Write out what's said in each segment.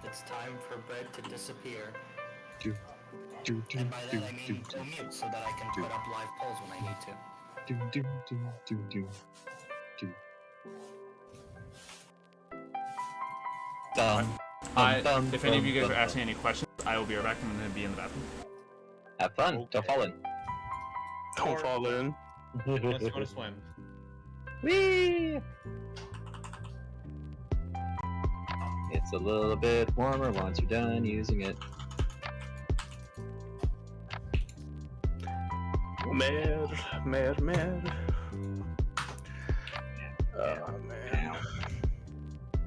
it's time for bread to disappear. Do, do, do, And by that do, I mean do, go mute so that I can put up live polls when I need to. do, do, do, do, do, do. If any of you guys are asking any questions, I will be right back. I'm going to be in the bathroom. Have fun. Don't fall in. Don't fall in. Let's go to swim. Whee! It's a little bit warmer once you're done using it. Mer. Oh, man.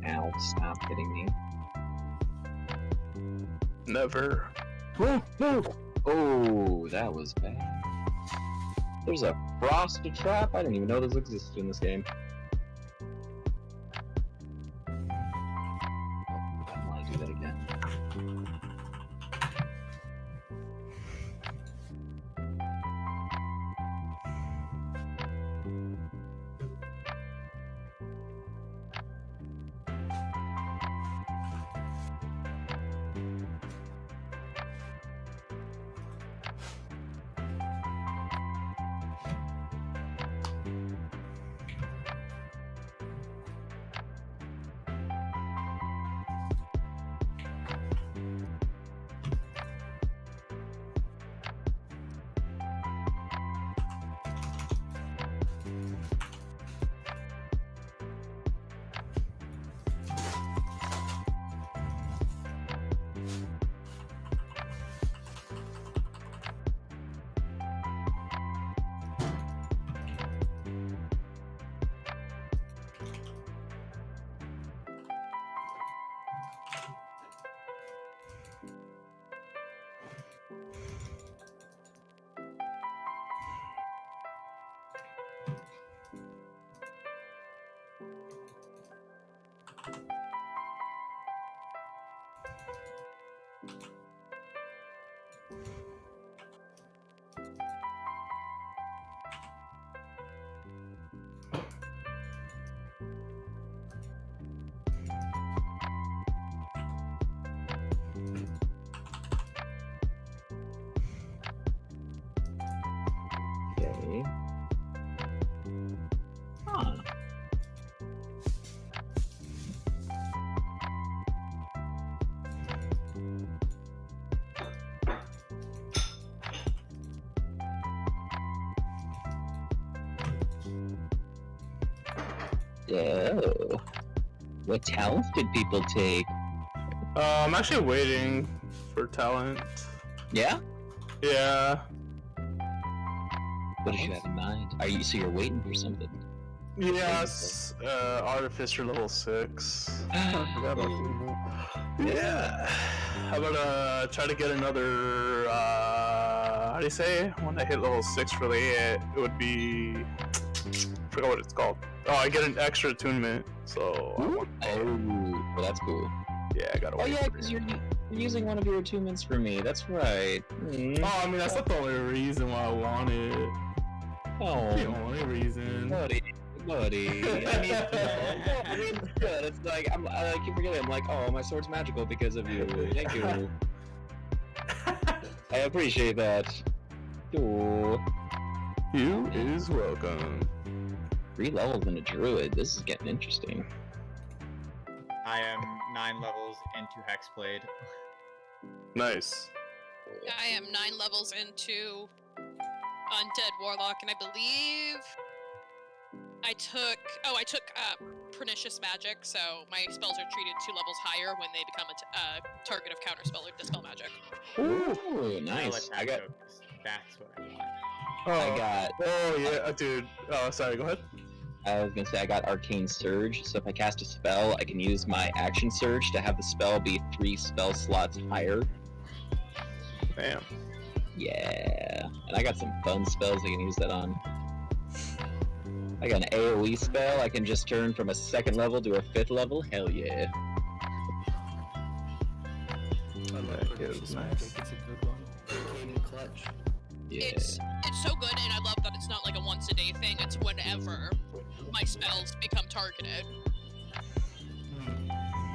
Ow, stop hitting me. Never. Oh, that was bad. There's a frost trap? I didn't even know those existed in this game. I don't want to do that again. Okay. Huh. So, what talents did people take? I'm actually waiting for talent. Yeah? Yeah. What did you have in mind? So you're waiting for something? Yes. Artificer level 6. Yeah. How about try to get another how do you say? When I hit level 6 for the it would be I forgot what it's called. Oh, I get an extra attunement, so Oh, well, that's cool. yeah, I gotta wait. Oh yeah, because you're using one of your attunements for me. That's right. Oh, I mean that's not the only reason why I want it. Oh, The only reason. buddy. I mean, good. It's like I keep forgetting. I'm like, oh, my sword's magical because of you. Thank you. I appreciate that. Ooh. You is welcome. 3 levels in a druid. This is getting interesting. I am 9 levels into Hexblade. Nice. I am 9 levels into Undead Warlock, and I believe I took Pernicious Magic, so my spells are treated 2 levels higher when they become a target of counterspell or dispel magic. Ooh, nice. I got. That's what I want. Oh, I got. Oh yeah, dude. Oh, sorry. Go ahead. I was gonna say I got Arcane Surge, so if I cast a spell, I can use my Action Surge to have the spell be 3 spell slots higher. Bam. Yeah, and I got some fun spells I can use that on. I got an AoE spell I can just turn from a 2nd level to a 5th level. Hell yeah. I love Pernicious Magic. It's a good one. Came in clutch. Yeah. It's so good, and I love that it's not like a once a day thing. It's whenever my spells become targeted.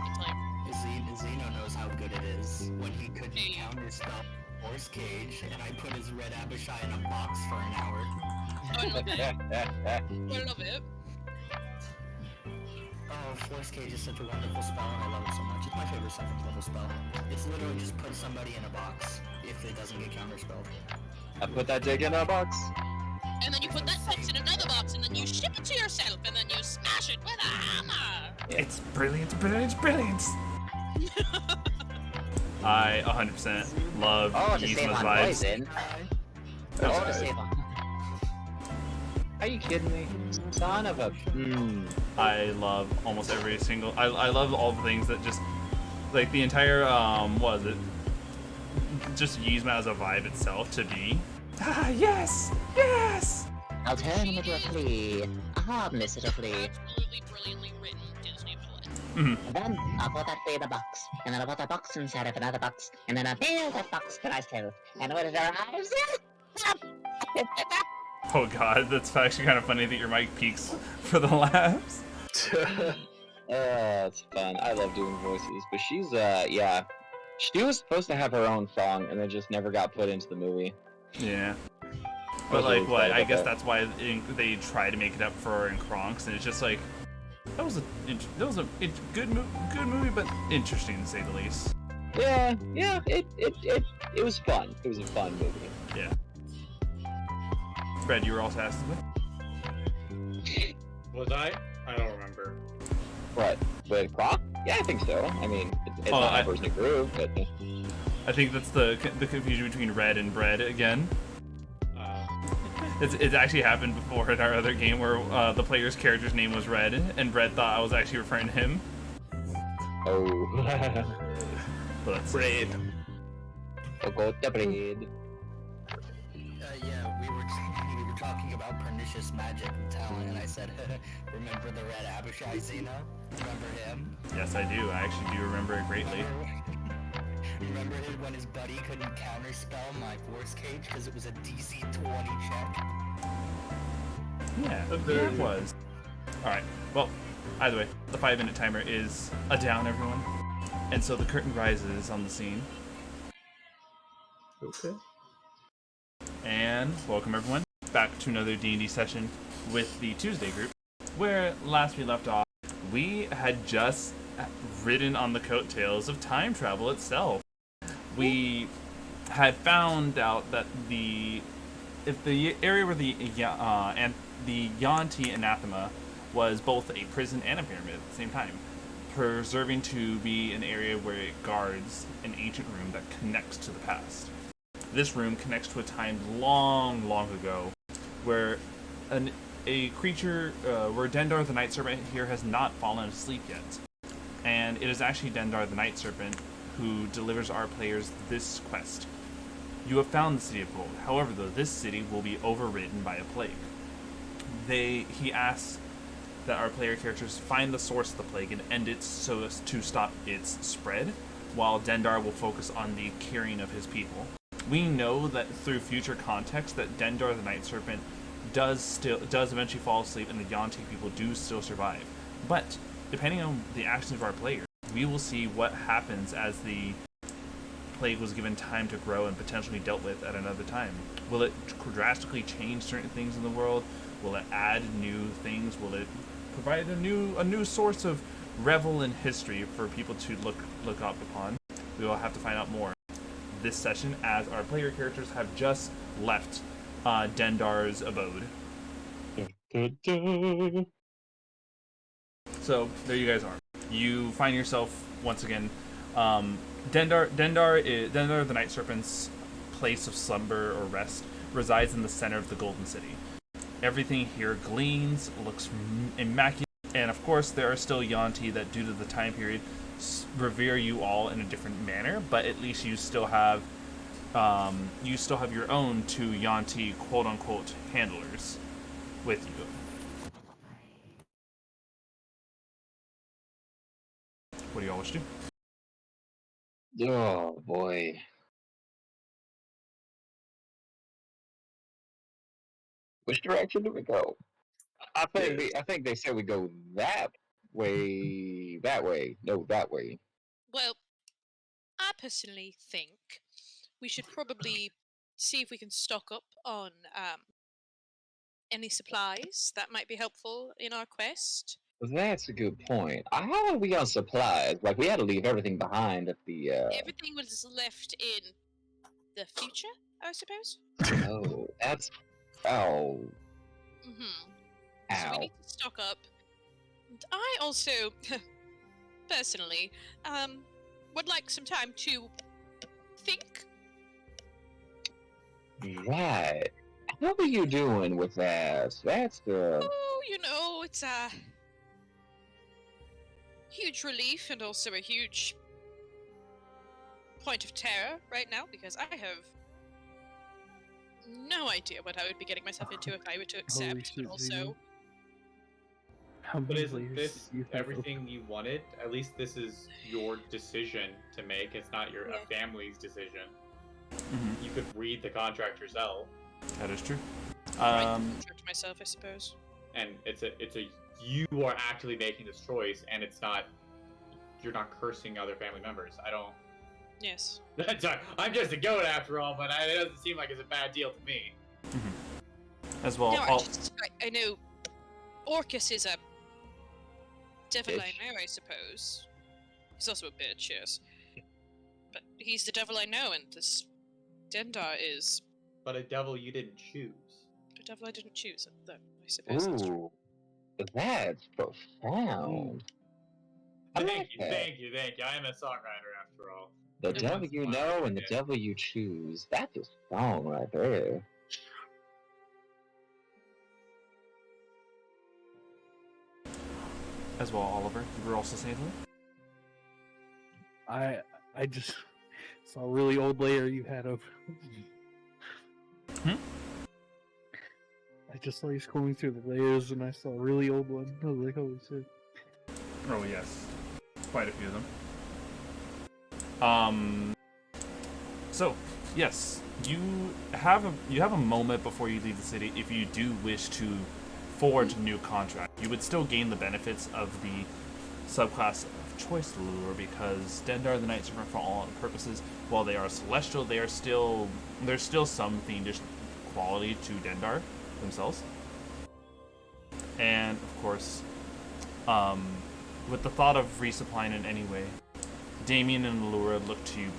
It's like Zeno knows how what it is. When he couldn't counterspell Force Cage, and I put his red Abishai in a box for an hour. I love it. I love it. Oh, Force Cage is such a wonderful spell, and I love it so much. It's my favorite 7th level spell. It's literally just put somebody in a box if it doesn't get counterspelled. I put that dick in a box. And then you put that box in another box, and then you ship it to yourself, and then you smash it with a hammer. It's brilliant, brilliant, brilliant. I 100% love Oh, to save Yzma's on vibes. poison. Oh, to save on. Are you kidding me? Son of a. I love almost every single. I love all the things that just like the entire what is it? Just Yzma as a vibe itself to be. Ah, yes, yes. Alternatively, administratively, Absolutely brilliantly written Disney villain. and then I'll put that in a box, and then I'll put a box inside of another box, and then I'll fill that box to myself, and when it arrives, Oh god, that's actually kind of funny that your mic peaks for the laughs. It's fun. I love doing voices, but she's yeah. She was supposed to have her own song, and it just never got put into the movie. Yeah. I But was like, really what? sad I about guess that. that's why they try to make it up for her in Kronks, and it's just like that was a good movie, but interesting to say the least. Yeah, it was fun. It was a fun movie. Yeah. Brad, you were also asking me. Was I? I don't remember. What? With Croc? Yeah, I think so. I mean, it's Oh, not my I- personal groove, but I think that's the confusion between red and bread again. It's actually happened before in our other game where the player's character's name was Red, and Red thought I was actually referring to him. oh, But that's Braid. I'll go with the bread. Yeah, we were talking about pernicious magic and talent, and I said, remember the red Abishai Xena? Remember him? yes, I do. I actually do remember it greatly. Remember when his buddy couldn't counterspell my Force Cage because it was a DC 20 check? Yeah, it was. All right. Well, either way, the 5-minute timer is down, everyone, and so the curtain rises on the scene. Okay. And welcome everyone back to another D&D session with the Tuesday group, where last we left off, we had just ridden on the coattails of time travel itself. We had found out that the area where the Yanti Anathema was both a prison and a pyramid at the same time, preserving to be an area where it guards an ancient room that connects to the past. This room connects to a time long, long ago, where a creature, where Dendar the Night Serpent here has not fallen asleep yet. And it is actually Dendar the Night Serpent who delivers our players this quest. You have found the City of Gold. However, though, this city will be overridden by a plague. He asks that our player characters find the source of the plague and end it so as to stop its spread, while Dendar will focus on the curing of his people. We know that through future context that Dendar the Night Serpent does eventually fall asleep and the Yanti people do still survive. But depending on the actions of our players, we will see what happens as the plague was given time to grow and potentially dealt with at another time. Will it drastically change certain things in the world? Will it add new things? Will it provide a new source of revel in history for people to look up upon? We will have to find out more this session as our player characters have just left Dendar's abode. So there you guys are. You find yourself once again. Dendar the Night Serpent's place of slumber or rest resides in the center of the Golden City. Everything here gleams, looks immaculate, and of course there are still Yanti that, due to the time period, revere you all in a different manner. But at least you still have your own two Yanti quote-unquote handlers with you. What do y'all wish to do? Oh boy. Which direction do we go? I think they said we go that way. No, that way. Well, personally think we should probably see if we can stock up on any supplies that might be helpful in our quest. That's a good point. How are we on supplies? Like, we had to leave everything behind at the, Everything was left in the future, I suppose. Oh, that's... Oh. Mm-hmm. So we Ow. need to stock up. And I also, personally, would like some time to think. Right. How are you doing with that? That's the... Oh, you know, it's a huge relief and also a huge point of terror right now because I have no idea what I would be getting myself into if I were to accept, but also... How But many isn't layers this do you think everything you wanted? At least this is your decision to make. It's not a family's decision. Mhm. You could read the contract yourself, That is true. contract myself, I suppose. and it's a you are actually making this choice, and it's not you're not cursing other family members. I don't. Yes. Sorry, I'm just a goat after all, but it doesn't seem like it's a bad deal to me. As well, No, I'll- I know Orcus is a devil I Bitch. know, I suppose. He's also a bitch, yes. But he's the devil I know, and this Dendar is But a devil you didn't choose. the devil I didn't choose, though, I suppose that's true. Ooh. That's profound. I like Thank you, that. thank you, thank you. I am a songwriter after all. The Every devil once in you a while, know I and the forget. devil you choose. That's a song right there. as well, Oliver, you were also saying something? I just saw a really old layer you had of. Hmm? I just saw you scrolling through the layers and I saw a really old one. I was like, holy shit. Oh yes, quite a few of them. So yes, you have a moment before you leave the city if you do wish to forge a new contract. You would still gain the benefits of the subclass of choice Lilura because Dendar the Night Servant, for all purposes, while they are celestial, there's still some fiendish quality to Dendar themselves. And of course, with the thought of resupplying in any way, Damien and Lilura look to you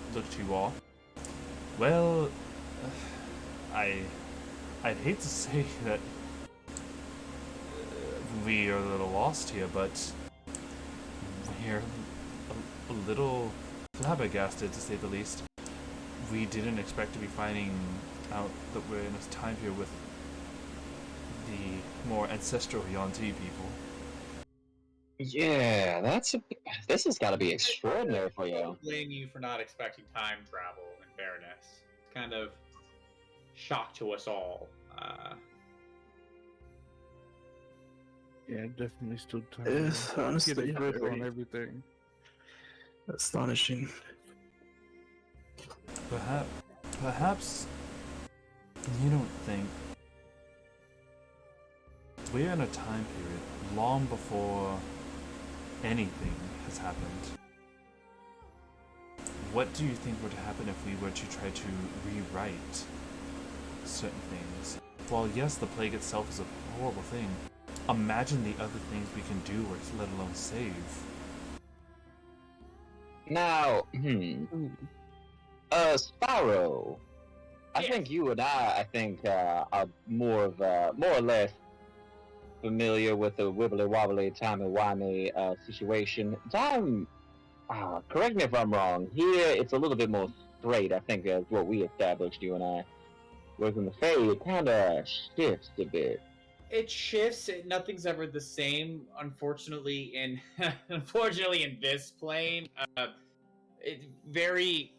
all. Well, I'd hate to say that we are a little lost here, but we're a little flabbergasted, to say the least. We didn't expect to be finding out that we're in a time here with the more ancestral Yuan-Ti people. Yeah, this has got to be extraordinary for I you. don't blame you for not expecting time travel, in fairness. It's kind of shock to us all. Yeah, it definitely stood time. It's honestly Get a grip on very everything. astonishing. Perhaps you don't think we're in a time period long before anything has happened. What do you think would happen if we were to try to rewrite certain things? While yes, the plague itself is a horrible thing, imagine the other things we can do or let alone save. Now, Spyro, I Yes. think you and I think, are more or less familiar with the wibbly-wobbly, timey-wimey, situation. Correct me if I'm wrong, here it's a little bit more straight, I think, as what we established, you and I. Whereas in the Fae, it kinda shifts a bit. It shifts. Nothing's ever the same. Unfortunately, in this plane, it's very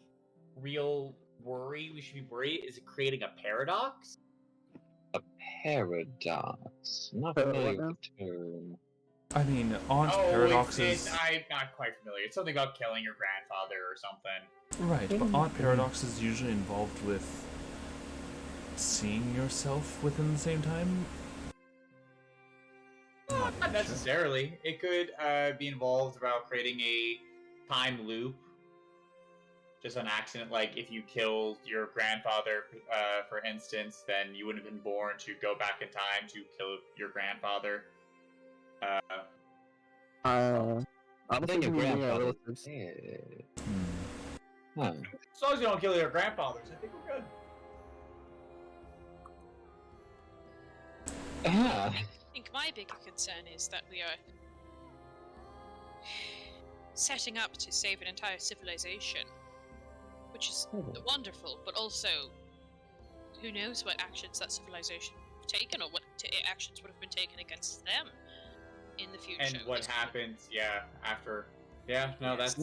real worry. We should be worried. Is it creating a paradox? Paradox. Not What familiar now? with the term. I mean, aren't Oh, paradoxes... I'm not quite familiar. It's something about killing your grandfather or something. Right, but aren't paradoxes usually involved with seeing yourself within the same time? Not necessarily. It could be involved about creating a time loop. just on accident. Like if you killed your grandfather, for instance, then you wouldn't have been born to go back in time to kill your grandfather. I Then don't think your we need our grandfather. relatives. Huh. As long as you don't kill your grandfathers, I think we're good. Ah. I think my bigger concern is that we are setting up to save an entire civilization, which is wonderful, but also who knows what actions that civilization would have taken or what actions would have been taken against them in the future. And what happens, after... Yeah, no, that's...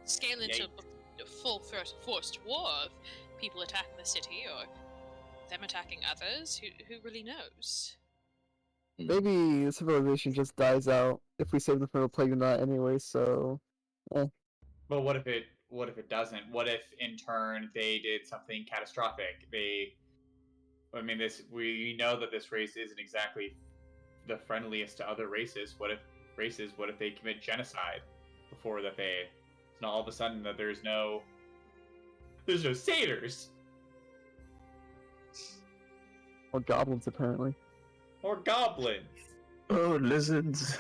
Scale into a full forced war of people attacking the city or them attacking others. Who really knows? Maybe the civilization just dies out if we save them from a plague or not anyway, so... But what if it doesn't? What if, in turn, they did something catastrophic? We know that this race isn't exactly the friendliest to other races. What if they commit genocide before that it's not all of a sudden that there's no satyrs Or goblins, apparently. or goblins. Oh, lizards.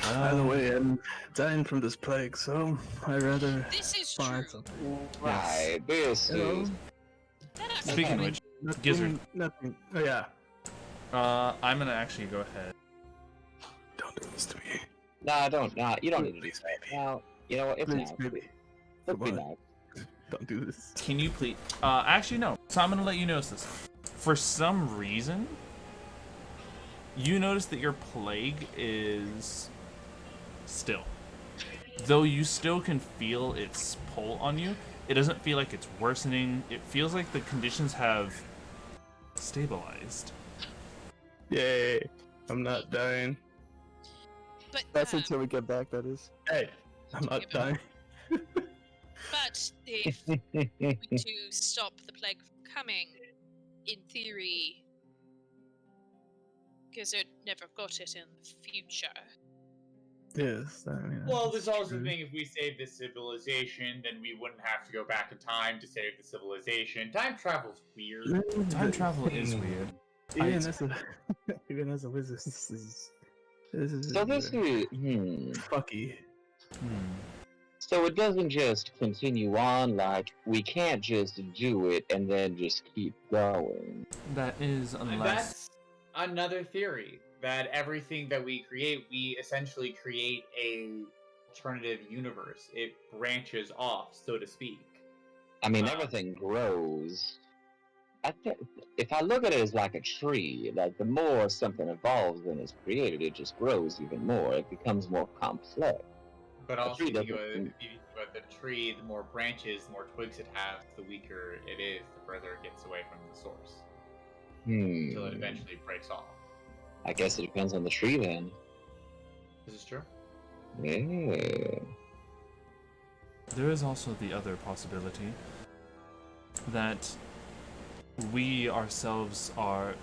Either way, I'm dying from this plague, so I'd rather This is find true. something. Right, this You know? is. That actually Speaking of which, Nothing, Gizzard. Nothing. Oh, yeah. I'm gonna actually go ahead. Don't do this to me. Nah, don't. Nah, you don't need to do Please, that. baby. Now, you know what? It's Please, nice. baby. It'd be Come on. nice. Don't do this. Can you please? Actually, no. So I'm gonna let you notice this. For some reason, you notice that your plague is still. Though you still can feel its pull on you, it doesn't feel like it's worsening. It feels like the conditions have stabilized. Yay. I'm not dying. But That's until we get back, that is. Hey, I'm not dying. but if we to stop the plague from coming, in theory, Gizzard never got it in the future. Yes, I mean... Well, that's there's also the true. thing, if we save this civilization, then we wouldn't have to go back in time to save the civilization. Time travel's weird. Time travel is weird. Even as a even as a wizard, this is So this is. fucky. So it doesn't just continue on, like, we can't just do it and then just keep going. That is unless. That's another theory, that everything that we create, we essentially create a alternative universe. It branches off, so to speak. I mean, everything grows. If I look at it as like a tree, like the more something evolves and is created, it just grows even more. It becomes more complex. But A also, tree if you doesn't- go with the tree, the more branches, the more twigs it has, the weaker it is, the further it gets away from the source. Until it eventually breaks off. I guess it depends on the tree then. This is true. Yeah. There is also the other possibility that we ourselves are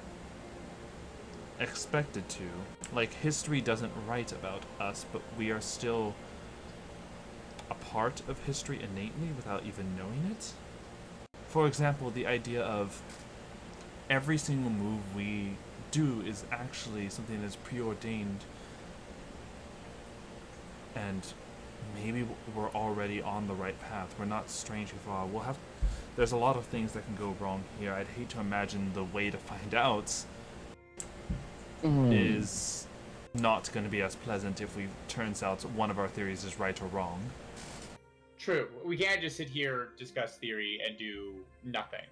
expected to. Like, history doesn't write about us, but we are still a part of history innately without even knowing it. For example, the idea of every single move we do is actually something that's preordained, and maybe we're already on the right path. We're not strangely far. There's a lot of things that can go wrong here. I'd hate to imagine the way to find out is not going to be as pleasant if we turns out one of our theories is right or wrong. True. We can't just sit here, discuss theory, and do nothing.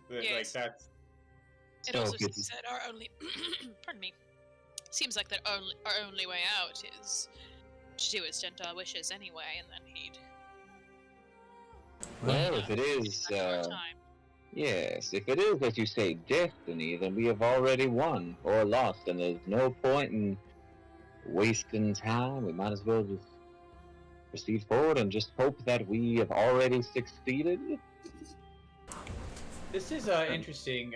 Like, Yes. that's... It So also good. seems that our only, pardon me, seems like that our only way out is to do as our wishes anyway, and then he'd. Well, if it is, back to our time. yes, if it is, as you say, destiny, then we have already won or lost, and there's no point in wasting time. We might as well just proceed forward and just hope that we have already succeeded. This is an interesting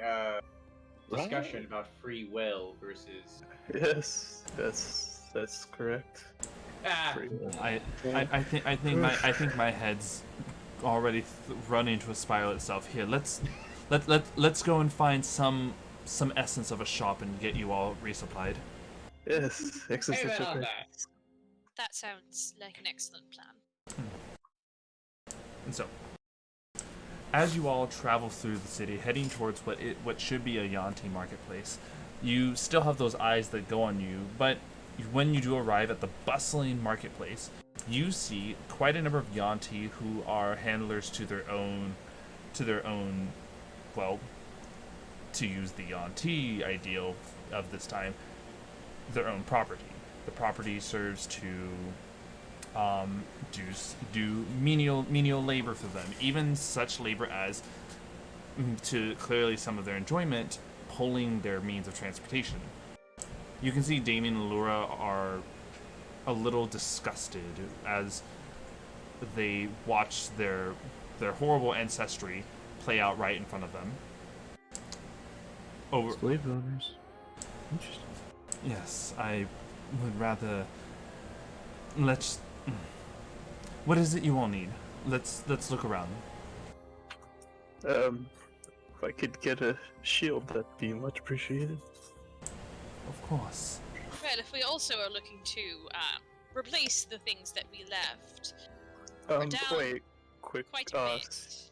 discussion about free will versus... Yes, that's correct. Ah, I think my head's already run into a spiral itself. Here, let's go and find some essence of a shop and get you all resupplied. Yes, amen on that. That sounds like an excellent plan. And so, as you all travel through the city, heading towards what should be a Yanti marketplace, you still have those eyes that go on you, but when you do arrive at the bustling marketplace, you see quite a number of Yanti who are handlers to their own, well, to use the Yanti ideal of this time, their own property. The property serves to do menial labor for them, even such labor as, to clearly some of their enjoyment, pulling their means of transportation. You can see Damien and Lilura are a little disgusted as they watch their horrible ancestry play out right in front of them. Slave owners. Interesting. Yes, I would rather. What is it you all need? Let's look around. If I could get a shield, that'd be much appreciated. Of course. Well, if we also are looking to replace the things that we left, down Wait, quick. quite a bit.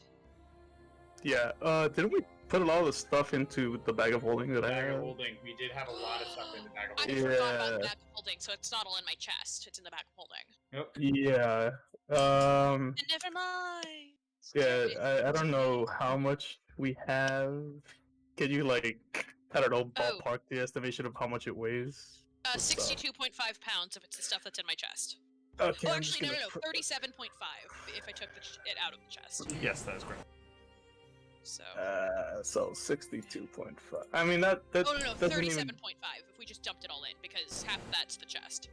Yeah. Didn't we put a lot of the stuff into the bag of holding that I Bag of had? holding. We did have a lot of stuff in the bag of I holding. forgot about the Yeah. bag of holding, so it's not all in my chest. It's in the bag of holding. Yep. Yeah. And never mind. Yeah. I don't know how much we have. Can you I don't know, ballpark the estimation of how much it weighs? 62.5 pounds if it's the stuff that's in my chest. Okay. Oh, I'm just actually, no, gonna 37.5 if I took it out of the chest. Yes, that is correct. So. So 62.5. I mean that Oh no, doesn't 37.5 even. if we just dumped it all in, because half of that's the chest.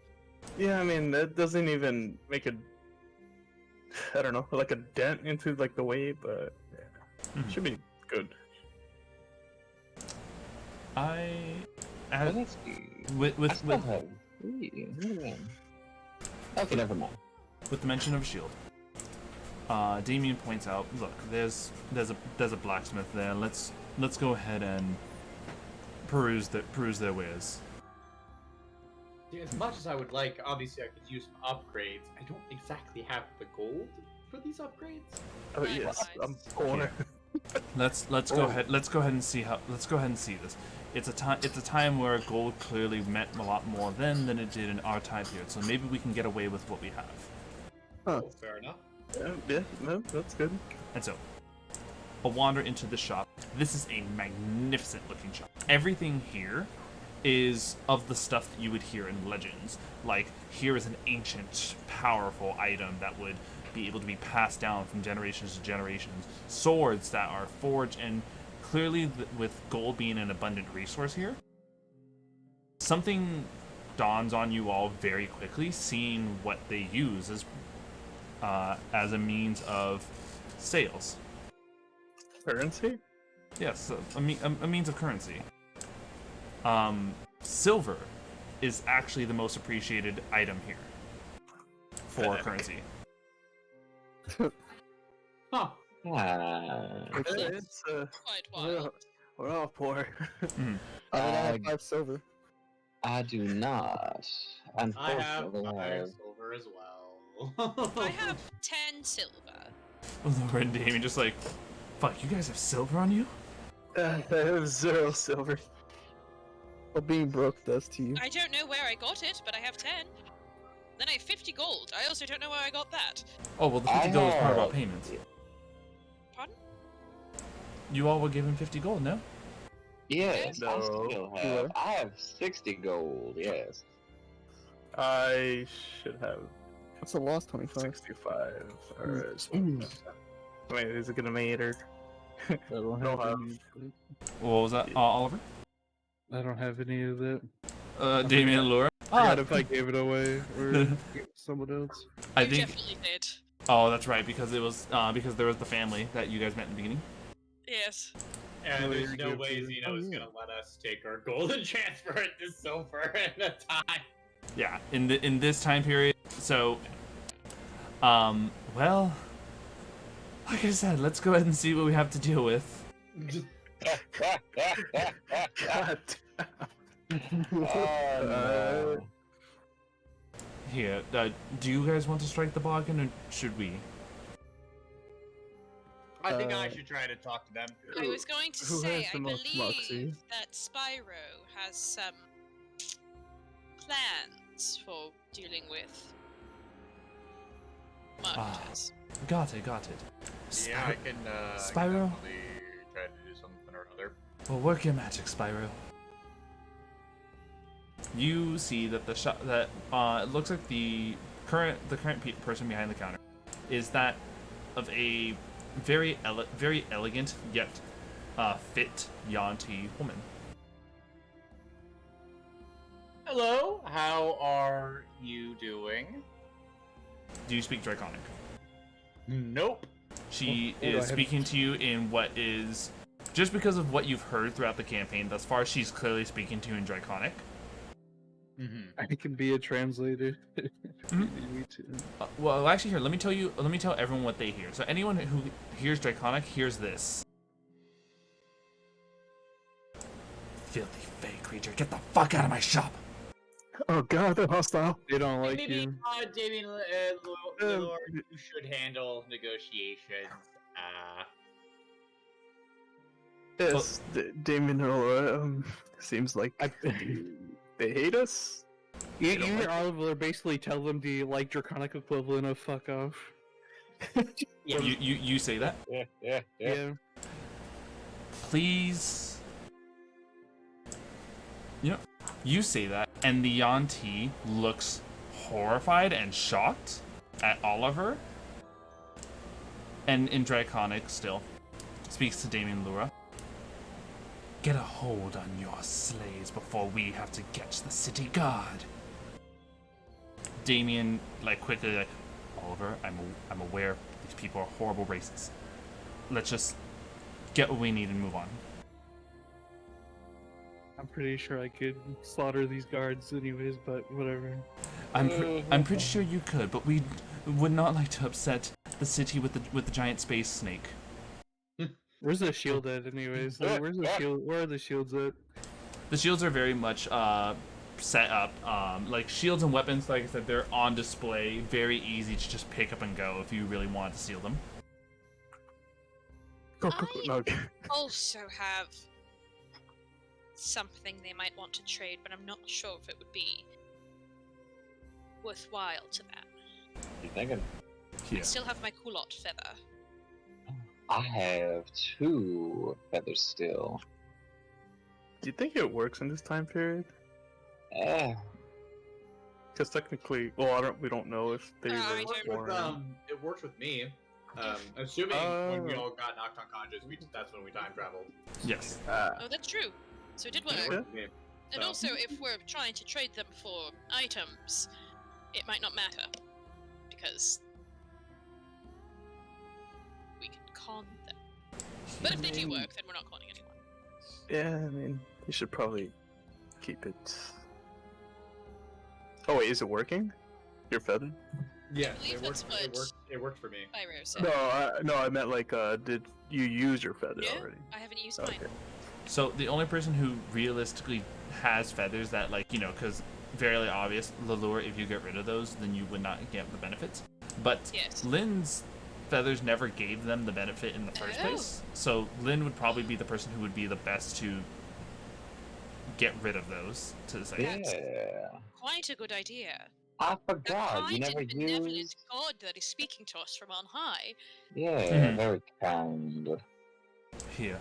Yeah, I mean that doesn't even make I don't know, like a dent into the weight, but yeah, should be good. Let's see. I still have 3. Okay, never mind. With the mention of a shield, Damien points out, look, there's a blacksmith there. Let's go ahead and peruse their wares. As much as I would like, obviously I could use some upgrades. I don't exactly have the gold for these upgrades. Oh yes, I'm poor. Let's go ahead. Let's go ahead and see this. It's a time where gold clearly meant a lot more then than it did in our time period. So maybe we can get away with what we have. Huh. Oh, fair enough. Yeah, no, that's good. And so, a wander into the shop. This is a magnificent looking shop. Everything here is of the stuff that you would hear in legends. Like, here is an ancient, powerful item that would be able to be passed down from generations to generations. Swords that are forged, and clearly with gold being an abundant resource here, something dawns on you all very quickly, seeing what they use as a means of sales. Currency? Yes, a means of currency. Silver is actually the most appreciated item here for currency. Huh. It's Quite wild. we're all poor. I have 5 silver. I do not. I have Unfortunately, silver as well. I have 10 silver. Lord and Damien just like, fuck, you guys have silver on you? I have 0 silver. What being broke does to you. I don't know where I got it, but I have 10. Then I have 50 gold. I also don't know where I got that. Oh, well, the 50 gold is part of our have- payments. Pardon? You all were given 50 gold, no? yes, I No. still have. I have 60 gold. Yes. I should have That's a lost 25. 65. Or Mm. I mean, is it gonna matter? I don't Don't have have- any. What was that, Oliver? I don't have any of that. Damien and Laura? Forgot if I gave it away or someone else. I You think. definitely did. Oh, that's right, because it was because there was the family that you guys met in the beginning. Yes. And Oh, there's you're no good, way Peter. Zeno is gonna let us take our gold and transfer it to silver in a time. Yeah, in this time period, So, well, like I said, let's go ahead and see what we have to deal with. God. Oh, no. Here, do you guys want to strike the bargain, or should we? I think I should try to talk to them. I was going to Who say, has I the most believe moxie? that Spyro has some plans for dealing with marketers. Got it. Yeah, I can. Spyro? definitely try to do something or other. Well, work your magic, Spyro. You see that it looks like the current person behind the counter is that of a very elegant yet fit Yuan-Ti woman. Hello, how are you doing? Do you speak Draconic? Nope. She What do I is have? speaking to you in what is, just because of what you've heard throughout the campaign thus far, she's clearly speaking to you in Draconic. Mm-hmm. I can be a translator. If you Mhm. need me to. Well, actually, here, let me tell everyone what they hear. So anyone who hears Draconic hears this. Filthy fey creature, get the fuck out of my shop! Oh god, they're hostile. They don't like Maybe, you. Damien, Lilura, you should handle negotiations. Yes, Damien seems like they hate us. You don't hear like Oliver basically tell them the like draconic equivalent of fuck off. Yeah. You say that? Yeah. Please. You say that, and the Yuan-Ti looks horrified and shocked at Oliver. And in Draconic still speaks to Damien Lura. Get a hold on your slaves before we have to catch the city guard. Damien, quickly, Oliver, I'm aware these people are horrible racists. Let's just get what we need and move on. I'm pretty sure I could slaughter these guards anyways, but whatever. I'm pretty sure you could, but we would not like to upset the city with the giant space snake. Where's the shield at anyways? Where's the shield? Where are the shields at? The shields are very much set up. Like shields and weapons, like I said, they're on display. Very easy to just pick up and go if you really want to steal them. No. Also have something they might want to trade, but I'm not sure if it would be worthwhile to them. You thinking? I still have my culotte feather. I have 2 feathers still. Do you think it works in this time period? Eh, Because technically, well, we don't know if they I were don't- born. It worked with me. Assuming when we all got knocked unconscious, that's when we time traveled. Yes. Oh, that's true. So it did work. It worked with me. And So- also, if we're trying to trade them for items, it might not matter. Because we can con them. But if they do work, then we're not conning anyone. Yeah, I mean, you should probably keep it. Oh wait, is it working? Your feather? Yeah, believe it that's worked. what- It worked for me. Spyro said. No, I meant like, did you use your feather Yeah, already? I haven't used Okay. mine. So the only person who realistically has feathers that, because very obvious, Lilura, if you get rid of those, then you would not get the benefits. But Yes. Lynn's feathers never gave them the benefit in the first Oh. place. So Lynn would probably be the person who would be the best to get rid of those, to say. yeah. Quite a good idea. I A forgot. You kind never and benevolent used. god that is speaking to us from on high. Yeah, Mhm. very kind. Here,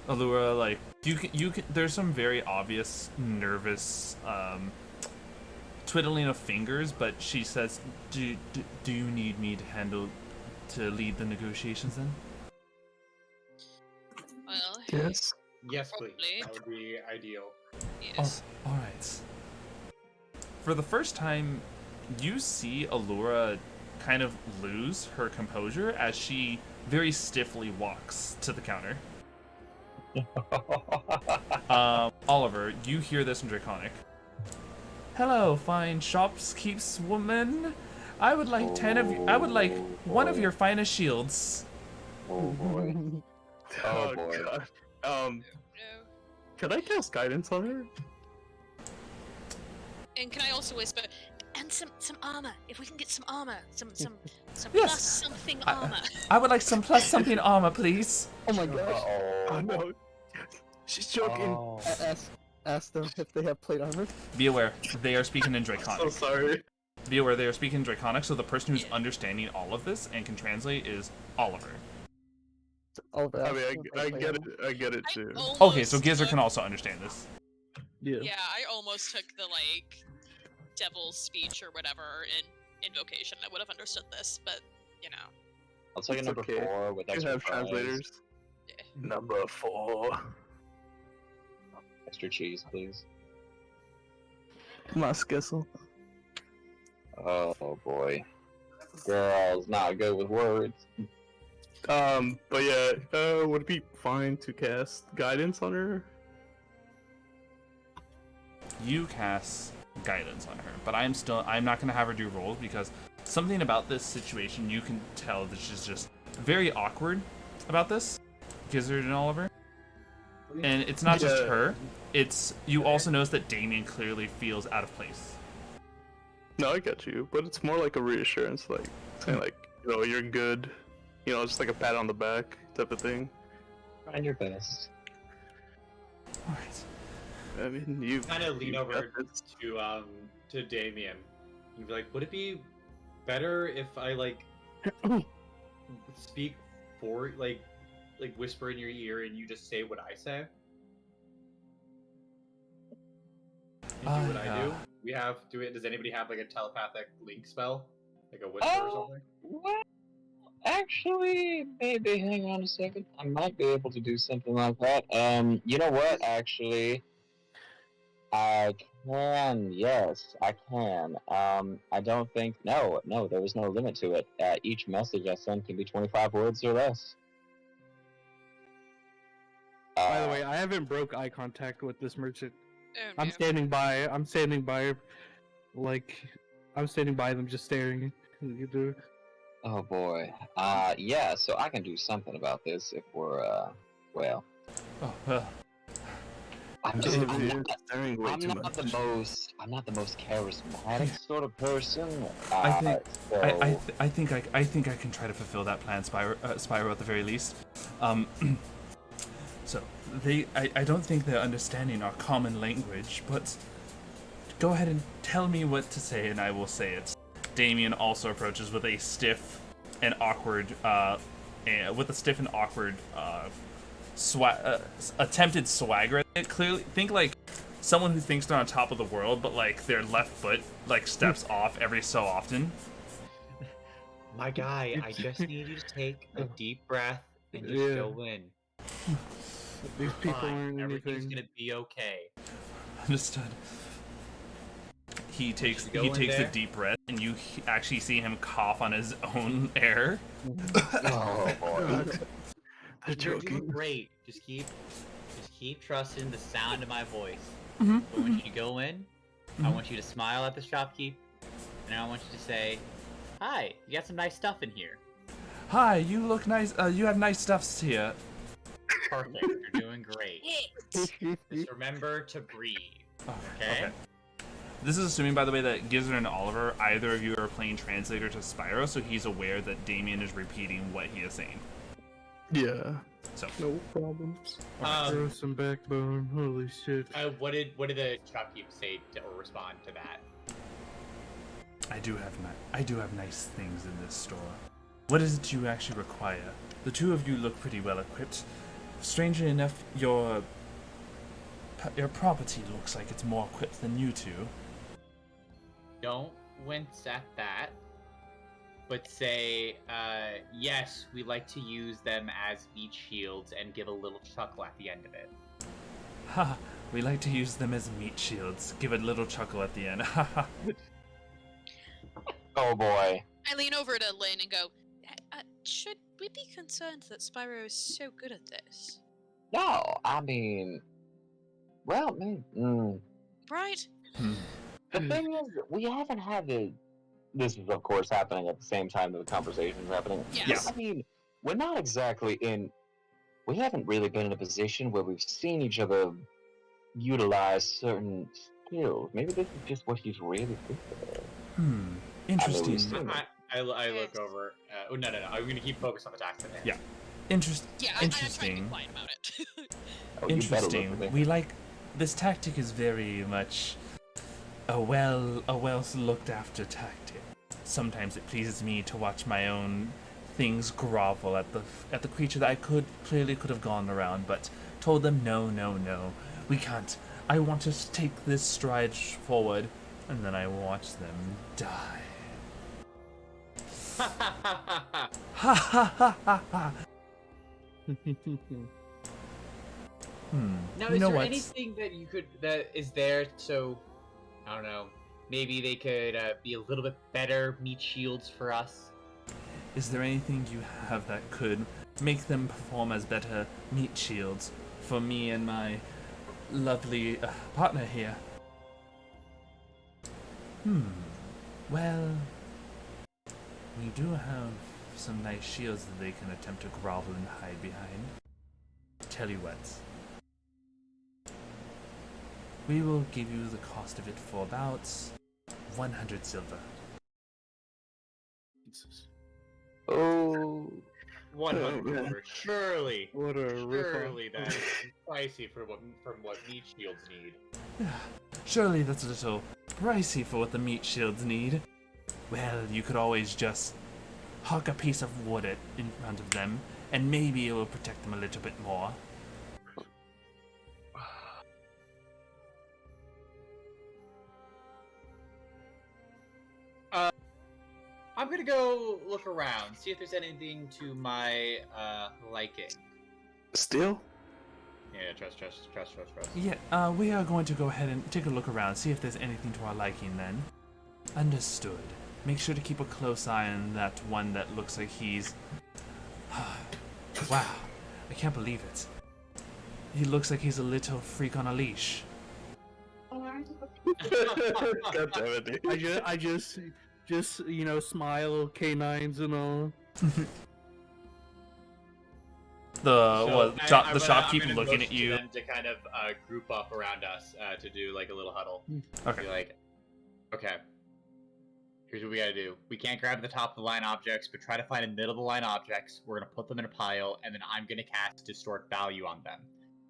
Allura, you can. There's some very obvious nervous twiddling of fingers, but she says, "Do you need me to lead the negotiations then?" Well, Yes. Yes, please. Probably. That would be ideal. yes. Oh, all right. For the first time, you see Allura kind of lose her composure as she very stiffly walks to the counter. Oliver, you hear this in Draconic. Hello, fine shopkeep's woman. I would like 10 of you. I would like one of your finest shields. Oh boy. Oh boy. God. No. Can I cast guidance on her? And can I also whisper, and some armor, if we can get some armor, some Yes. plus something armor. I would like some plus something armor, please. Oh my gosh. Oh no. She's joking. Oh. Ask them if they have plate armor. Be aware, they are speaking in So Draconic. sorry. Be aware, they are speaking in Draconic, so the person who's understanding all of this and can translate is Oliver. Oliver, I mean, ask them if they I have get plate it. I get it I too. almost Okay, so Gizzard took- can also understand this. Yeah. Yeah, I almost took the like devil's speech or whatever in Invocation. I would have understood this, but you know. I'll tell you It's number okay. 4 with You extra have fries. translators. Yeah. Number 4. Extra cheese, please. Mas queso. Oh boy. Girls not good with words. But yeah, would it be fine to cast guidance on her? You cast guidance on her, but I'm not gonna have her do rolls because something about this situation you can tell that she's just very awkward about this, Gizzard and Oliver. And it's not just Yeah. her, it's you also notice that Damien clearly feels out of place. No, I get you, but it's more like a reassurance, like saying like, you're good, just like a pat on the back type of thing. Trying your best. Alright. I mean, you Kind of lean you over got this. to Damien. You'd be like, would it be better if I speak for like whisper in your ear and you just say what I say? You do what I do. We have does anybody have like a telepathic link spell? Like a whisper or something? Well, actually, maybe hang on a second. I might be able to do something like that. You know what? Actually, I can. Yes, I can. I don't think. No, there was no limit to it. Each message I send can be 25 words or less. By the way, I haven't broke eye contact with this merchant. Oh, I'm no. standing by. I'm standing by them, just staring. You do. Oh boy. Yeah. So I can do something about this if we're well. Oh, well. I'm just. Dude, I'm you're not, staring way I'm too not much. the most. I'm not the most charismatic sort of person. I think So, I think I can try to fulfill that plan, Spyro at the very least. So I don't think they're understanding our common language, but go ahead and tell me what to say, and I will say it. Damien also approaches with a stiff and awkward, attempted swagger. Clearly, think like someone who thinks they're on top of the world, but like their left foot like steps off every so often. My guy, I just need you to take a deep breath and just Yeah. go in. These people Fine, aren't everything's anything. gonna be okay. Understood. He takes go he in takes a there? deep breath, and you actually see him cough on his own air. oh boy. They're You're doing joking. great. Just keep trusting the sound of my voice. Mhm, I want you to go in. I Mhm. want you to smile at the shopkeep, and I want you to say, "Hi, you got some nice stuff in here." Hi, you look nice. You have nice stuffs here. Perfect. You're doing great. Hit. Just remember to breathe. Oh, Okay. This is assuming, by the way, that Gizzard and Oliver, either of you are playing translator to Spyro, so he's aware that Damien is repeating what he is saying. Yeah. So, No problems. Um, Throw some backbone. Holy shit. What did the shopkeep say or respond to that? I do have nice things in this store. What is it you actually require? The two of you look pretty well equipped. Strangely enough, your property looks like it's more equipped than you two. Don't wince at that, but say, yes, we like to use them as meat shields and give a little chuckle at the end of it. Ha! We like to use them as meat shields. Give a little chuckle at the end. Ha ha. Oh boy. I lean over to Lynn and go, should we be concerned that Spyro is so good at this? No, I mean, well, man. Right? The thing is, we haven't had the. This is, of course, happening at the same time that the conversation's happening. Yes. I mean, we're not exactly in. We haven't really been in a position where we've seen each other utilize certain skills. Maybe this is just what he's really good at. Interesting. I look over. No. I'm gonna keep focused on the tactic. Yeah. Yeah, I try to be Interesting. quiet about it. Oh, you better look Interesting. at it. We like this tactic is very much a well looked after tactic. Sometimes it pleases me to watch my own things grovel at the creature that I clearly could have gone around, but told them no, we can't. I want to take this stride forward, and then I watch them die. Ha ha ha ha ha. Now, You is know there what? anything that is there? So, I don't know. Maybe they could be a little bit better meat shields for us. Is there anything you have that could make them perform as better meat shields for me and my lovely partner here? Well, we do have some nice shields that they can attempt to grovel and hide behind. Tell you what. We will give you the cost of it for about 100 silver. Jesus. Oh. 100 man. silver. Surely. What a Surely rip-off. that is pricey from what meat shields need. Surely that's a little pricey for what the meat shields need. Well, you could always just huck a piece of wood in front of them, and maybe it will protect them a little bit more. I'm gonna go look around, see if there's anything to my liking. Still? Yeah, trust. Yeah, we are going to go ahead and take a look around, see if there's anything to our liking then. Understood. Make sure to keep a close eye on that one that looks like he's... Wow, I can't believe it. He looks like he's a little freak on a leash. God damn it, dude. I just smile, canines and all. The shopkeeper looking at you. Them to kind of group up around us to do like a little huddle. Okay. Be like, okay, here's what we gotta do. We can't grab the top of the line objects, but try to find a middle of the line objects. We're gonna put them in a pile, and then I'm gonna cast Distort Value on them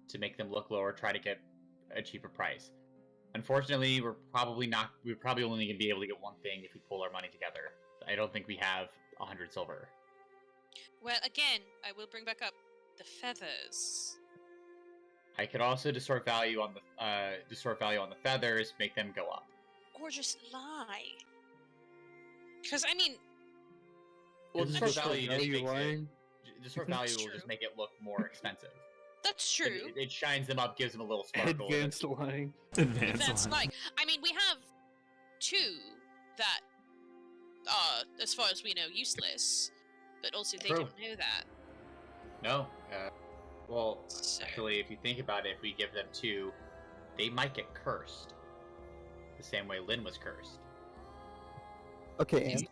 to make them look lower. Try to get a cheaper price. Unfortunately, we're probably only gonna be able to get one thing if we pull our money together. I don't think we have 100 silver. Well, again, I will bring back up the feathers. I could also distort value on the feathers, make them go up. Or just lie. Because, I mean... Well, Isn't distort it value value lying? Distort That's value will true. just make it look more expensive. That's true. It shines them up, gives them a little sparkle. Advanced lying. That's like... I mean, we have two that are, as far as we know, useless. But also they True. don't know that. No. Well, So... actually, if you think about it, if we give them two, they might get cursed. The same way Lynn was cursed. Okay, and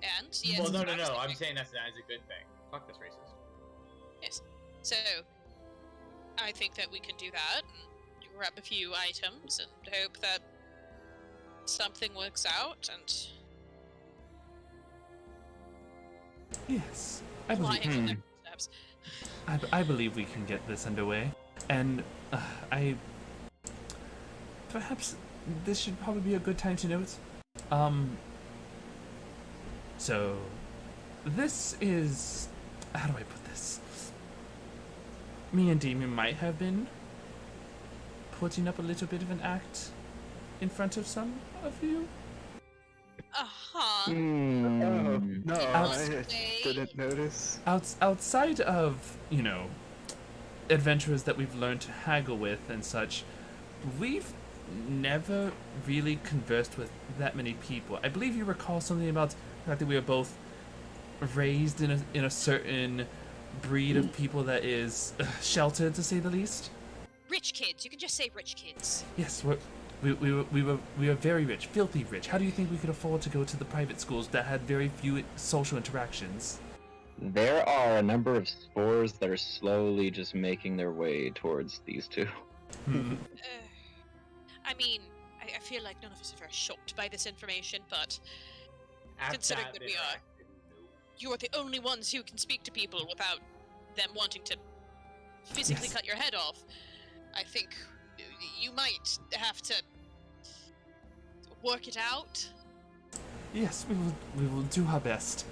And? Yes, Well, no. I was I'm thinking. saying that's a good thing. Fuck this racist. Yes. So, I think that we can do that and grab a few items and hope that something works out and Yes, I lie believe. in the steps. I believe we can get this underway, and perhaps this should probably be a good time to note. So this is, how do I put this? Me and Demon might have been putting up a little bit of an act in front of some of you. Uh-huh. Oh, no, I didn't notice. Outside of, adventurers that we've learned to haggle with and such, we've never really conversed with that many people. I believe you recall something about the fact that we were both raised in a certain breed of people that is sheltered, to say the least. Rich kids. You can just say rich kids. Yes, we were very rich, filthy rich. How do you think we could afford to go to the private schools that had very few social interactions? There are a number of spores that are slowly just making their way towards these two. I mean, I feel like none of us are very shocked by this information, but considering that we are, you are the only ones who can speak to people without them wanting to physically cut your head off. I think you might have to work it out. Yes, we will do our best.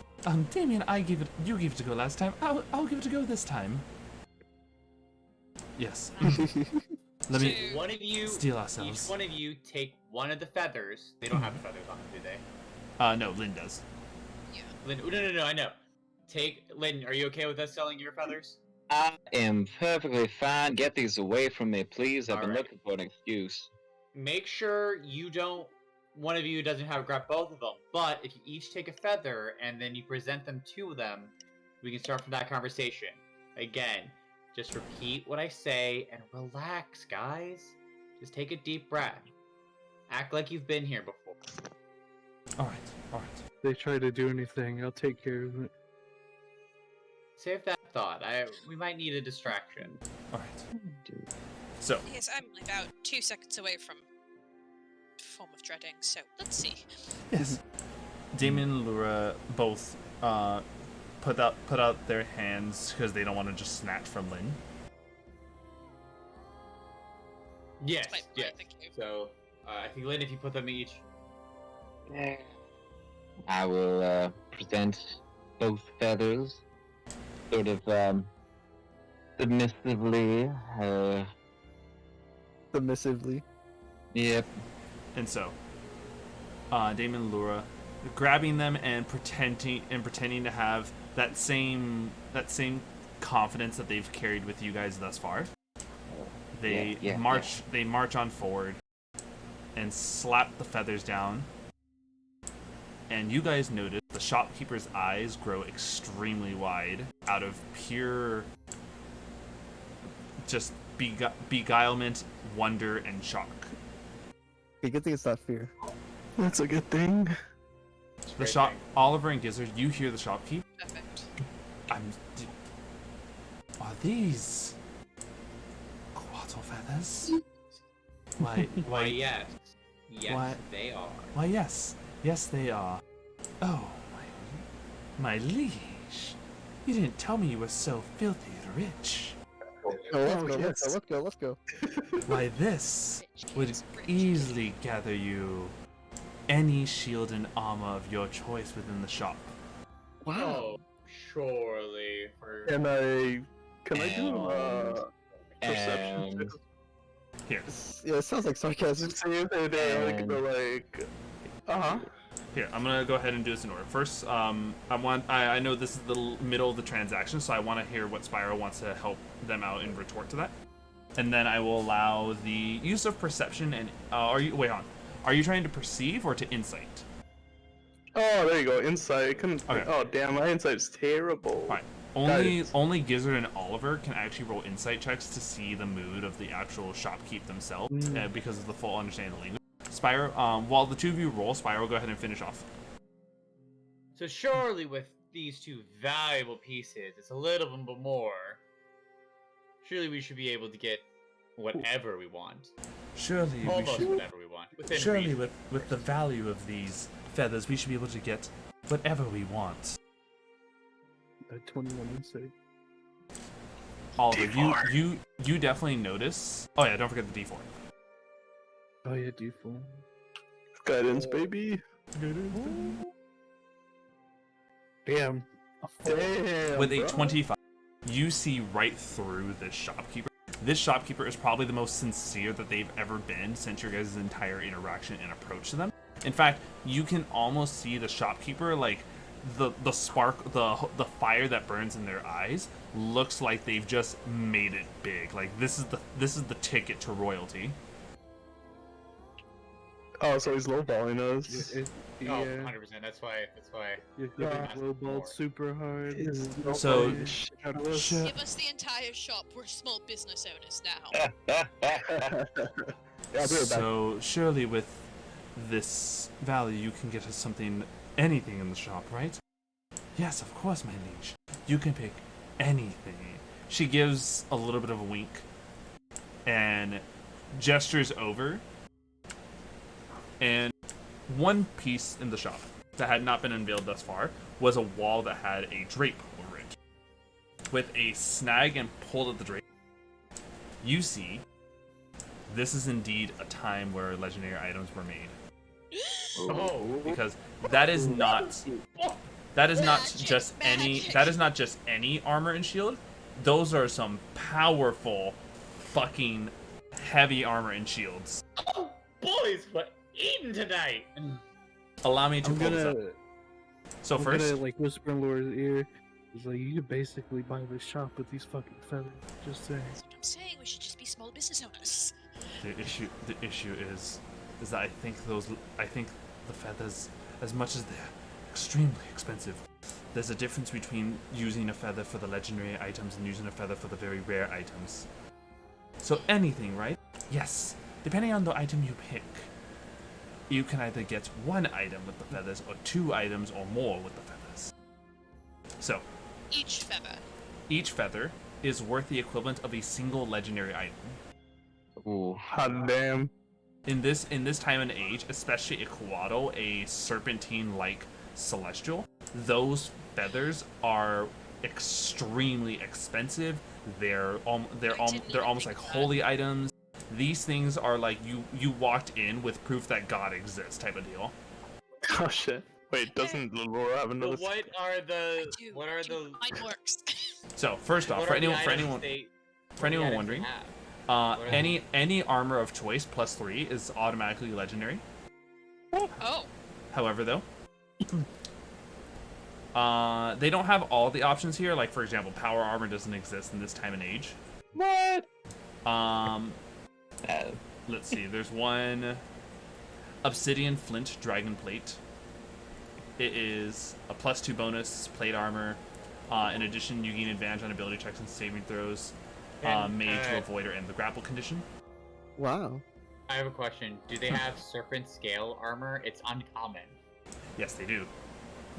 Damien, you gave it a go last time. I'll give it a go this time. Yes. Let me one of you steal ourselves. Each one of you take one of the feathers. They don't have the feathers on them, do they? No, Lynn does. Yeah. Lynn, no, I know. Lynn, are you okay with us selling your feathers? I am perfectly fine. Get these away from me, please. I've been Alright. looking for an excuse. Make sure one of you doesn't have grab both of them. But if you each take a feather and then you present them to them, we can start from that conversation. Again, just repeat what I say and relax, guys. Just take a deep breath. Act like you've been here before. All right. They try to do anything, I'll take care of it. Save that thought. We might need a distraction. All right. So. Yes, I'm about 2 seconds away from form of dreading, so let's see. Yes. Damien and Lilura both put out their hands because they don't want to just snatch from Lynn. Yes, Right, yes. thank you. So, I think, Lynn, if you put them each... I will present both feathers, sort of submissively. Submissively. Yep. And so, Damien and Lilura grabbing them and pretending to have that same confidence that they've carried with you guys thus far. They march on forward and slap the feathers down. And you guys notice the shopkeeper's eyes grow extremely wide out of pure just beguilement, wonder, and shock. Okay, good thing it's not fear. That's a good thing. The shop, Oliver and Gizzard, you hear the shopkeep. Perfect. Are these quarter feathers? Why, yes. Yes, Why- they are. why, yes, they are. Oh, my liege, you didn't tell me you were so filthy rich. Let's go. Why, this would Rich easily gather you any shield and armor of your choice within the shop. Oh, surely. Can I do perception? And check? Here, Yeah, it sounds like sarcasm. See if they're like, Here, I'm gonna go ahead and do this in order. First, I know this is the middle of the transaction, so I want to hear what Spyro wants to help them out in retort to that. And then I will allow the use of perception and are you trying to perceive or to insight? Oh, there you go. Insight. Okay. Oh, damn, my insight's terrible. Fine. Only Gizzard and Oliver can actually roll insight checks to see the mood of the actual shopkeep themselves because of the full understanding of the language. Spyro, while the two of you roll, Spyro, go ahead and finish off. So surely with these two valuable pieces, it's a little bit more. Surely we should be able to get whatever we want. Surely Almost whatever we want. Within Surely reason. with the value of these feathers, we should be able to get whatever we want. 21 insight. Oliver, D4. you definitely notice. Oh yeah, don't forget the D4. Oh yeah, D4. Guidance, baby. Damn. Damn. With a bro. 25, you see right through this shopkeeper. This shopkeeper is probably the most sincere that they've ever been since your guys' entire interaction and approach to them. In fact, you can almost see the shopkeeper, like the spark, the fire that burns in their eyes looks like they've just made it big. Like this is the ticket to royalty. Oh, so he's lowballing us. Oh, 100%. That's why. You're getting lowballed super hard. So- Shit out of us. Sure. Give us the entire shop. We're small business owners now. Yeah, I'll be right back. So surely with this value you can get us anything in the shop, right? Yes, of course, my liege. You can pick anything. She gives a little bit of a wink and gestures over, and one piece in the shop that had not been unveiled thus far was a wall that had a drape over it. With a snag and pull of the drape, you see this is indeed a time where legendary items were made. Oh. Because that is not just any armor and shield. Those are some powerful fucking heavy armor and shields. Oh, boys, we're eating tonight. Allow me to pull this up. So I'm first, gonna like whisper in Laura's ear. It's like you could basically buy the shop with these fucking feathers. Just saying. That's what I'm saying. We should just be small business owners. the issue is that I think the feathers, as much as they're extremely expensive, there's a difference between using a feather for the legendary items and using a feather for the very rare items. So anything, right? Yes. Depending on the item you pick, you can either get one item with the feathers or two items or more with the feathers. So, each feather is worth the equivalent of a single legendary item. Ooh. Hot damn. In this time and age, especially a Quado, a serpentine-like celestial, those feathers are extremely expensive. They're almost like holy items. These things are like you walked in with proof that God exists type of deal. Oh shit. Wait, doesn't Lilura have another? What are the? Mine works. So first off, for anyone wondering, any armor of choice +3 is automatically legendary. Oh. However, though, they don't have all the options here. Like for example, power armor doesn't exist in this time and age. What? Let's see. There's one obsidian flint dragon plate. It is a +2 bonus plate armor. In addition, you gain advantage on ability checks and saving throws made to avoid or end the grapple condition. Wow. I have a question. Do they have serpent scale armor? It's uncommon. Yes, they do.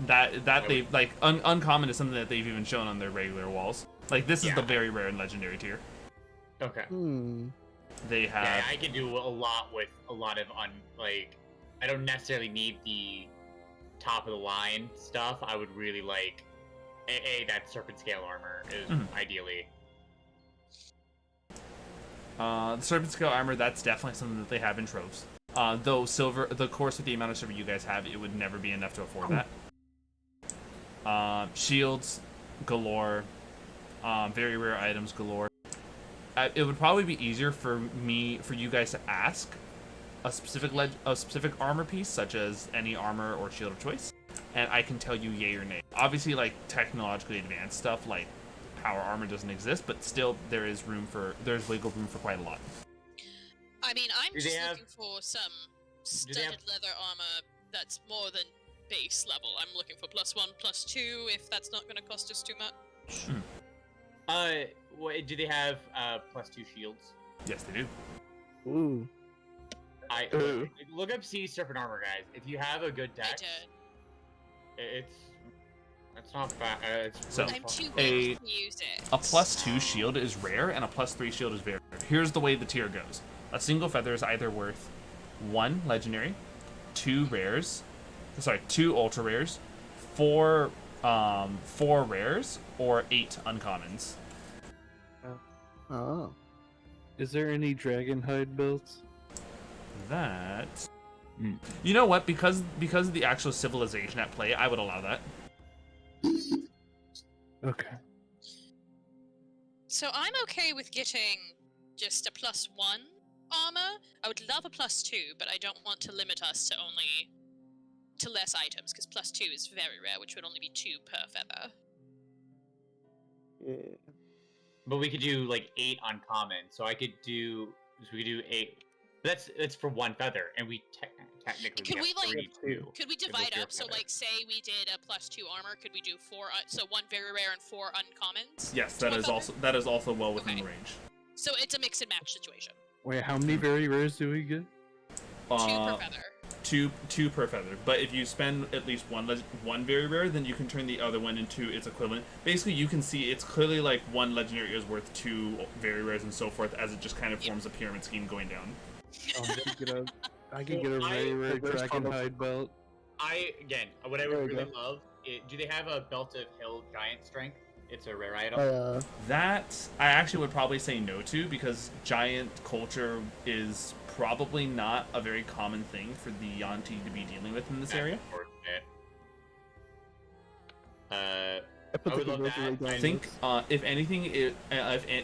That they like uncommon is something that they've even shown on their regular walls. Like this is the very rare and legendary tier. Okay. They have. Yeah, I can do a lot with a lot of I don't necessarily need the top of the line stuff. I would really like that serpent scale armor is ideally. The serpent scale armor, that's definitely something that they have in troves. Though silver, of course, with the amount of silver you guys have, it would never be enough to afford that. Shields galore, very rare items galore. It would probably be easier for you guys to ask a specific armor piece, such as any armor or shield of choice, and I can tell you yay or nay. Obviously, like technologically advanced stuff like power armor doesn't exist, but still there's wiggle room for quite a lot. I mean, I'm just looking for some studded leather armor that's more than base level. I'm looking for +1, +2, if that's not going to cost us too much. Do they have +2 shields? Yes, they do. Ooh. Look up Sea Serpent armor, guys. If you have a good deck, it's not bad. I'm too weak to use it. A +2 shield is rare, and a +3 shield is very rare. Here's the way the tier goes: a single feather is either worth 1 legendary, 2 ultra rares, 4 rares, or 8 uncommons. Oh. Is there any dragon hide builds? That. You know what? Because of the actual civilization at play, I would allow that. Okay. So I'm okay with getting just a +1 armor. I would love a +2, but I don't want to limit us to less items, because +2 is very rare, which would only be 2 per feather. Yeah. But we could do like 8 uncommon, so we could do 8. That's for 1 feather, and we technically could we Could we divide up? So like, say we did a +2 armor, could we do 4? So 1 very rare and 4 uncommons. Yes, that is also well within the range. So it's a mix and match situation. Wait, how many very rares do we get? 2 per feather. Two per feather. But if you spend at least one very rare, then you can turn the other one into its equivalent. Basically, you can see it's clearly like one legendary is worth 2 very rares and so forth, as it just kind of forms a pyramid scheme going down. I can get a very rare dragon hide belt. What I There would we really go. love, do they have a belt of hill giant strength? It's a rare item. That I actually would probably say no to, because giant culture is probably not a very common thing for the Yanti to be dealing with in this area. I put would the love conversion that. rate I down. think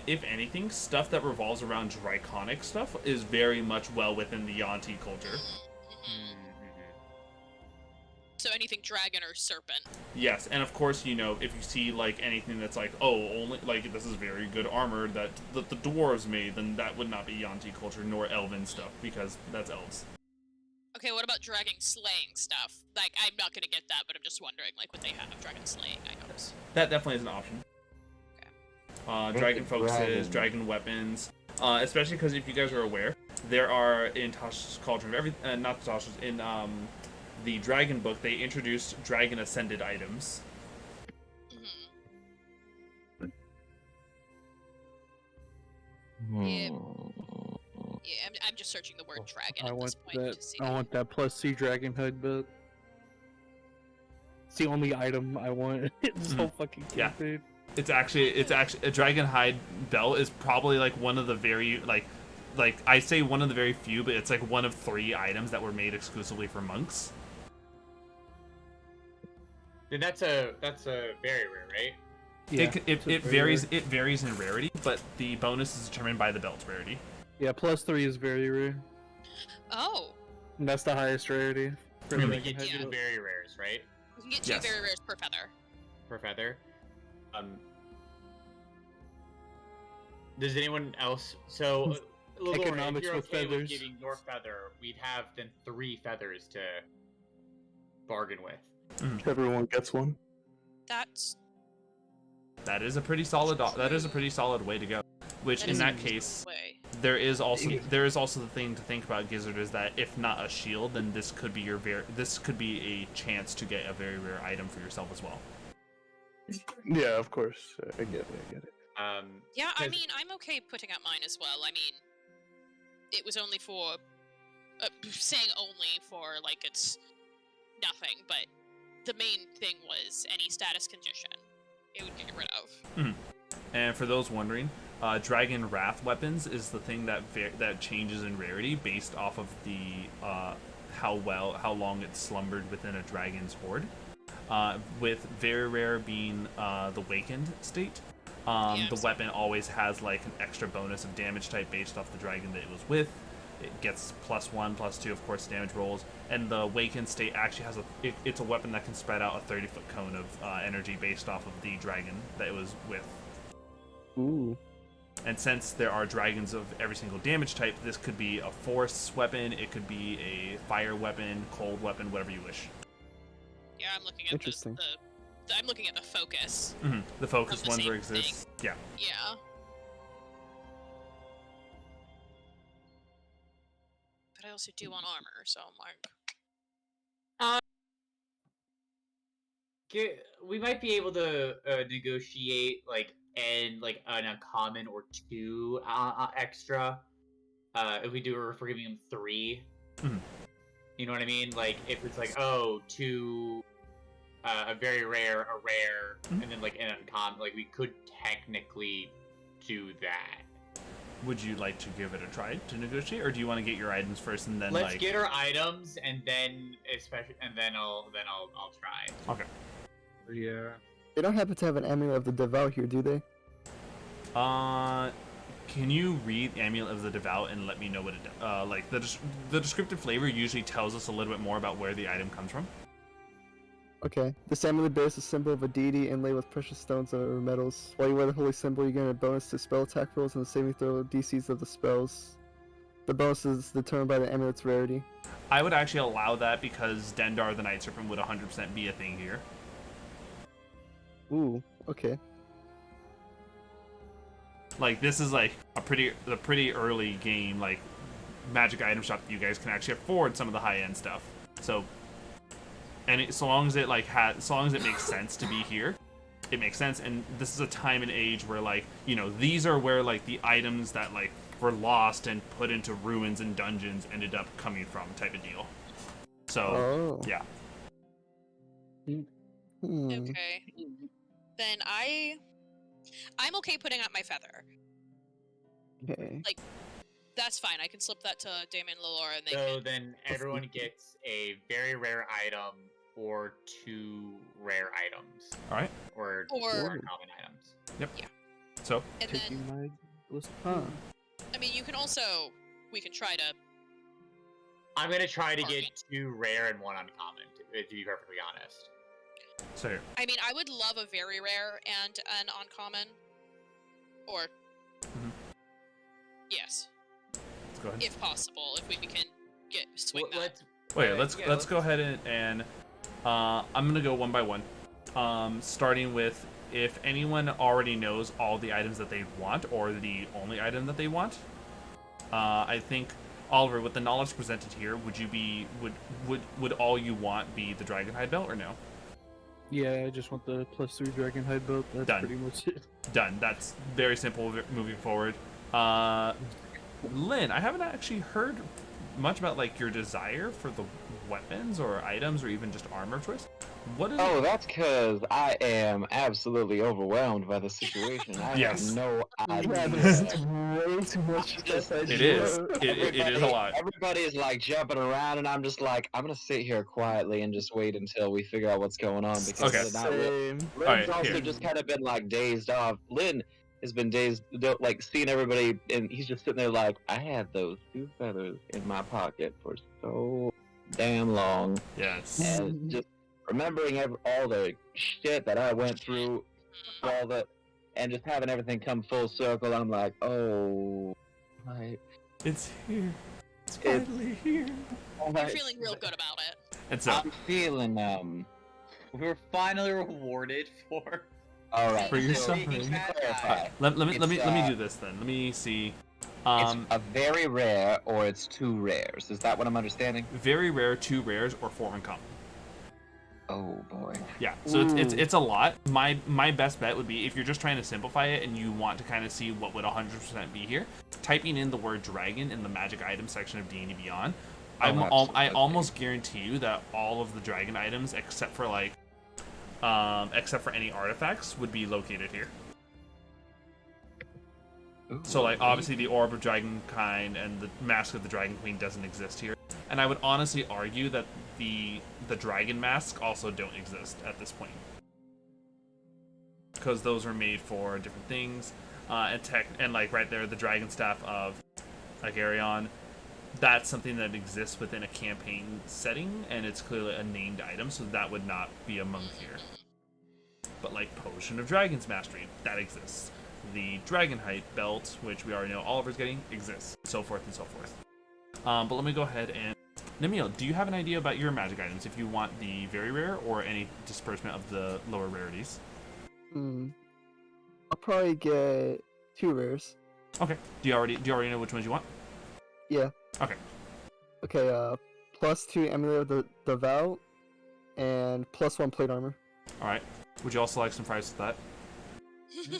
if anything, stuff that revolves around draconic stuff is very much well within the Yanti culture. So anything dragon or serpent. Yes, and of course, you know, if you see like anything that's like, oh, only like this is very good armor that the dwarves made, then that would not be Yanti culture nor elven stuff, because that's elves. Okay, what about dragon slaying stuff? Like, I'm not gonna get that, but I'm just wondering, like, what they have dragon slaying items. That definitely is an option. Okay. Dragon focuses, dragon weapons, especially because if you guys are aware, there are in Tasha's Cauldron, not Tasha's, in the Dragon book, they introduced dragon ascended items. Yeah, I'm just searching the word dragon at this point to see. I want that plus C dragon hide belt. It's the only item I want. It's so fucking cute, dude. It's actually a dragon hide belt is probably like one of the very like I say one of the very few, but it's like one of 3 items that were made exclusively for monks. Then that's a very rare, right? Yeah, it varies. It varies in rarity, but the bonus is determined by the belt's rarity. Yeah, plus 3 is very rare. Oh. And that's the highest rarity. You can get 2 very rares, right? You can get 2 very rares per feather. Per feather. Does anyone else? So, Lilura, Economics if you're with okay feathers. with giving your feather, we'd have then 3 feathers to bargain with. Everyone gets one. That is a pretty solid. That is a pretty solid way to go. Which in that case, there is also the thing to think about, Gizzard, is that if not a shield, then this could be this could be a chance to get a very rare item for yourself as well. Yeah, of course. I get it. Yeah, I mean, I'm okay putting up mine as well. I mean, it was only for saying only for like it's nothing, but the main thing was any status condition it would get rid of. And for those wondering, Dragon Wrath weapons is the thing that changes in rarity based off of the how long it's slumbered within a dragon's hoard. With very rare being the Wakened state, the weapon always has like an extra bonus of damage type based off the dragon that it was with. It gets +1, +2, of course, damage rolls, and the Wakened state actually has it's a weapon that can spread out a 30-foot cone of energy based off of the dragon that it was with. Ooh. And since there are dragons of every single damage type, this could be a force weapon, it could be a fire weapon, cold weapon, whatever you wish. Yeah, I'm looking at I'm looking at the focus. The focus ones where exists. Yeah. Yeah. But I also do want armor, so I'm like. We might be able to negotiate like an uncommon or 2 extra. If we're giving them 3. You know what I mean? Like if it's like 2, a very rare, a rare, and then like an uncommon. Like we could technically do that. Would you like to give it a try to negotiate, or do you want to get your items first and then Let's get our items and then I'll try. Okay. Yeah. They don't happen to have an amulet of the devout here, do they? Can you read Amulet of the Devout and let me know what it does? Like the descriptive flavor usually tells us a little bit more about where the item comes from. Okay. This amulet bears the symbol of a deity inlaid with precious stones or metals. While you wear the holy symbol, you gain a bonus to spell attack rolls and the saving throw DCs of the spells. The bonus is determined by the amulet's rarity. I would actually allow that because Dendar the Night Serpent would 100% be a thing here. Ooh, okay. Like this is like a pretty early game, like magic item shop that you guys can actually afford some of the high end stuff. So, so long as it so long as it makes sense to be here, it makes sense. And this is a time and age where like these are where like the items that like were lost and put into ruins and dungeons ended up coming from, type of deal. So yeah. Okay. Then I'm okay putting out my feather. Okay. Like, that's fine. I can slip that to Damon and Lilura, and they So can. then everyone gets a very rare item or 2 rare items. All right. Or 4 uncommon items. Yep. Yeah. So. And Taking then, my list. I mean, you can also. We can try to. I'm gonna try to get 2 rare and 1 uncommon, to be perfectly honest. So. I mean, I would love a very rare and an uncommon. Or. Yes. Let's go ahead. If possible, if we can swing that. Let's go ahead and I'm gonna go one by one. Starting with if anyone already knows all the items that they want or the only item that they want. I think Oliver, with the knowledge presented here, would all you want be the Dragon Hide belt or no? Yeah, I just want the +3 Dragon Hide belt. That's Done. pretty much it. Done. That's very simple moving forward. Lynn, I haven't actually heard much about like your desire for the weapons or items or even just armor choice. What is Oh, that's because I am absolutely overwhelmed by the situation. I Yes. have no idea. Way too much stuff. It is. It is a lot. Everybody is like jumping around, and I'm just like, I'm gonna sit here quietly and just wait until we figure out what's going on. Because Okay. other than that, Same. Lynn's Alright, also here. just kind of been like dazed off. Lynn has been dazed, like seeing everybody, and he's just sitting there like, I had those 2 feathers in my pocket for so damn long, Yes. and just remembering all the shit that I went through, and just having everything come full circle. I'm like, oh, my. It's here. It's finally here. You're feeling real good about it. And so I'm feeling We were finally rewarded for all right. For your so, suffering. to clarify, let me It's, do this then. Let me see. it's a very rare or it's 2 rares. Is that what I'm understanding? Very rare, 2 rares, or 4 uncommon. Oh boy. Yeah, so it's a lot. My best bet would be if you're just trying to simplify it and you want to kind of see what would 100% be here, typing in the word dragon in the magic item section of D&D Beyond. I almost guarantee you that all of the dragon items except for any artifacts would be located here. Ooh. So like obviously the Orb of Dragonkind and the Mask of the Dragon Queen doesn't exist here. And I would honestly argue that the dragon masks also don't exist at this point. Because those are made for different things. And like right there, the dragon staff of Agarion, that's something that exists within a campaign setting, and it's clearly a named item, so that would not be among here. But like Potion of Dragon's Mastery, that exists. The Dragon Height belt, which we already know Oliver's getting, exists. So forth and so forth. But let me go ahead and... Namielle, do you have an idea about your magic items, if you want the very rare or any disbursement of the lower rarities? I'll probably get 2 rares. Okay. Do you already know which ones you want? Yeah. Okay. Okay, +2 Amulet of the Vow, and +1 plate armor. Alright. Would you also like some fries with that?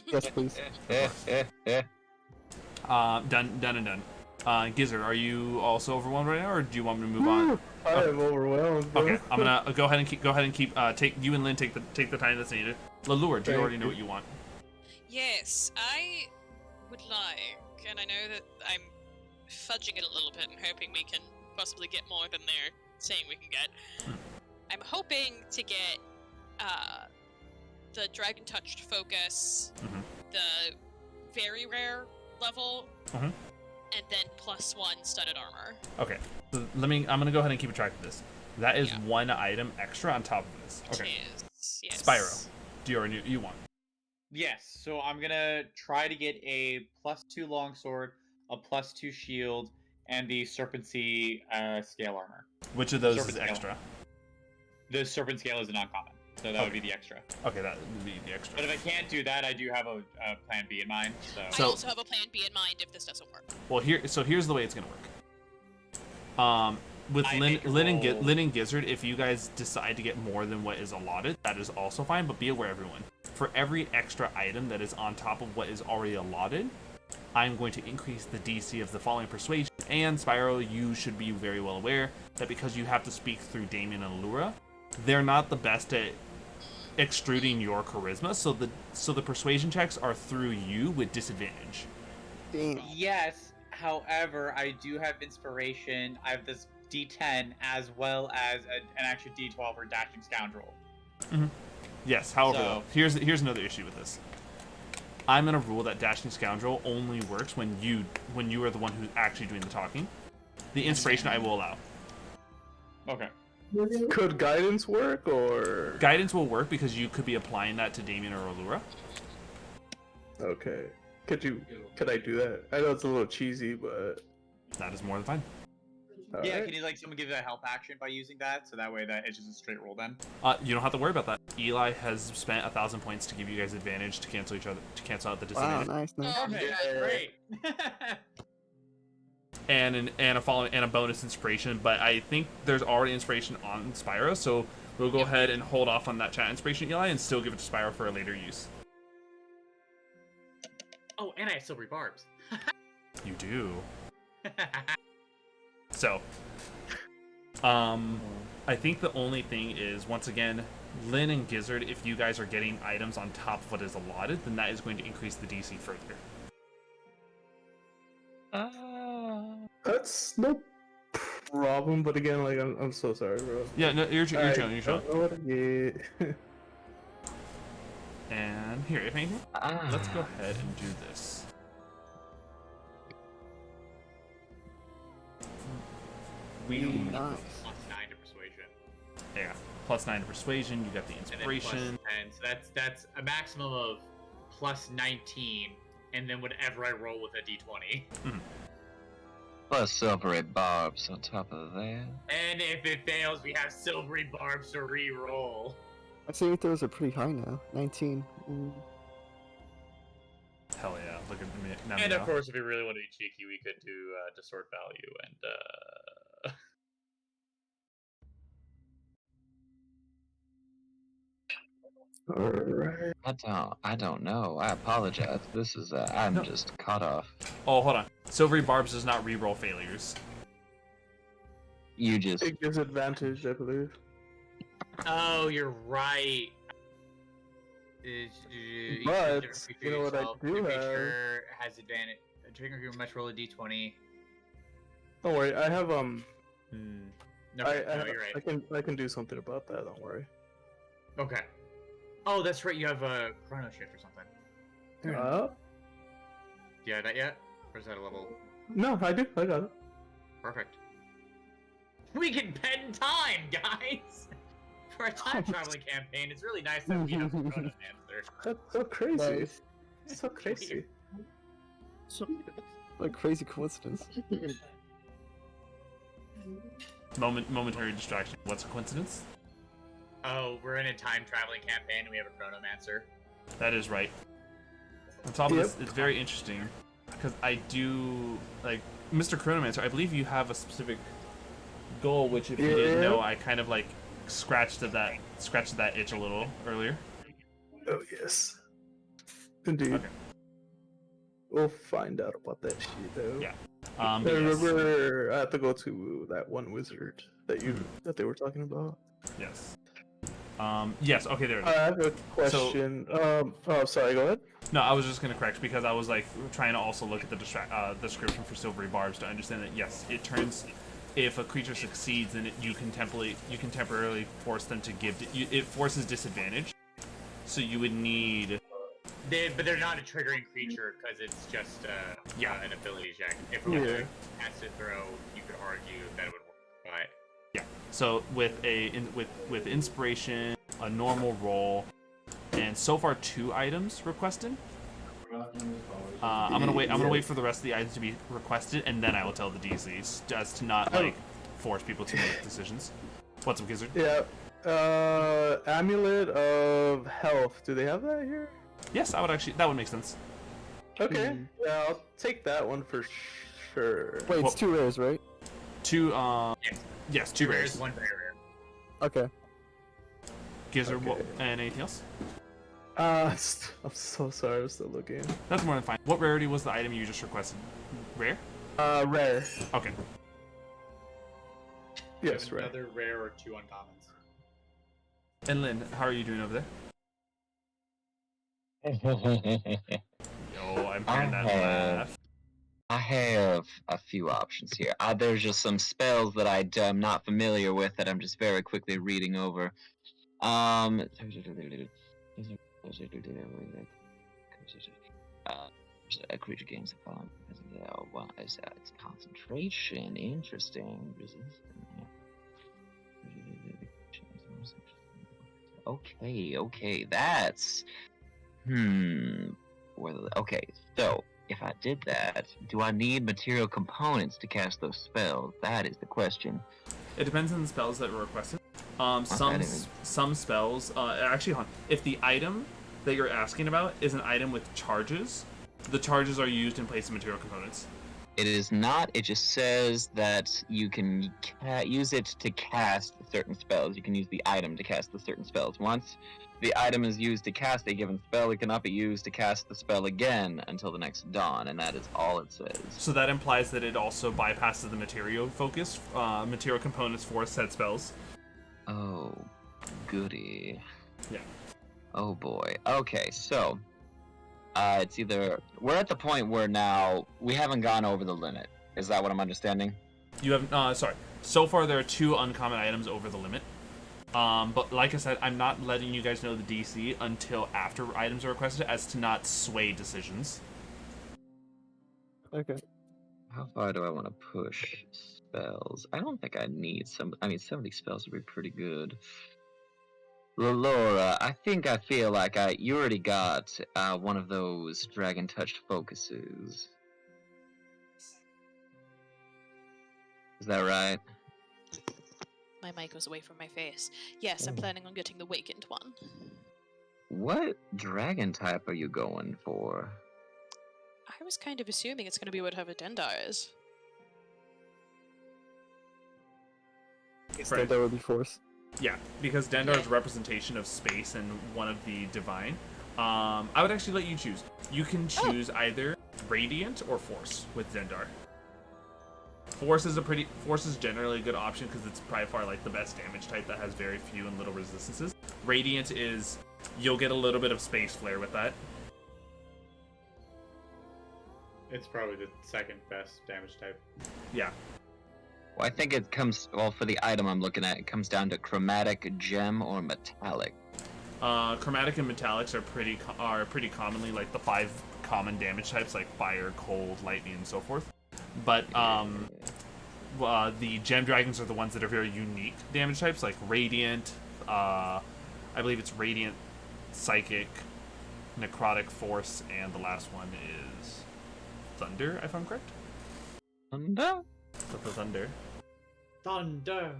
Yes, please. Done. Gizzard, are you also overwhelmed right now, or do you want me to move on? I am overwhelmed. Bro. Okay, I'm gonna go ahead and keep take you and Lynn take the time that's needed. Lilura, do you already know what you want? Yes, I would like, and I know that I'm fudging it a little bit and hoping we can possibly get more than they're saying we can get. I'm hoping to get the Dragon Touched Focus, the very rare level, and then +1 studded armor. Okay, so I'm gonna go ahead and keep a track of this. That is 1 item extra on top of this. Okay. Yes. Spyro, do you already know you want? Yes, so I'm gonna try to get a +2 longsword, a +2 shield, and the Serpent Sea scale armor. Which of those is extra? The Serpent Scale is an uncommon. So that would be the extra. Okay, that would be the extra. But if I can't do that, I do have a plan B in mind. I So- also have a plan B in mind if this doesn't work. Well, here's the way it's gonna work. With I Lynn, make a roll. Lynn and Gizzard, if you guys decide to get more than what is allotted, that is also fine. But be aware, everyone, for every extra item that is on top of what is already allotted, I'm going to increase the DC of the following persuasion. And Spyro, you should be very well aware that because you have to speak through Damien and Lilura, they're not the best at extruding your charisma. So the persuasion checks are through you with disadvantage. Damn. Yes, however, I do have inspiration. I have this D10 as well as an extra D12 for Dashing Scoundrel. Yes, however, So- though, here's another issue with this. I'm gonna rule that Dashing Scoundrel only works when you are the one who's actually doing the talking. The inspiration I will allow. Okay. Could guidance work, or Guidance will work because you could be applying that to Damien or Lilura. okay? Could I do that? I know it's a little cheesy, but That is more than fine. Yeah, alright. can you like someone give you a help action by using that, so that way that it's just a straight roll then? You don't have to worry about that. Eli has spent 1,000 points to give you guys advantage to cancel out the Wow, disadvantage, nice. Oh, Okay, Yeah. great. and a bonus inspiration. But I think there's already inspiration on Spyro, so we'll go ahead and hold off on that chat inspiration, Eli, and still give it to Spyro for a later use. Oh, and I have silvery barbs. You do. So, I think the only thing is, once again, Lynn and Gizzard, if you guys are getting items on top of what is allotted, then that is going to increase the DC further. That's no problem. But again, like I'm so sorry, bro. Yeah, no, you're I chilling. don't know what I get. And here, if anything, let's go ahead and do this. We Nice. Plus 9 to persuasion. yeah, +9 to persuasion. You got the And then inspiration. plus 10, so that's a maximum of plus 19, and then whatever I roll with a D20. Plus silvery barbs on top of that. And if it fails, we have silvery barbs to re-roll. My saving throws are pretty high now. 19. Ooh. Hell yeah! Look at me now. And of course, if we really want to be cheeky, we could do distort value and Alright. I don't know. I apologize. This is I'm No. just caught off. Oh, hold on. Silvery Barbs does not reroll failures. You just It gives advantage, I believe. oh, you're right. But, you know what I do have? Creature has advantage. A trigger creature must roll a D20. Don't worry. I have No, no, you're right. I can do something about that. Don't worry. Okay. Oh, that's right. You have a chrono shift or something. Do you have that yet? Or is that a level? No, I do. I got it. Perfect. We can pen time, guys! For a time traveling campaign, it's really nice that we have a chrono answer. That's so crazy. Nice. So crazy. What a crazy coincidence. Momentary distraction. What's a coincidence? Oh, we're in a time traveling campaign and we have a chronomancer. That is right. On top of Yep. this, it's very interesting because I do like Mr. Chronomancer. I believe you have a specific goal, which if you didn't know, I kind of like scratched at that itch a little earlier. Oh yes. Indeed. Okay. We'll find out about that shit though. Yeah. I But yes. remember I have to go to that one wizard that they were talking about. Yes. Yes. Okay. There it I is. have a question. Oh, sorry. Go ahead. No, I was just gonna correct because I was like trying to also look at the description for silvery barbs to understand that yes, it turns. If a creature succeeds, then you can temporarily force them to give. It forces disadvantage. So you would need. But they're not a triggering creature because it's just an ability check. If it was a acid throw, you could argue that it would work. But Yeah. So with with inspiration, a normal roll, and so far 2 items requested. I'm gonna wait for the rest of the items to be requested, and then I will tell the DCs, just to not like force people to make decisions. What's up, Gizzard? Yeah. Amulet of Health. Do they have that here? Yes, that would make sense. Okay. Yeah, I'll take that one for sure. Wait, it's Well- 2 rares, right? Two, yes, two rares. One very rare. Okay. Gizzard, Okay. and anything else? I'm so sorry. I'm still looking. That's more than fine. What rarity was the item you just requested? Rare? Rare. Okay. Yes, rare. Another rare or 2 uncommons. And Lynn, how are you doing over there? Yo, I'm hearing that laugh. I have a few options here. There's just some spells that I'm not familiar with that I'm just very quickly reading over. A creature gains a fallen. It's concentration. Interesting. Resistance. Okay. That's okay, so if I did that, do I need material components to cast those spells? That is the question. It depends on the spells that were requested. Okay. Some spells. Actually, hold on. If the item that you're asking about is an item with charges, the charges are used in place of material components. It is not. It just says that you can use it to cast certain spells. You can use the item to cast the certain spells. Once the item is used to cast a given spell, it cannot be used to cast the spell again until the next dawn, and that is all it says. So that implies that it also bypasses the material focus, material components for said spells. Oh, goody. Yeah. Oh boy. Okay, so it's either we're at the point where now we haven't gone over the limit. Is that what I'm understanding? You have sorry. So far, there are 2 uncommon items over the limit. But like I said, I'm not letting you guys know the DC until after items are requested, as to not sway decisions. Okay. How far do I want to push spells? I don't think I need some. I mean, some of these spells would be pretty good. Lilura, I feel like you already got one of those dragon touched focuses. Is that right? My mic was away from my face. Yes, I'm planning on getting the Wakened one. What dragon type are you going for? I was kind of assuming it's going to be whatever Dendar is. So that would be Force. Yeah, because Dendar is a representation of space and one of the divine. I would actually let you choose. You can choose either Radiant or Force with Dendar. Force is generally a good option because it's by far like the best damage type that has very few and little resistances. Radiant is you'll get a little bit of space flare with that. It's probably the second best damage type. Yeah. Well, I think it comes for the item I'm looking at. It comes down to chromatic, gem, or metallic. Chromatic and metallics are pretty commonly like the 5 common damage types, like fire, cold, lightning, and so forth. But the gem dragons are the ones that are very unique damage types, like radiant. I believe it's radiant, psychic, necrotic, force, and the last one is thunder, if I'm correct. Thunder? The thunder. Thunder.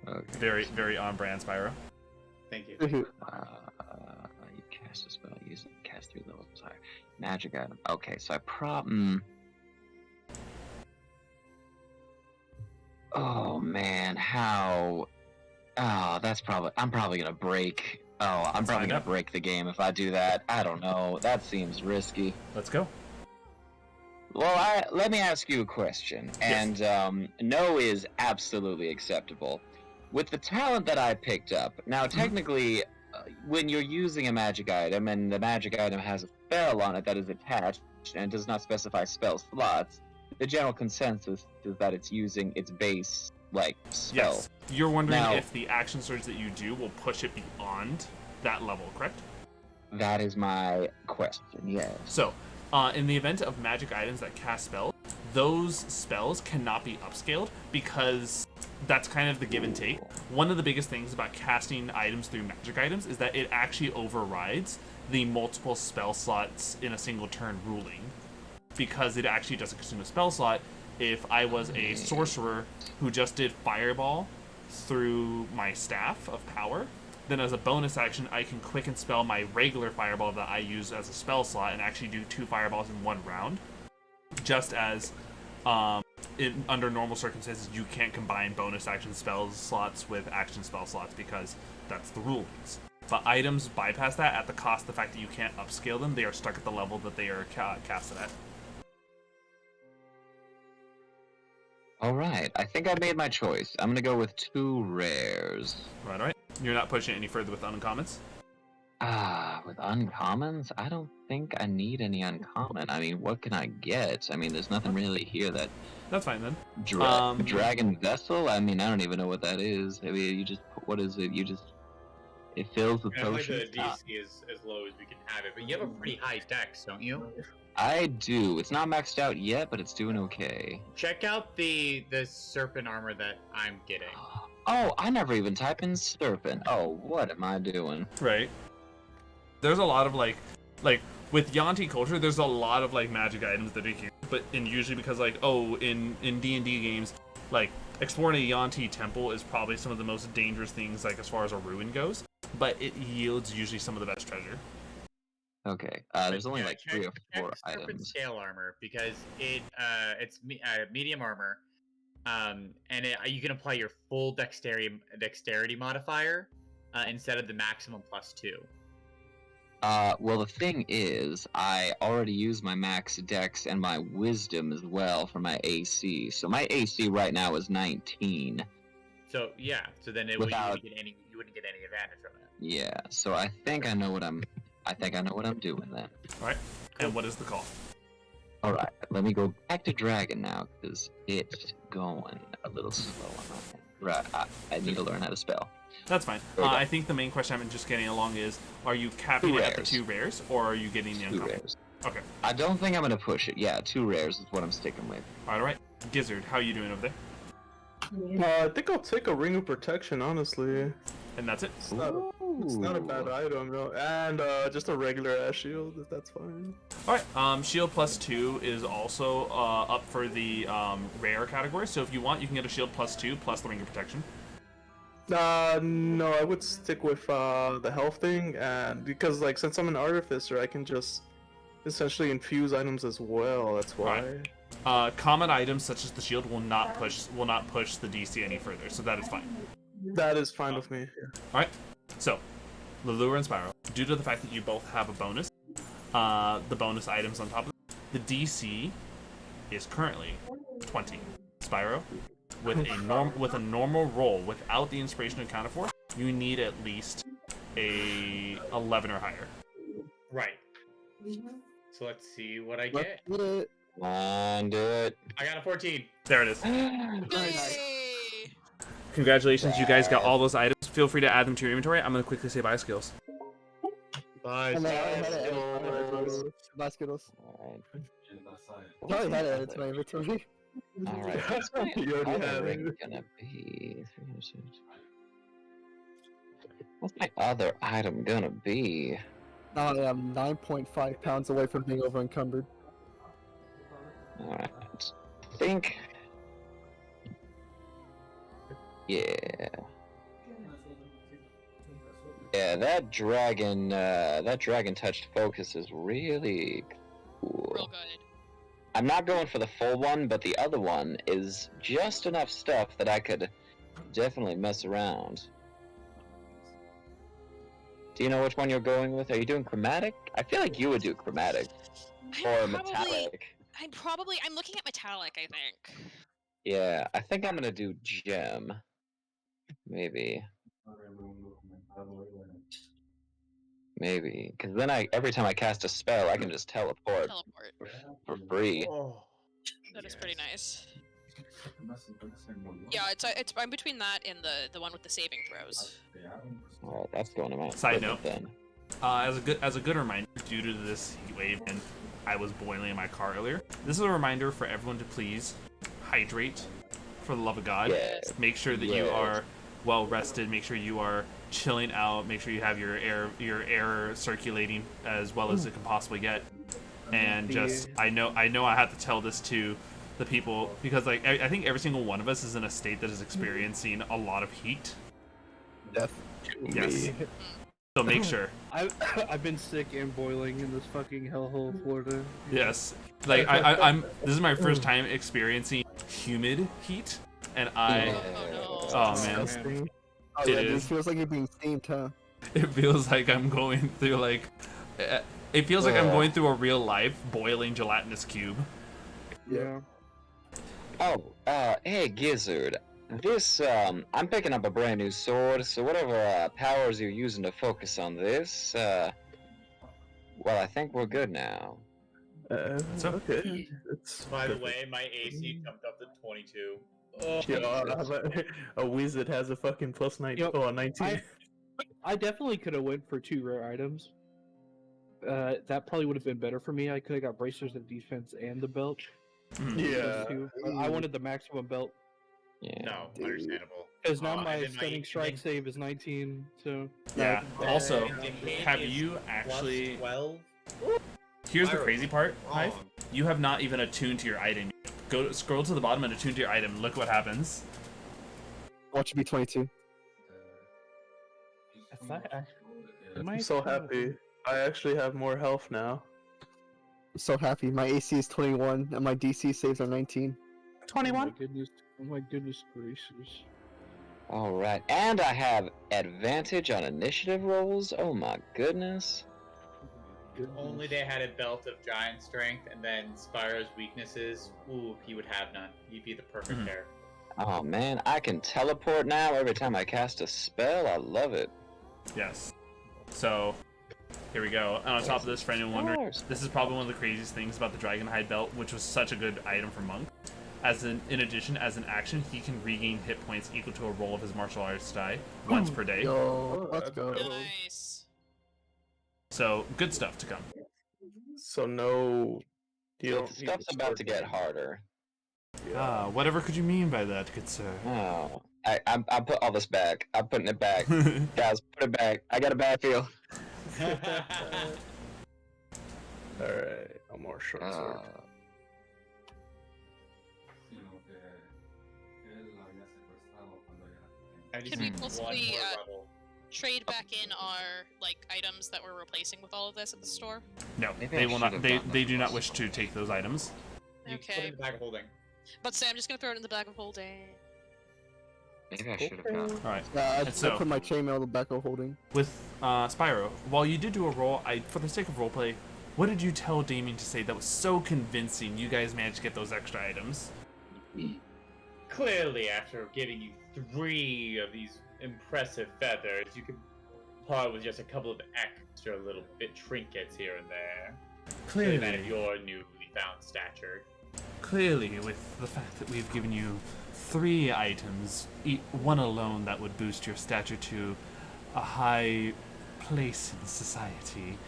Okay. Very, very on brand, Spyro. Thank you. You cast a spell, use it, cast 3 levels higher. Magic item. Okay, so oh man, how? Oh, I'm probably gonna break. Oh, I'm probably gonna break the game if I do that. I don't know. That seems risky. Let's go. Well, let me ask you a question, Yes. and no is absolutely acceptable. With the talent that I picked up, now technically, when you're using a magic item, and the magic item has a spell on it that is attached, and does not specify spell slots, the general consensus is that it's using its base, spell. Yes. You're wondering Now- if the action surge that you do will push it beyond that level, correct? That is my question, yes. So, in the event of magic items that cast spells, those spells cannot be upscaled because that's kind of the give and take. One of the biggest things about casting items through magic items is that it actually overrides the multiple spell slots in a single turn ruling. Because it actually doesn't consume a spell slot, if I was a sorcerer who just did fireball through my staff of power, then as a bonus action, I can quicken spell my regular fireball that I use as a spell slot and actually do 2 fireballs in 1 round. Just as under normal circumstances, you can't combine bonus action spell slots with action spell slots because that's the rulings. But items bypass that at the cost of the fact that you can't upscale them. They are stuck at the level that they are casted at. Alright, I think I made my choice. I'm gonna go with 2 rares. Right. You're not pushing it any further with uncommons? With uncommons? I don't think I need any uncommon. I mean, what can I get? I mean, there's nothing really here that... That's fine then. Dragon Vessel? I mean, I don't even know what that is. I mean, you just... What is it? You just... It fills with potions? The DC is as low as we can have it, but you have a pretty high dex, don't you? I do. It's not maxed out yet, but it's doing okay. Check out the serpent armor that I'm getting. Oh, I never even type in serpent. Oh, what am I doing? Right. There's a lot of like with Yuan-ti culture, there's a lot of like magic items that are here, but usually because like in D&D games, like exploring a Yuan-ti temple is probably some of the most dangerous things like as far as a ruin goes, but it yields usually some of the best treasure. Okay, there's only like 3 or 4 serpent items. scale armor because it's medium armor, and you can apply your full dexterity modifier instead of the maximum +2. Well, the thing is, I already used my max dex and my wisdom as well for my AC. So my AC right now is 19. So yeah, so then you wouldn't get any advantage from it. Yeah, so I think I know what I'm doing then. All right. Cool. And what is the call? All right, let me go back to Dragon now because it's going a little slow on my end. Right, I need to learn how to spell. That's fine. I think the main question I'm just getting along is, are you capping it at the 2 rares, or are you getting the uncommon? 2 rares. Okay. I don't think I'm going to push it. Yeah, 2 rares is what I'm sticking with. All right. Gizzard, how are you doing over there? I think I'll take a Ring of Protection, honestly. And that's it? It's not a bad item, no. And just a regular ass shield, if that's fine. Alright, shield +2 is also up for the rare category, so if you want, you can get a shield +2 plus the Ring of Protection. No, I would stick with the health thing, and because like since I'm an artificer, I can just essentially infuse items as well. That's why. Right. Common items such as the shield will not push the DC any further, so that is fine. That is fine with me. All right. So, Lilura and Spyro, due to the fact that you both have a bonus, the bonus items on top of it, the DC is currently 20. Spyro, with a normal roll without the inspiration accounted for, you need at least a 11 or higher. Right. So let's see what I get. Come on, do it. I got a 14. There it is. Congratulations, you guys got all those items. Feel free to add them to your inventory. I'm going to quickly say bye, skills. Bye, Bye, Skittles. Alright. Probably had it added to my inventory. Alright, what's my other ring gonna be? What's my other item gonna be? Now I am 9.5 pounds away from being over encumbered. Alright. I think... Yeah, that dragon touched focus is really cool. Real good. I'm not going for the full one, but the other one is just enough stuff that I could definitely mess around. Do you know which one you're going with? Are you doing chromatic? I feel like you would do chromatic. Or metallic. I'm looking at metallic, I think. Yeah, I think I'm gonna do gem. Maybe. Maybe, because then every time I cast a spell, I can just teleport. For free. Oh. That is pretty nice. Yeah, it's I'm between that and the one with the saving throws. Alright, that's going to my Side note, then. As a good reminder, due to this heat wave and I was boiling in my car earlier, this is a reminder for everyone to please hydrate, for the love of God. Yes. Make sure that you are well rested. Make sure you are chilling out. Make sure you have your air circulating as well as it can possibly get. And just I know I have to tell this to the people, because like I think every single one of us is in a state that is experiencing a lot of heat. Death. Yes. So make sure. I've been sick and boiling in this fucking hellhole, Florida. Yes. Like I'm. This is my first time experiencing humid heat, and oh man, Oh, it yeah, dude, is. it feels like you're being steamed, huh? It feels like I'm going through like. It feels like I'm going through a real life boiling gelatinous cube. Yeah. Oh, hey, Gizzard. This, I'm picking up a brand new sword, so whatever powers you're using to focus on this, well, I think we're good now. Okay. By the way, my AC jumped up to 22. Oh, Yeah, a wizard has a fucking plus 19. Yep. Oh, 19. I definitely could have went for 2 rare items. That probably would have been better for me. I could have got bracers of defense and the belt. Yeah. I wanted the maximum belt. Yeah. no, understandable. Because now And my then stunning strike save is 19, so... Yeah. Also, and the hit have is you plus actually? 12? Here's the Spyro, crazy part, wrong. Hive. You have not even attuned to your item. Scroll to the bottom and attune to your item. Look what happens. Watch it be 22. I'm so happy. I actually have more health now. I'm so happy. My AC is 21 and my DC saves are 19. 21? Oh my goodness gracious. Alright, and I have advantage on initiative rolls. Oh my goodness. If only they had a belt of giant strength, and then Spyro's weaknesses. Ooh, he would have none. He'd be the perfect pair. Oh man, I can teleport now every time I cast a spell. I love it. Yes. So, here we go. And on top of this, for anyone wondering, this is probably one of the craziest things about the Dragonhide belt, which was such a good item for Monk. In addition, as an action, he can regain hit points equal to a roll of his martial arts die once per day. Yo, let's go. Nice. So, good stuff to come. So no... You So don't the need stuff's the about sword to get anymore. harder. Whatever could you mean by that, good sir? Oh, I put all this back. I'm putting it back. Guys, put it back. I got a bad feel. Alright, a more short sword. I just Could we need one possibly more level. trade back in our items that we're replacing with all of this at the store? No, Maybe they I will should not. have They done do that not first. wish to take those items. You can put it Okay. in the bag of holding. But say I'm just gonna throw it in the bag of holding. Maybe I should have gone. All right. I And so- put my chainmail in the back of holding. With Spyro, while you did do a roll, for the sake of roleplay, what did you tell Damien to say that was so convincing you guys managed to get those extra items? Clearly, after giving you 3 of these impressive feathers, you can part with just a couple of extra little bit trinkets here and there. Clearly, that of your newly found stature. Clearly, with the fact that we've given you 3 items, one alone that would boost your stature to a high place in society,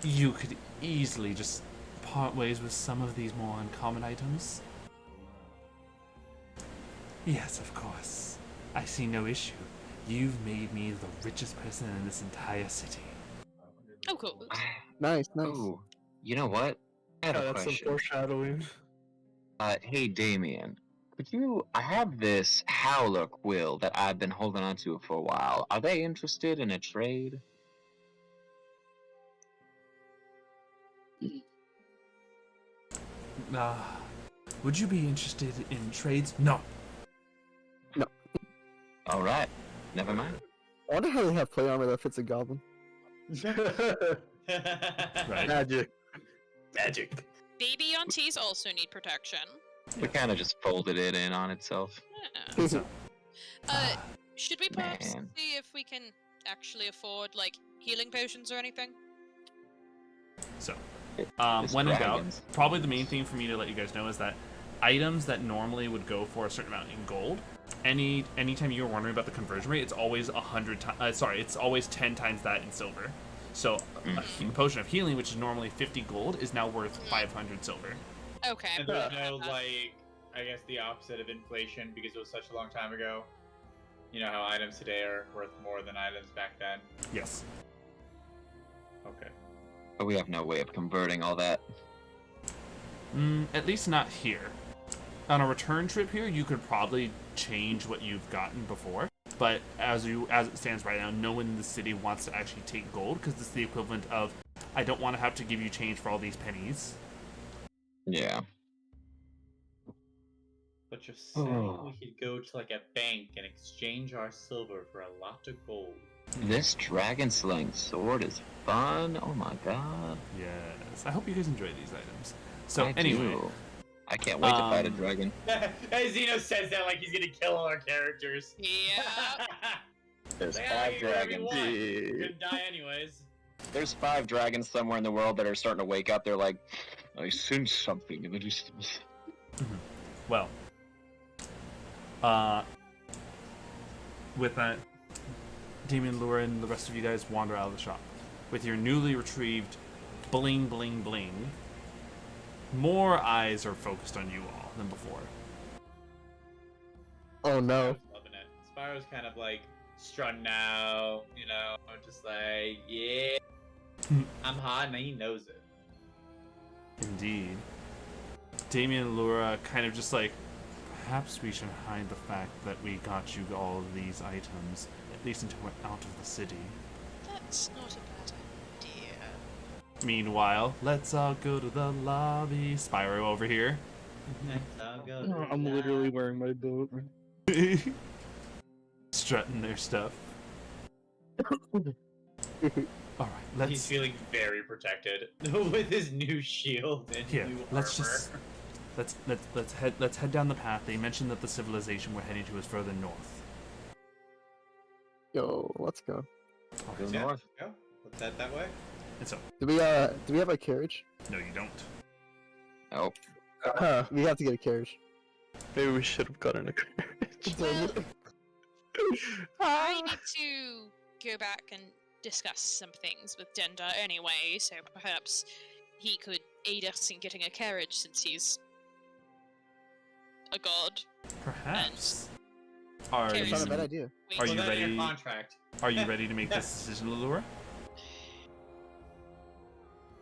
you could easily just part ways with some of these more uncommon items. Yes, of course. I see no issue. You've made me the richest person in this entire city. Oh, cool. Nice, nice. Ooh, you know what? I have a That's some question. foreshadowing. Hey, Damien. I have this Howler quill that I've been holding on to for a while. Are they interested in a trade? Would you be interested in trades? No. Alright, never mind. I wonder how they have play armor that fits a goblin. Right. Magic. Magic. Baby aunties also need protection. We kind of just folded it in on itself. Yeah. So, Should we perhaps Man. see if we can actually afford, like, healing potions or anything? So, It's when in doubt, dragons. probably the main thing for me to let you guys know is that items that normally would go for a certain amount in gold, anytime you're wondering about the conversion rate, it's always 100 times. It's always 10 times that in silver. So, a potion of healing, which is normally 50 gold, is now worth 500 silver. Okay. And there's no, like, I guess the opposite of inflation because it was such a long time ago. You know how items today are worth more than items back then? Yes. Okay. But we have no way of converting all that. At least not here. on a return trip here, you could probably change what you've gotten before. But as it stands right now, no one in the city wants to actually take gold because it's the equivalent of, I don't want to have to give you change for all these pennies. Yeah. But you're saying we could go to like a bank and exchange our silver for a lot of gold. This dragon slaying sword is fun. Oh my god. Yes. I hope you guys enjoy these items. So I anyway, do. I can't wait to fight a dragon. Zeno says that like he's gonna kill all our characters. Yeah. There's Like, 5 you whatever you dragons. want. You're gonna die anyways. There's 5 dragons somewhere in the world that are starting to wake up. They're like, I sense something in the distance. well, with that, Damien, Lura, and the rest of you guys wander out of the shop with your newly retrieved bling bling bling. More eyes are focused on you all than before. Oh no. Spyro's loving it. Spyro's kind of like strutting out, you know, just like, yeah, I'm hot and he knows it. Indeed. Damien and Lura kind of just like, perhaps we should hide the fact that we got you all of these items, at least until we're out of the city. That's not a bad idea. Meanwhile, let's all go to the lobby. Spyro over here. I'm literally wearing my boat. Strutting their stuff. Alright, let's... He's feeling very protected with his new shield and Here, new let's armor. just... Let's head down the path. They mentioned that the civilization we're heading to is further north. Yo, let's go. Go Yeah, north. go. Let's head that way. And so, Do we have a carriage? no, you don't. Oh. We have to get a carriage. Maybe we should have gotten a carriage. I need to go back and discuss some things with Denda anyway, so perhaps he could aid us in getting a carriage since he's a god. Perhaps. Are Carriage. That's not a bad you, idea. Are Put you that in ready? your contract. Are you ready to make this decision, Lilura?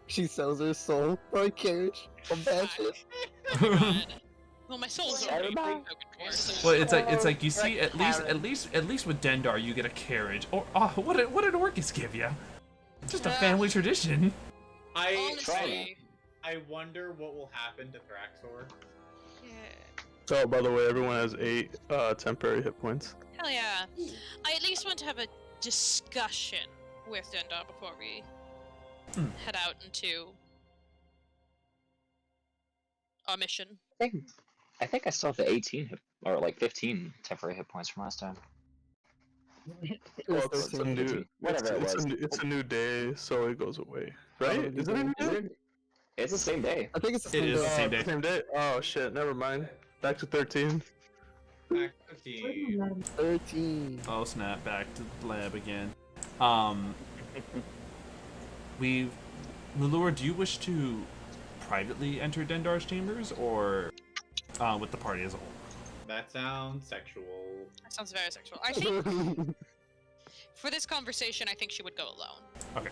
She sells her soul for a carriage. A badger. God. Well, my soul's already broken for, so Well, it's like you see, at least with Dendar, you get a carriage. Or what did Orcus give you? Just a family tradition. honestly, I wonder what will happen to Thraxor. yeah. Oh, by the way, everyone has 8 temporary hit points. Hell yeah. I at least want to have a discussion with Denda before we head out into our mission. I think I still have the 18 or like 15 temporary hit points from last time. Well, it's a new, Whatever it was. it's a new day, so it goes away, right? Is it a new day? It's the same day. I think it's the same It is day. the same day. Same day. Oh shit! Never mind. Back to 13. Back to team. 13. Oh snap! Back to the lab again. Lilura, do you wish to privately enter Dendar's chambers or with the party as a whole? That sounds sexual. That sounds very sexual. I think for this conversation, I think she would go alone. Okay.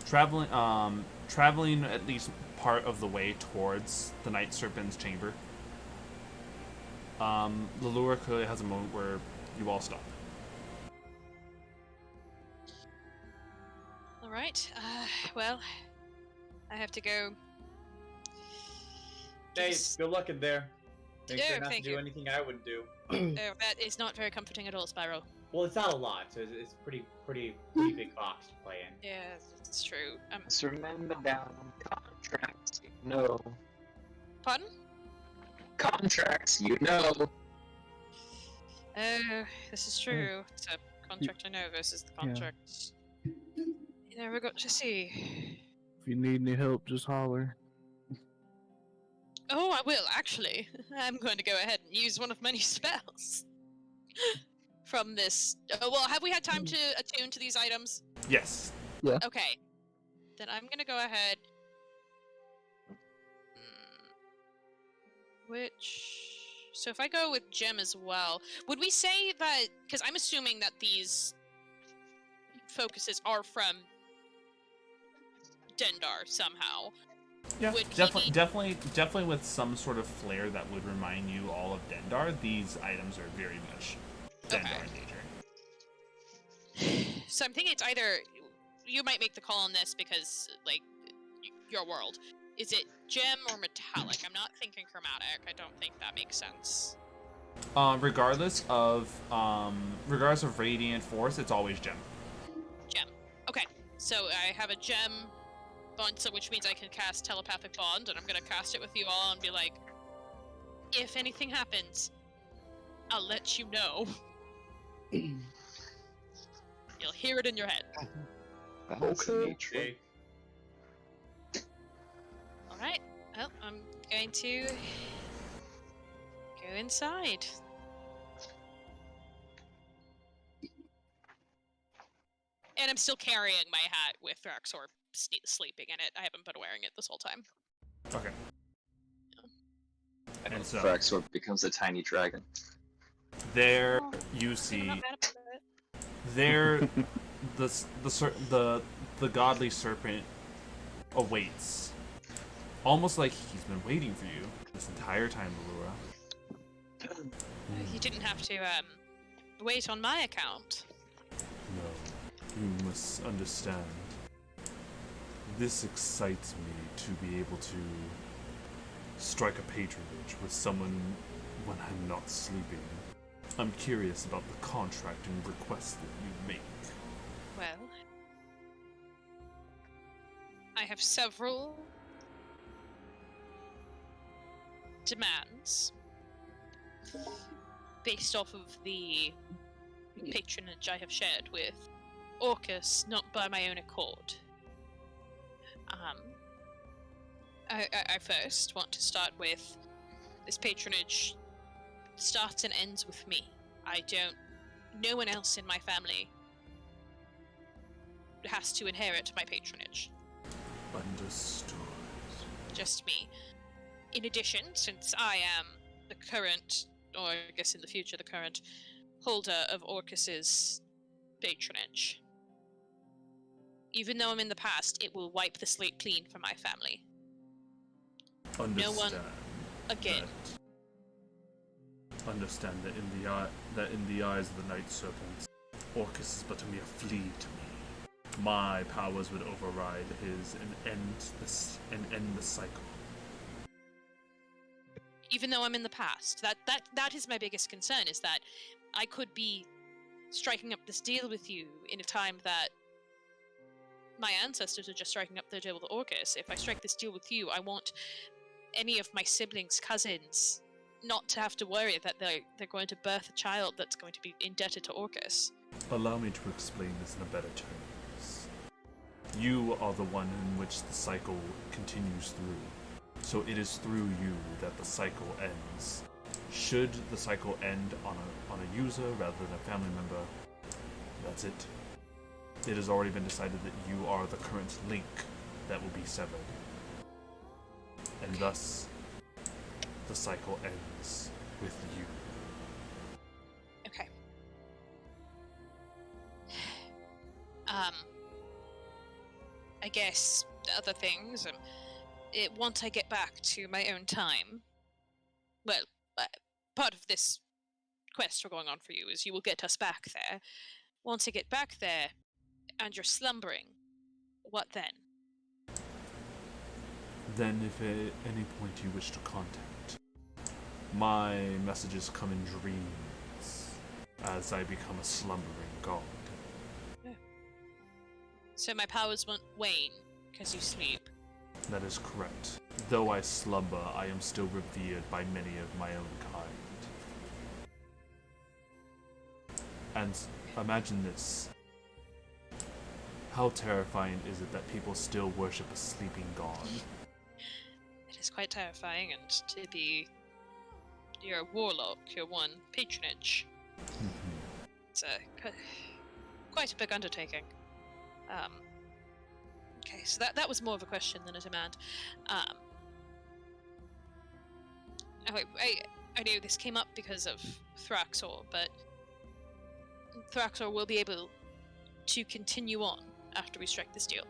Traveling at least part of the way towards the Night Serpent's chamber. Lilura clearly has a moment where you all stop. All right. Well, I have to go. Hey, Yes. good luck in there. Make Yeah, sure not to thank do you. anything I wouldn't do. Oh, that is not very comforting at all, Spyro. Well, it's not a lot, so it's pretty big box to play in. Yeah, it's true. Just remember down contracts, you know. Pardon? Contracts, you know. Oh, this is true. It's a contract I know versus the contract you never got to see. If you need any help, just holler. Oh, I will, actually. I'm going to go ahead and use one of many spells from this. Well, have we had time to attune to these items? Yes. Okay. Then I'm going to go ahead. So if I go with Gem as well, would we say that... Because I'm assuming that these focuses are from Dendar somehow. Yeah, Would he definitely with some sort of flair that would remind you all of Dendar. These items are very much Dendar in nature. So I'm thinking it's either you might make the call on this because like your world. Is it gem or metallic? I'm not thinking chromatic. I don't think that makes sense. Regardless of radiant force, it's always gem. Gem. Okay. So I have a gem bond, so which means I can cast telepathic bond, and I'm gonna cast it with you all and be like, if anything happens, I'll let you know. You'll hear it in your head. Okay. Alright. Well, I'm going to go inside. And I'm still carrying my hat with Thraxor sleeping in it. I haven't been wearing it this whole time. Okay. And so Thraxor becomes a tiny dragon. There you see. There, the godly serpent awaits, almost like he's been waiting for you this entire time, Lilura. You didn't have to wait on my account. No, you must understand. This excites me to be able to strike a patronage with someone when I'm not sleeping. I'm curious about the contract and requests that you make. Well, I have several demands based off of the patronage I have shared with Orcus, not by my own accord. I first want to start with this patronage starts and ends with me. No one else in my family has to inherit my patronage. Understood. Just me. In addition, since I am the current, or I guess in the future the current, holder of Orcus's patronage, even though I'm in the past, it will wipe the slate clean for my family. Understand no one again. Understand that in the eyes of the Night Serpent, Orcus is but a mere flea to me. My powers would override his and end the cycle. Even though I'm in the past, that is my biggest concern, is that I could be striking up this deal with you in a time that my ancestors are just striking up their deal with Orcus. If I strike this deal with you, I want any of my siblings, cousins, not to have to worry that they're going to birth a child that's going to be indebted to Orcus. Allow me to explain this in a better terms. You are the one in which the cycle continues through. So it is through you that the cycle ends. Should the cycle end on a user rather than a family member, that's it. It has already been decided that you are the current link that will be severed. And thus, the cycle ends with you. Okay. I guess other things. Once I get back to my own time, well, part of this quest we're going on for you is you will get us back there. Once I get back there, and you're slumbering, what then? Then if at any point you wish to contact, my messages come in dreams as I become a slumbering god. Yeah. So my powers won't wane because you sleep? That is correct. Though I slumber, I am still revered by many of my own kind. And imagine this. How terrifying is it that people still worship a sleeping god? It is quite terrifying, and to be your warlock, your one patronage. It's quite a big undertaking. Okay, so that was more of a question than a demand. I know this came up because of Thraxor, but Thraxor will be able to continue on after we strike this deal.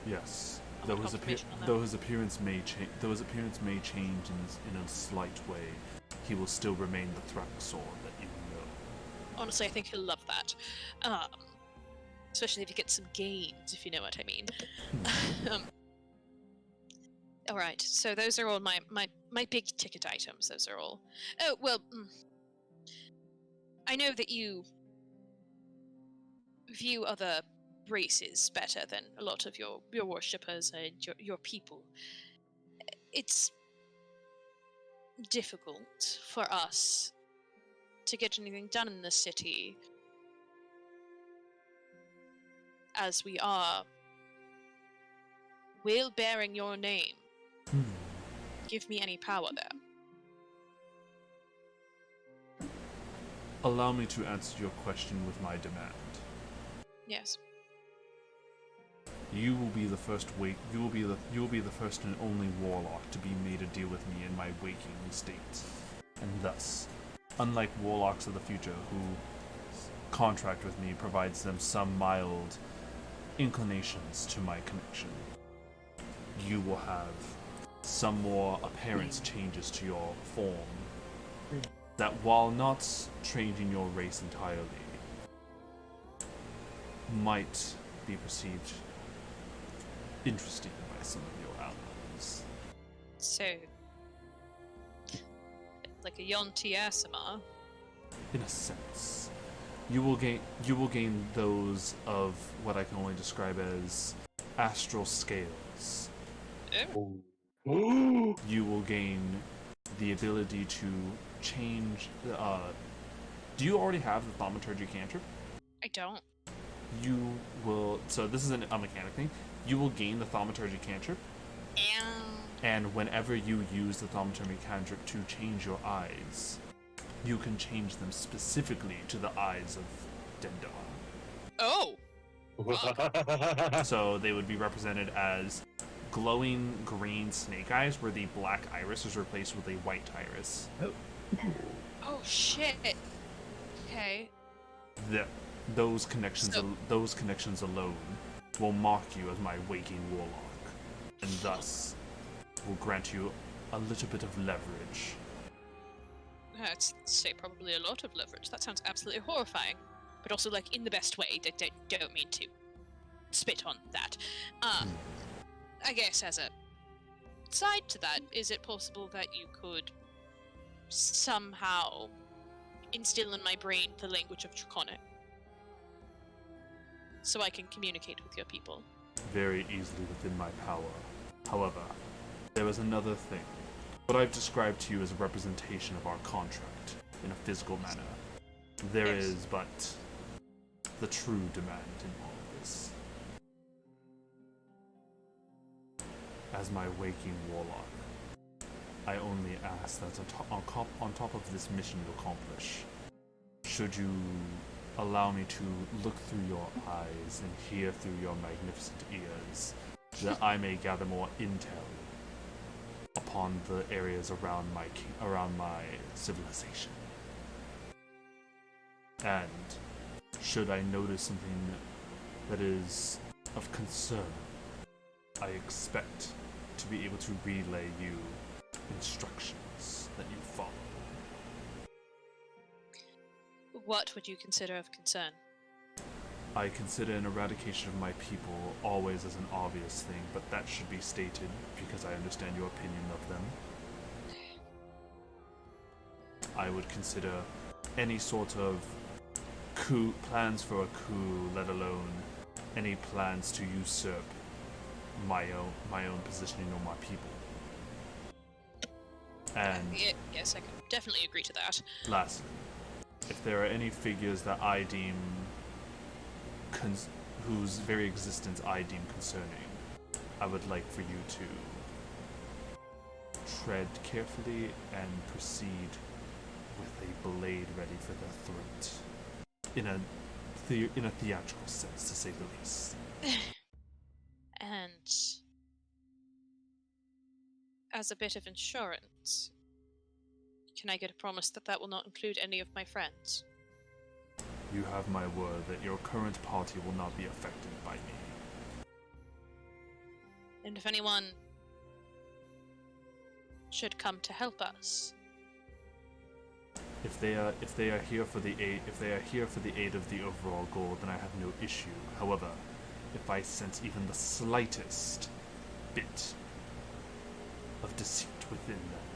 Yes, Though want his, confirmation on that. though his appearance may change, in a slight way, he will still remain the Thraxor that you know. Honestly, I think he'll love that. Especially if he gets some gains, if you know what I mean. Alright, so those are all my big ticket items. Those are all. Oh, well, I know that you view other races better than a lot of your worshippers and your people. It's difficult for us to get anything done in the city, as we are will bearing your name. Give me any power there. Allow me to answer your question with my demand. Yes. You will be the first you will be the first and only warlock to be made a deal with me in my waking state. And thus, unlike warlocks of the future who contract with me provides them some mild inclinations to my connection, you will have some more apparent changes to your form that, while not changing your race entirely, might be perceived interesting by some of your allies. So, like a Yonti Asima. In a sense, you will gain those of what I can only describe as astral scales. Oh. You will gain the ability to change. Do you already have the thaumaturgy cantrip? I don't. You will. So this is a mechanic thing. You will gain the thaumaturgy cantrip, and whenever you use the thaumaturgy cantrip to change your eyes, you can change them specifically to the eyes of Dendar. Oh! So they would be represented as glowing green snake eyes, where the black iris is replaced with a white iris. Oh shit! Okay. Those connections alone will mark you as my waking warlock, and thus will grant you a little bit of leverage. I'd say probably a lot of leverage. That sounds absolutely horrifying, but also like in the best way. Don't mean to spit on that. I guess as a side to that, is it possible that you could somehow instill in my brain the language of Draconic, so I can communicate with your people? Very easily within my power. However, there is another thing. What I've described to you is a representation of our contract in a physical manner. There is but the true demand in all of this. As my waking warlock, I only ask that on top of this mission you accomplish, should you allow me to look through your eyes and hear through your magnificent ears, that I may gather more intel upon the areas around my civilization. And should I notice something that is of concern, I expect to be able to relay you instructions that you follow. What would you consider of concern? I consider an eradication of my people always as an obvious thing, but that should be stated because I understand your opinion of them. I would consider any sort of plans for a coup, let alone any plans to usurp my own positioning on my people. And yes, I can definitely agree to that. lastly, if there are any figures that I deem whose very existence I deem concerning, I would like for you to tread carefully and proceed with a blade ready for their throat, in a theatrical sense, to say the least. And as a bit of insurance, can I get a promise that that will not include any of my friends? You have my word that your current party will not be affected by me. And if anyone should come to help us, If they are here for the aid of the overall goal, then I have no issue. However, if I sense even the slightest bit of deceit within them,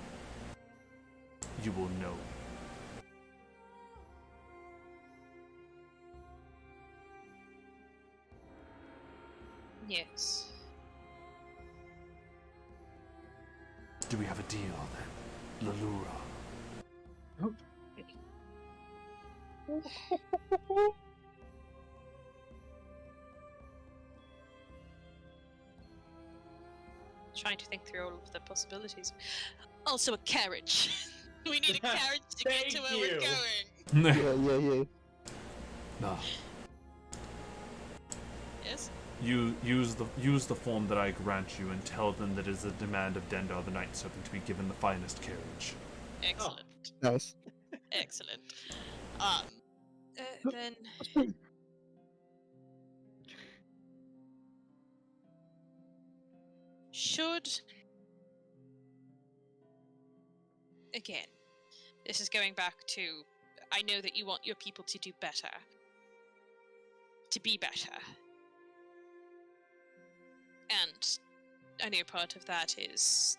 you will know. yes. Do we have a deal then, Lilura? Trying to think through all of the possibilities. Also, a carriage. We need a carriage to get to where we're going. Yeah. Nah. Yes? You use the form that I grant you and tell them that it is a demand of Dendar the Night Serpent to be given the finest carriage. Excellent. Nice. Excellent. Then should again, this is going back to I know that you want your people to do better. To be better. And I know part of that is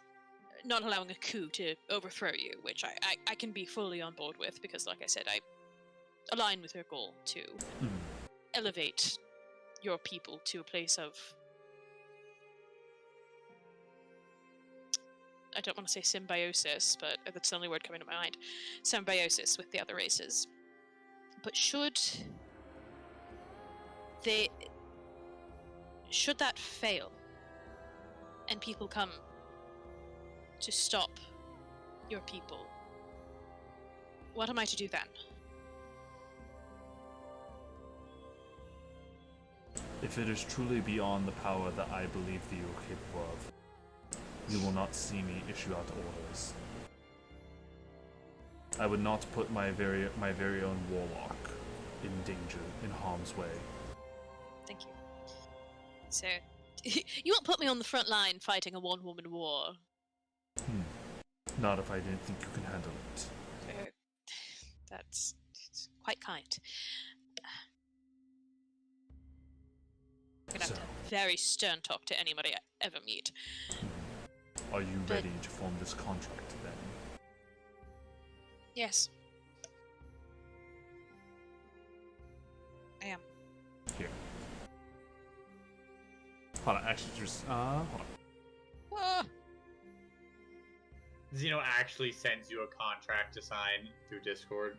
not allowing a coup to overthrow you, which I can be fully on board with because, like I said, I align with your goal to elevate your people to a place of, I don't want to say symbiosis, but that's the only word coming to my mind, symbiosis with the other races. But should that fail and people come to stop your people, what am I to do then? If it is truly beyond the power that I believe that you are capable of, you will not see me issue out orders. I would not put my very own warlock in danger, in harm's way. Thank you. So, you won't put me on the front line fighting a one-woman war. Not if I didn't think you can handle it. That's quite kind. I'm gonna have to have a very stern talk to anybody I ever meet. Are you ready to form this contract then? Yes. I am. Here. Hold on, actually just hold on. Xeno actually sends you a contract to sign through Discord.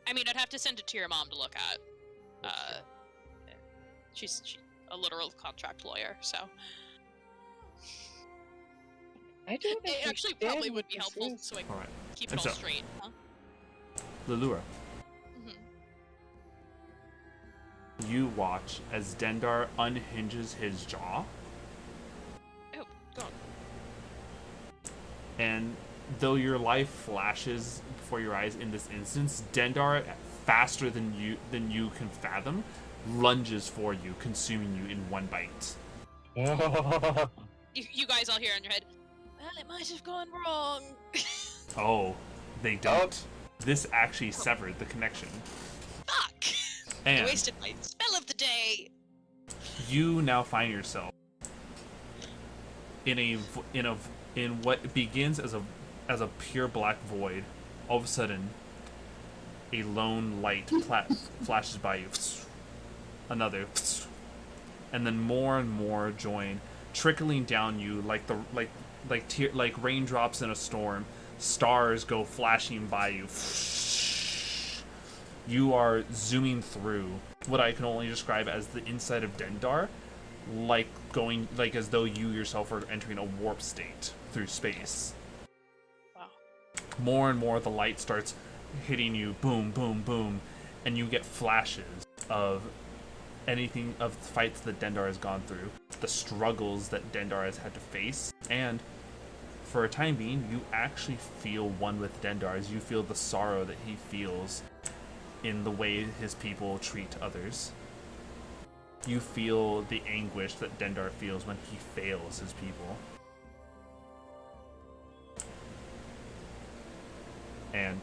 I mean, I'd have to send it to your mom to look at. She's a literal contract lawyer, so. It actually probably would be helpful, so I can keep it all straight. Huh? Lilura. Mm-hmm. You watch as Dendar unhinges his jaw. Oh, go on. And though your life flashes before your eyes in this instance, Dendar, faster than you can fathom, lunges for you, consuming you in one bite. You guys all hear in your head, well, it might have gone wrong. Oh, they don't. This actually severed the connection. Fuck! And I wasted my spell of the day. You now find yourself in what begins as a pure black void. All of a sudden, a lone light flashes by you. Another, and then more and more join, trickling down you like raindrops in a storm. Stars go flashing by you. You are zooming through what I can only describe as the inside of Dendar, like as though you yourself are entering a warp state through space. Wow. More and more the light starts hitting you, boom, boom, boom, and you get flashes of anything of the fights that Dendar has gone through, the struggles that Dendar has had to face, and for a time being, you actually feel one with Dendar as you feel the sorrow that he feels in the way his people treat others. You feel the anguish that Dendar feels when he fails his people. And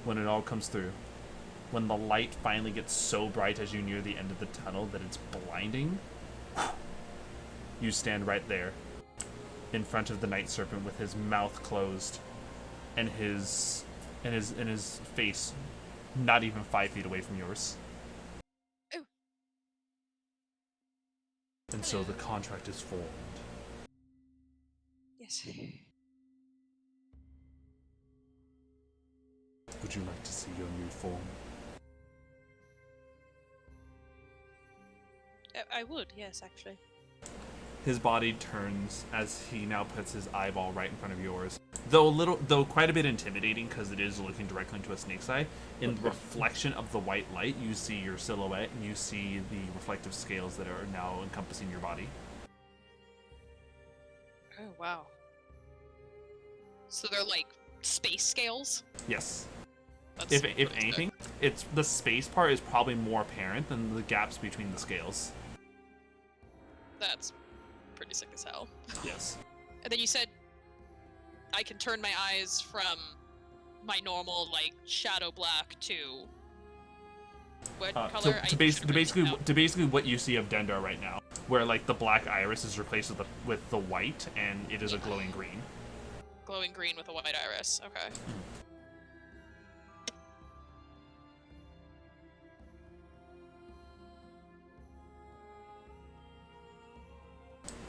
when it all comes through, when the light finally gets so bright as you near the end of the tunnel that it's blinding, you stand right there in front of the Night Serpent with his mouth closed and his face not even 5 feet away from yours. Oh. And so the contract is formed. Yes. Would you like to see your new form? I would, yes, actually. His body turns as he now puts his eyeball right in front of yours. Though quite a bit intimidating because it is looking directly into a snake's eye. In the reflection of the white light, you see your silhouette and you see the reflective scales that are now encompassing your body. Oh, wow. So they're like space scales? Yes. That's If really anything, it's the space part is probably more apparent than the gaps between the scales. That's pretty sick as hell. Yes. And then you said I can turn my eyes from my normal, like, shadow black to what color? To basically what you see of Dendar right now, where like the black iris is replaced with the white, and it is a glowing green. Glowing green with a white iris. Okay.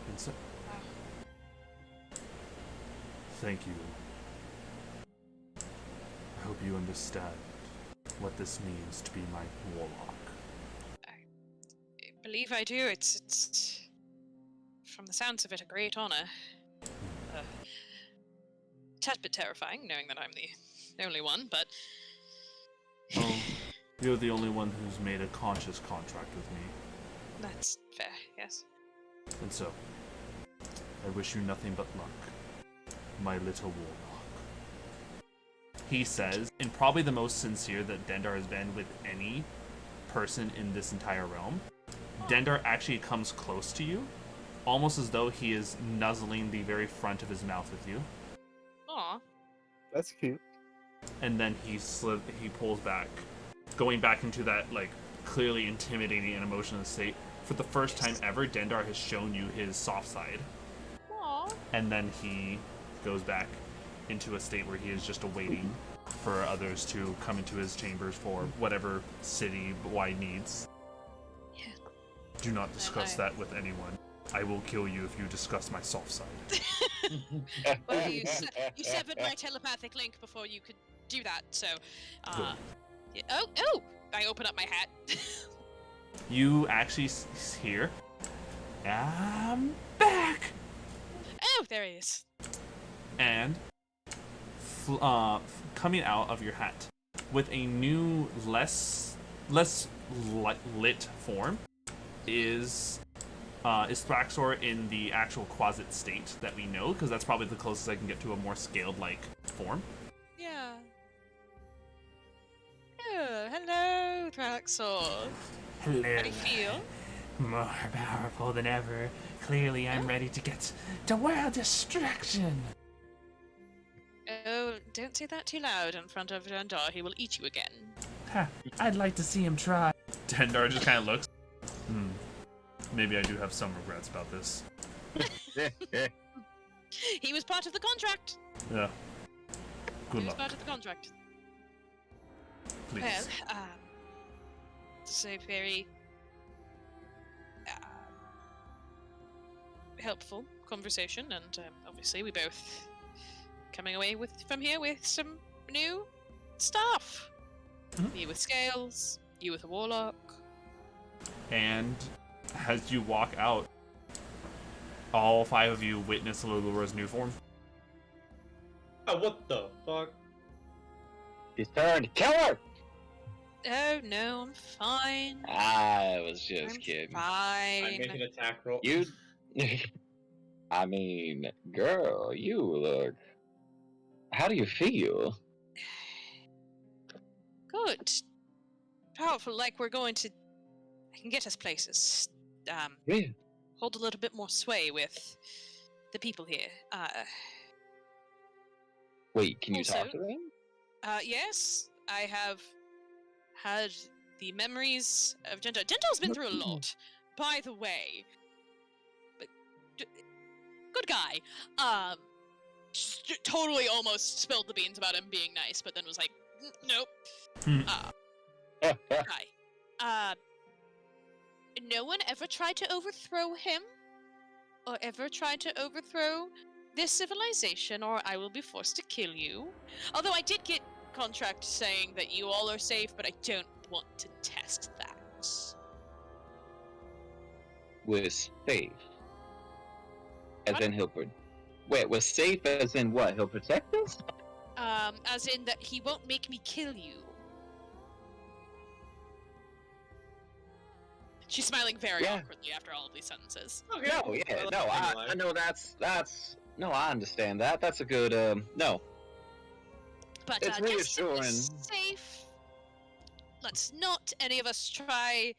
And so, thank you. I hope you understand what this means to be my warlock. I believe I do. It's from the sounds of it, a great honor. Tad bit terrifying, knowing that I'm the only one, but... Oh, you're the only one who's made a conscious contract with me. That's fair, yes. And so, I wish you nothing but luck, my little warlock. He says, and probably the most sincere that Dendar has been with any person in this entire realm. Dendar actually comes close to you, almost as though he is nuzzling the very front of his mouth with you. Aw. That's cute. And then he pulls back, going back into that like clearly intimidating and emotional state. For the first time ever, Dendar has shown you his soft side. Aw. And then he goes back into a state where he is just awaiting for others to come into his chambers for whatever city-wide needs. Yeah. Do not discuss that with anyone. I will kill you if you discuss my soft side. Well, you severed my telepathic link before you could do that, so... yeah. Oh! I open up my hat. You actually hear, I'm back! Oh, there he is. And coming out of your hat with a new, less lit form is Thraxor in the actual closet state that we know, because that's probably the closest I can get to a more scaled-like form. Yeah. Oh, hello, Thraxor. Hello. How do you feel? More powerful than ever. Clearly, I'm ready to get to world destruction. Oh, don't say that too loud in front of Dendar. He will eat you again. Ha, I'd like to see him try. Dendar just kind of looks. Maybe I do have some regrets about this. He was part of the contract. Yeah. Good He was luck. part of the contract. Please. Well, it's a very helpful conversation, and obviously we both coming away from here with some new stuff. You with scales, you with a warlock. And as you walk out, all 5 of you witness Lilura's new form. What the fuck? His turn. Kill her! Oh no, I'm fine. I was just I'm kidding. fine. I make an attack roll. You. I mean, girl, you look. How do you feel? Good. Powerful, like we're going to I can get us places. Yeah. Hold a little bit more sway with the people here. Wait, can you Also- talk to them? Yes, I have had the memories of Dendar. Dendar's been through a lot, by the way. But good guy. Totally almost spilled the beans about him being nice, but then was like, nope. Guy. No one ever tried to overthrow him, or ever tried to overthrow this civilization, or I will be forced to kill you. Although I did get contract saying that you all are safe, but I don't want to test that. We're safe. As What? in Wait, we're safe as in what? He'll protect us? As in that he won't make me kill you. She's smiling very awkwardly after all of these sentences. No, yeah, no, I know that's no, I understand that. That's a good no. But It's just to be reassuring. safe, let's not any of us try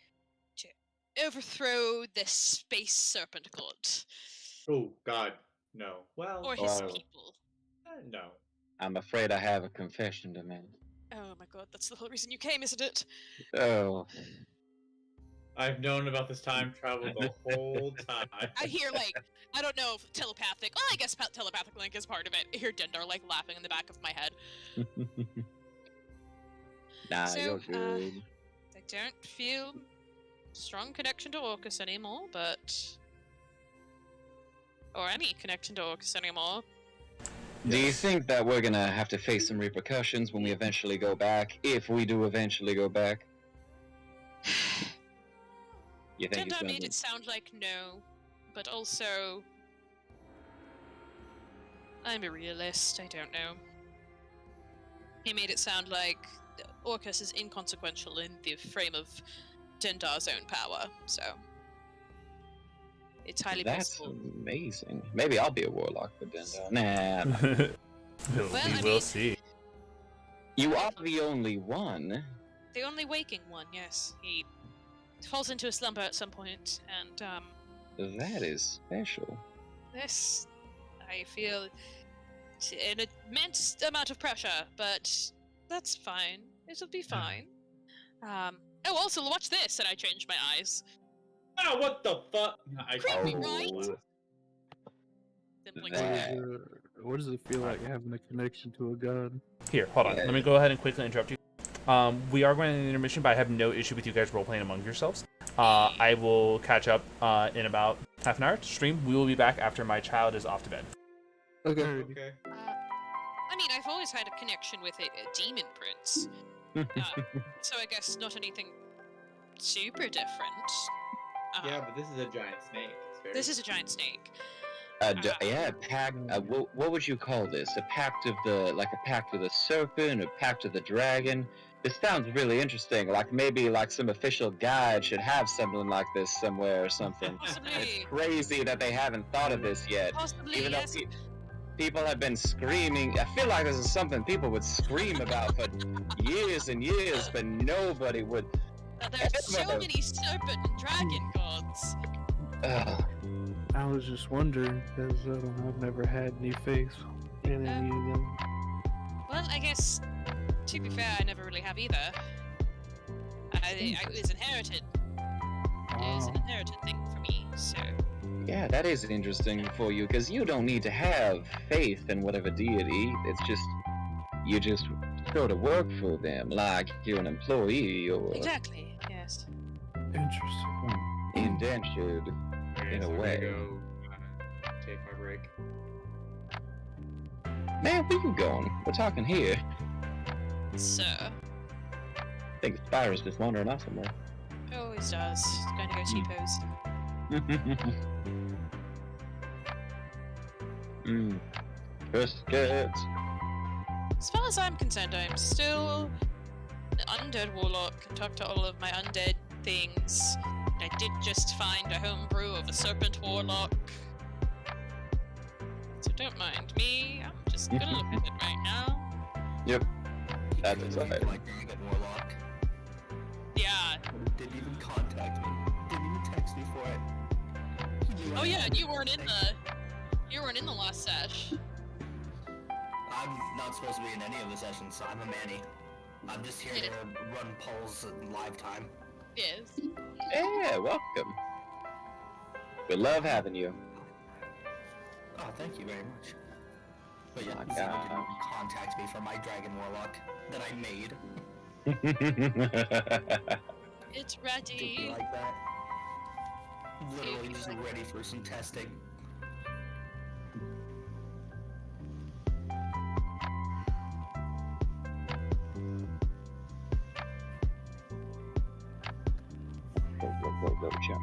to overthrow this space serpent god. Oh God, no. Well, Or his Wow. people. No. I'm afraid I have a confession to make. Oh my god, that's the whole reason you came, isn't it? Oh. I've known about this time travel the whole time. I hear, like, I don't know if telepathic, well, I guess telepathic link is part of it. I hear Dendar, like, laughing in the back of my head. Nah, So, you're good. I don't feel strong connection to Orcus anymore, but... Or any connection to Orcus anymore. Do you think that we're gonna have to face some repercussions when we eventually go back? If we do eventually go back? You think it's Dendar gonna made be... it sound like no, but also... I'm a realist, I don't know. He made it sound like Orcus is inconsequential in the frame of Dendar's own power, so... It's highly That's possible. amazing. Maybe I'll be a warlock for Dendar. Nah, I'm not. Well, we I will mean- see. You are the only one. The only waking one, yes. He falls into a slumber at some point, and, That is special. this, I feel, an immense amount of pressure, but that's fine. It'll be fine. Oh, also, watch this, and I changed my eyes. Ah, what the fuck? Creepy, right? Then blinks That- away. What does it feel like having a connection to a god? Here, hold on. Let me go ahead and quickly interrupt you. We are going to the intermission, but I have no issue with you guys role-playing among yourselves. I will catch up in about half an hour to stream. We will be back after my child is off to bed. Okay. Okay. I mean, I've always had a connection with a demon prince, so I guess not anything super different. Yeah, but this is a giant snake. It's very... This is a giant snake. Yeah, a pact. What would you call this? A pact of the, like a pact of the serpent, a pact of the dragon. This sounds really interesting. Like maybe like some official guide should have something like this somewhere or something. Possibly. It's crazy that they haven't thought of this yet. Possibly, Even yes. though people have been screaming. I feel like this is something people would scream about for years and years, but nobody would. There's so many serpent and dragon gods. Ugh. I was just wondering because I've never had any faith in any of them. Well, I guess, to be fair, I never really have either. It was inherited. It is an inherited thing for me, so... Yeah, that is interesting for you, because you don't need to have faith in whatever deity. It's just, you just sort of work for them, like you're an employee or Exactly, yes. Interesting. indentured in a so I'm way. gonna go take my break. Man, where you going? We're talking here. So, I think Spyro's just wandering off somewhere. always does. Going to go cheapos. Biscuits. As far as I'm concerned, I'm still an undead warlock. Can talk to all of my undead things. I did just find a homebrew of a serpent warlock. So don't mind me. I'm just gonna look at it right now. Yep. That's right. Like dragon warlock. Yeah. Didn't even contact me. Didn't even text me for it. Oh yeah, you weren't in the last sesh. I'm not supposed to be in any of the sessions, so I'm a manny. I'm just here to run polls at live time. Yes. Yeah, welcome. We love having you. Oh, thank you very much. But yeah, my Zeno God. didn't even contact me for my Dragon Warlock that I made. It's Just ready. like that. Literally just ready for some testing. Go, jump.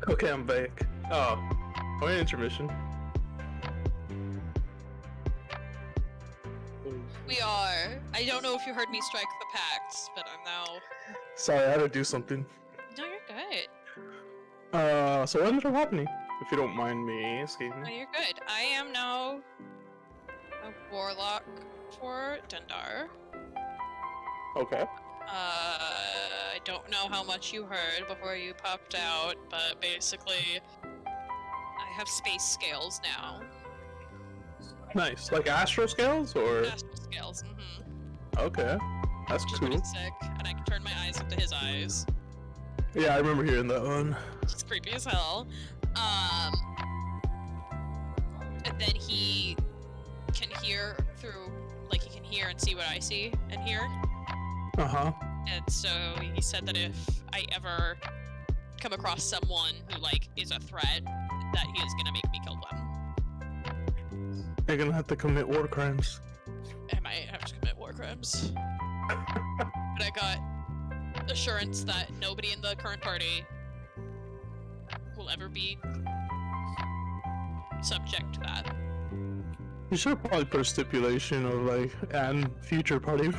Okay, I'm back. Oh, we're in intermission. We are. I don't know if you heard me strike the pact, but I'm now. Sorry, I had to do something. No, you're good. So what ended up happening? If you don't mind me asking. No, you're good. I am now a warlock for Dendar. Okay. I don't know how much you heard before you popped out, but basically, I have space scales now. Nice. Like astro scales, or? Astral scales, Okay. That's Which is cool. pretty sick, and I can turn my eyes into his eyes. Yeah, I remember hearing that one. It's creepy as hell. And then he can hear through, like he can hear and see what I see and hear. Uh-huh. And so he said that if I ever come across someone who like is a threat, that he is gonna make me kill them. You're gonna have to commit war crimes. I might have to commit war crimes. But I got assurance that nobody in the current party will ever be subject to that. You should probably put a stipulation of like, and future party.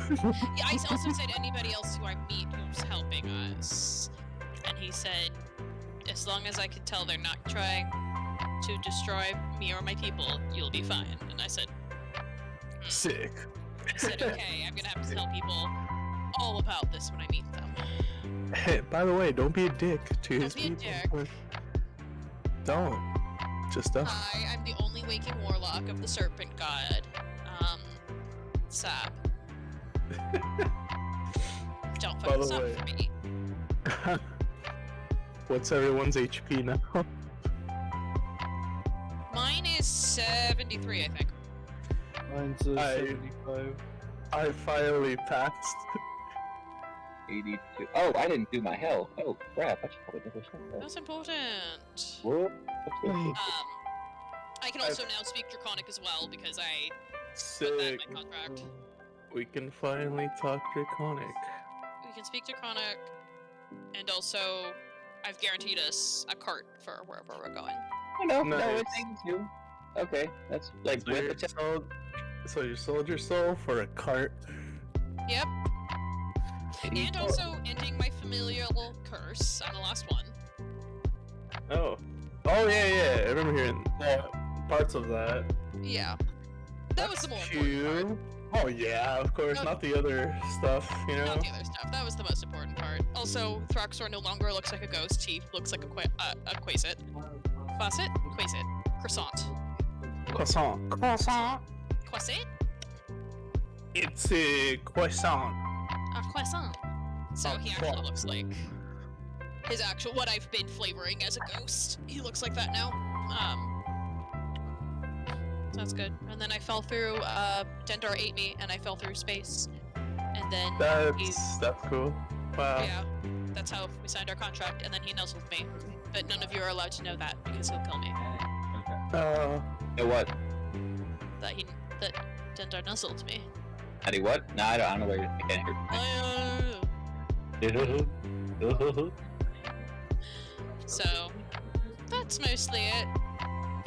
Yeah, I also said anybody else who I meet who's helping us. And he said, as long as I can tell they're not trying to destroy me or my people, you'll be fine. And I said, Sick. I said, okay, I'm gonna have to tell people all about this when I meet them. Hey, by the way, don't be a dick to his Don't be a people. dick. Don't. Just don't. Hi, I'm the only waking warlock of the Serpent God. Sap. Don't By fuck the this up way. for me. What's everyone's HP now? Mine is 73, I think. Mine's 75. I finally passed. 82. Oh, I didn't do my health. Oh crap! I should probably double check that. That's important. Whoop. I can also now speak Draconic as well because I put that in Sick. my contract. We can finally talk Draconic. We can speak Draconic, and also I've guaranteed us a cart for wherever we're going. Oh no, no, Nice. it's things too. Okay, that's like So with you the sold your soul for a cart. Yep. And also ending my familial curse on the last one. Oh. Oh yeah. I remember hearing parts of that. Yeah. That was the more important part. Cute. Oh yeah, of course, No. not the other stuff, you know. Not the other stuff. That was the most important part. Also, Throxor no longer looks like a ghost. He looks like a quasit. Quasit? Quasit. Croissant. Croissant. Croissant. Quasit? It's a croissant. A croissant. So he actually looks like his actual, what I've been flavoring as a ghost. He looks like that now. So that's good. And then I fell through, Dendar ate me, and I fell through space. And then That's cool. Wow. yeah, that's how we signed our contract, and then he nuzzled me. But none of you are allowed to know that, because he'll kill me. what? That Dendar nuzzled me. Eddie, what? No, I don't know where you're thinking. So, that's mostly it.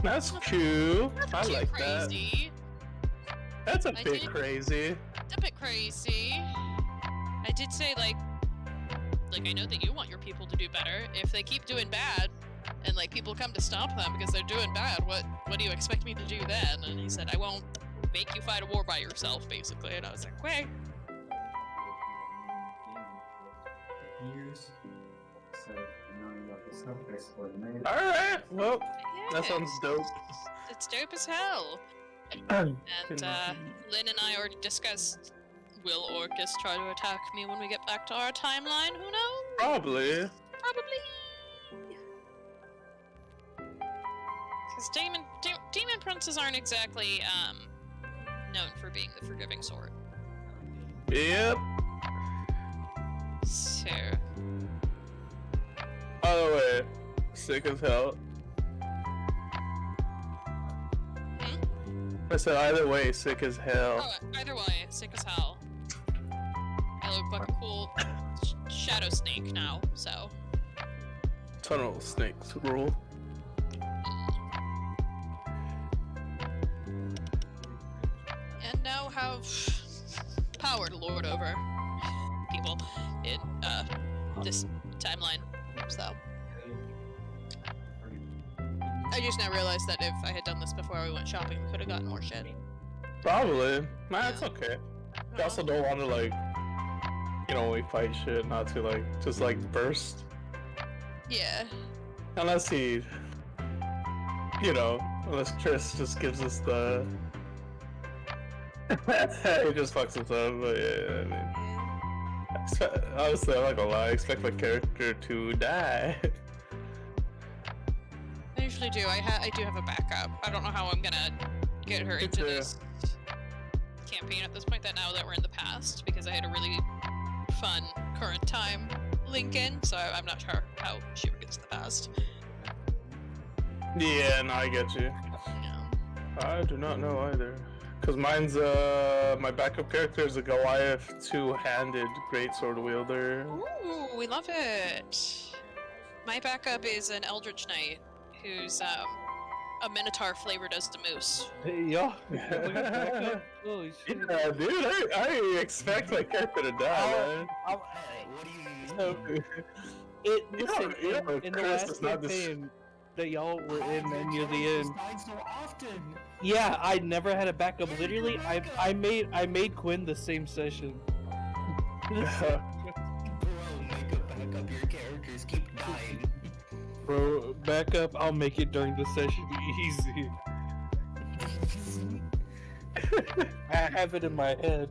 That's cute. Nothing I too like crazy. that. That's a I bit did- crazy. It's a bit crazy. I did say, like, I know that you want your people to do better. If they keep doing bad, and, like, people come to stop them because they're doing bad, what do you expect me to do then? And he said, I won't make you fight a war by yourself, basically. And I was like, okay. Alright, well, that Yeah, sounds dope. It's dope as hell. And, Lynn and I already discussed, will Orcus try to attack me when we get back to our timeline? Who knows? Probably. Probably. Because demon princes aren't exactly, known for being the forgiving sort. Yep. So, By the way, sick as hell. I said either way, sick as hell. oh, either way, sick as hell. I look like a cool shadow snake now, so. Tunnel snakes rule. And now have power to lord over people in this timeline. So I just now realized that if I had done this before we went shopping, we could have gotten more shit. Probably. Nah, it's okay. You also don't want to like, you know, when we fight shit, not to like just like burst. Yeah. Unless he, you know, unless Triss just gives us the. He just fucks us up, but yeah, I mean. Honestly, I'm not gonna lie, I expect my character to die. I usually do. I do have a backup. I don't know how I'm gonna get her into this campaign at this point. That now that we're in the past, because I had a really fun current time Lincoln, so I'm not sure how she would get to the past. Yeah, no, I get you. Yeah. I do not know either. Cause mine's my backup character is a Goliath two-handed greatsword wielder. Ooh, we love it. My backup is an Eldritch Knight who's a Minotaur flavored as the moose. Hey, yo. Holy shit. Yeah, dude, I expect my character to die, Hey, what do you Listen, in the Chris last is not this- campaign that y'all were in and near the end. so often. Yeah, I never had a backup. Literally, I made Quinn the same session. Bro, make a backup. Your characters keep dying. Bro, backup, I'll make it during the session easy. I have it in my head.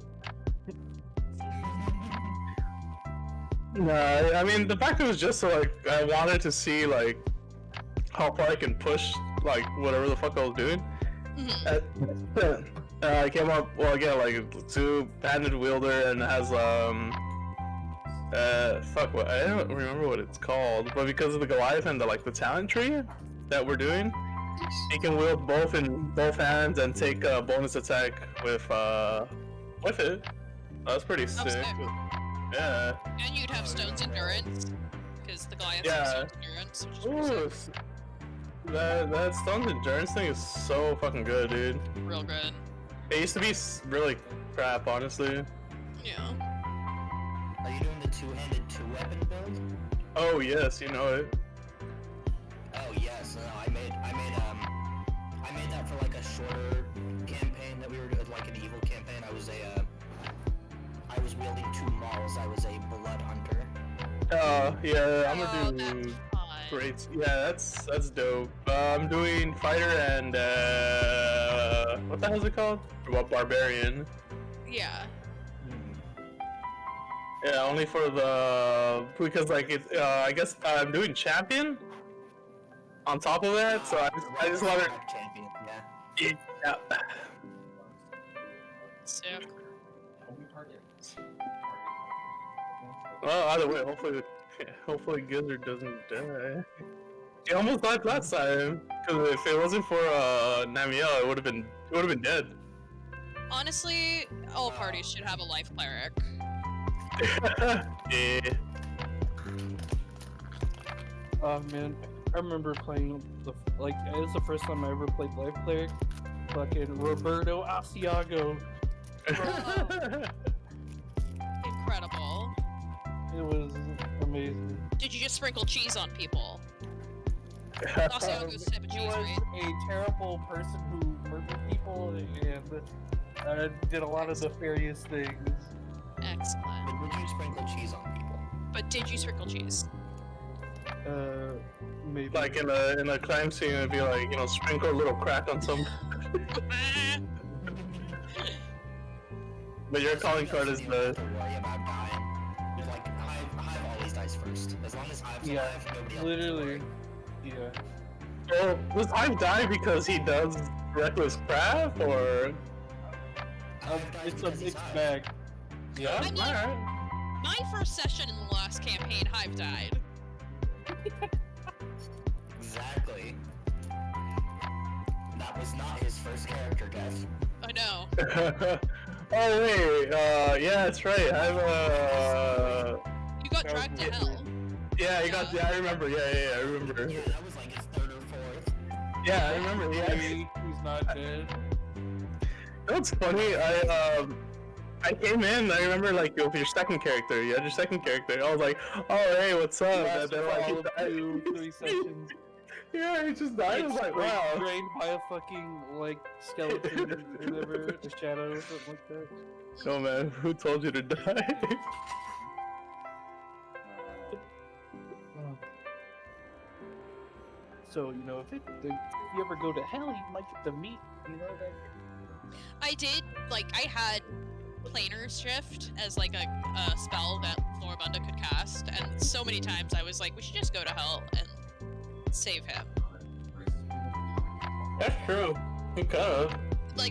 Nah, I mean the backup was just so like I wanted to see like how far I can push like whatever the fuck I was doing. I came up again like two-handed wielder and has fuck what I don't remember what it's called, but because of the Goliath and the talent tree that we're doing, he can wield both in both hands and take a bonus attack with it. That's pretty sick. sick. Yeah. And you'd have Stone's Endurance, because the Goliath Yeah. has Stone's Endurance, which is pretty Ooh, sick. that Stone's Endurance thing is so fucking good, dude. Real good. It used to be really crap, honestly. Yeah. Are you doing the two-handed two-weapon build? Oh yes, you know it. Oh yes, no, I made that for like a shorter campaign that we were doing, like an evil campaign. I was wielding two mauls. I was a blood hunter. Yeah, I'm Oh, gonna do that's fun. great. Yeah, that's dope. I'm doing fighter and what the hell is it called? Barbarian. Yeah. Yeah, only for the because like it's I guess I'm doing champion on top of that, so I just want to. Champion, yeah. Yeah. Sick. Well, either way, hopefully Gizzard doesn't die. He almost died last time, because if it wasn't for Namielle, it would have been dead. Honestly, all parties should have a life cleric. Yeah. Oh man, I remember playing it was the first time I ever played Life Cleric. Fucking Roberto Asiago. Incredible. It was amazing. Did you just sprinkle cheese on people? Asiago's type of He cheese, was right? a terrible person who murdered people and did a lot of nefarious things. Excellent. But would you sprinkle cheese on people? But did you sprinkle cheese? Maybe. Like in a crime scene, it'd be like, sprinkle a little crack on some. But your calling card is You don't have to worry about dying. Like Hive always dies first. As long as Hive's Yeah, alive, nobody else has to literally. worry. Yeah. Well, does Hive die because he does reckless craft, or? Hive dies It's a because he's mixed Hive. bag. Yeah, I mean- alright. My first session in the last campaign, Hive died. Exactly. That was not his first character death. I know. Oh wait, yeah, that's right. You got dragged to hell. Yeah, you got. Yeah, I remember. Yeah, I remember. Yeah, that was like his third or fourth. Yeah, I remember. Yeah. He's not dead. That's funny. I came in. I remember like with your second character. You had your second character. I was like, oh hey, what's up? And then like he All of died. 2-3 sessions. Yeah, he just died. I was like, wow. Drained by a fucking skeleton or whatever, a shadow or something like that. No man, who told you to die? So if you ever go to hell, you might get to meet. That. I did, I had Planar Shift as a spell that Floribunda could cast, and so many times I was like, we should just go to hell and save him. That's true. You could've.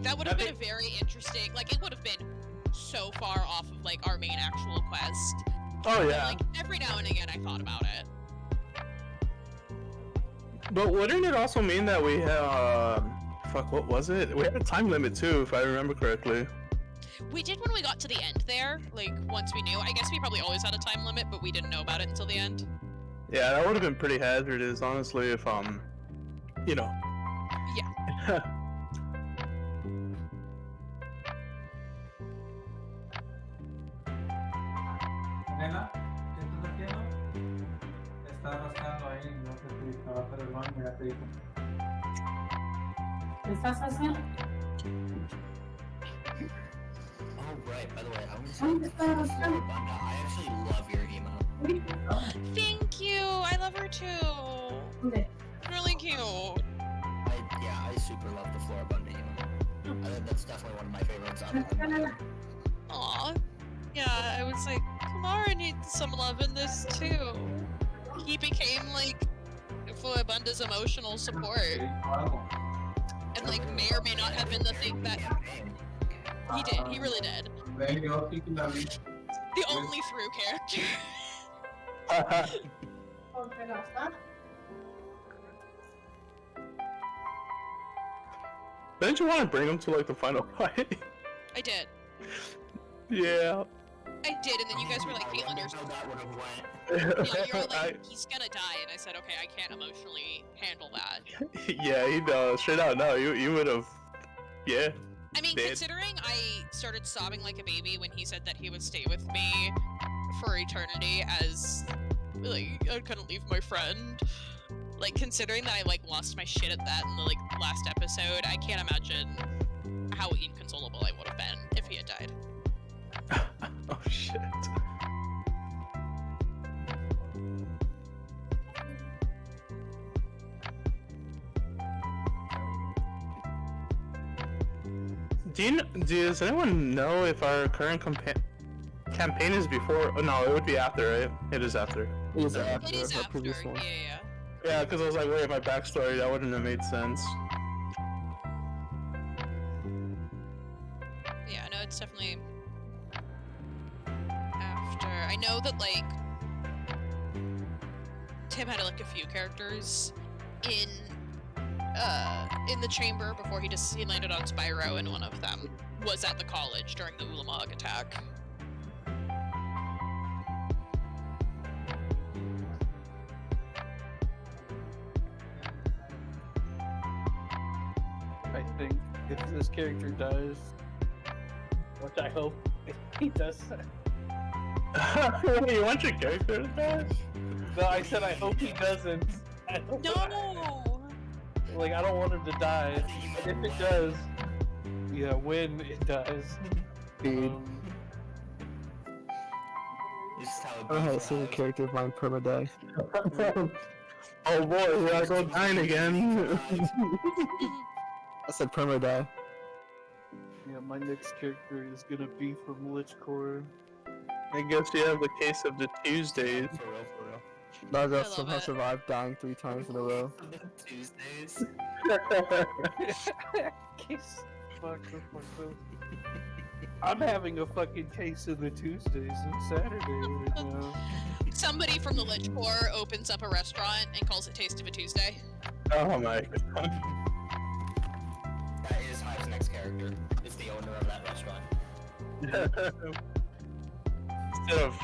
That would have been a very interesting, it would have been so far off of our main actual quest. Oh But, yeah. like, every now and again, I thought about it. But wouldn't it also mean that we have fuck, what was it? We had a time limit too, if I remember correctly. We did when we got to the end there, like, once we knew. I guess we probably always had a time limit, but we didn't know about it until the end. Yeah, that would have been pretty hazardous, honestly, if you know. Yeah. Nena, ¿qué estás haciendo? Estás rascando ahí, no sé si te va a hacer el baño, ya te dijo. ¿Qué estás haciendo? Oh, right, by the way, I want to say Florabunda, I actually love your emo. Thank you! I love her too! Really cute! I super love the Florabunda emo. I think that's definitely one of my favorites other than mine. Aw. Yeah, I was like, Kamara needs some love in this too. He became, like, Florabunda's emotional support. And, like, may or may not have been the thing that... He did, he really did. The only through character. Didn't you want to bring him to like the final fight? I did. Yeah. I did, and then you guys were like, Kaitlyn, you're yeah, you're like, he's gonna die, and I said, okay, I can't emotionally handle that. Yeah, he does. Straight out, no, you would have. Yeah. I mean, considering I started sobbing like a baby when he said that he would stay with me for eternity, as like I couldn't leave my friend. Like, considering that I like lost my shit at that in the like last episode, I can't imagine how inconsolable I would have been if he had died. Oh shit. Does anyone know if our current campaign is before? Oh, no, it would be after, right? It is after. It is after. It is the after, previous one. yeah. Yeah, because I was like, wait, my backstory, that wouldn't have made sense. Yeah, no, it's definitely after. I know that, like, Tim had, like, a few characters in the chamber before he landed on Spyro, and one of them was at the college during the Ulamog attack. I think if this character dies, which I hope he does. You want your character to die? No, I said I hope he doesn't. No! Like, I don't want him to die. And if it does, yeah, when it does. Dude. I don't know how to see a character of mine perma-die. Oh boy, we gotta go dying again. I said perma-die. Yeah, my next character is gonna be from Lich Core. I guess you have the case of the Tuesdays. For real. No, I somehow survived dying 3 times in a row. Tuesdays. I'm having a fucking case of the Tuesdays and Saturday right now. Somebody from the Lich Corps opens up a restaurant and calls it Taste of a Tuesday. Oh my god. That is Hive's next character. Is the owner of that restaurant. Instead of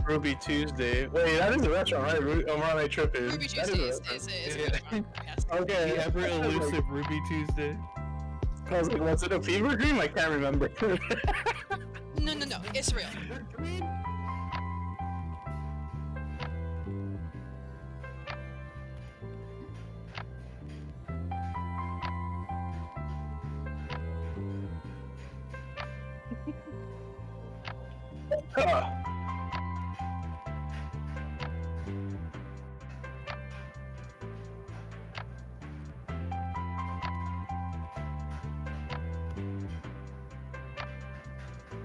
Ruby Tuesday. Wait, that is a restaurant, right? We're on a trip is. Ruby That Tuesday is is a restaurant. Yes. Okay. The ever elusive Ruby Tuesday. I was like, was it a fever dream? I can't remember. No, it's real.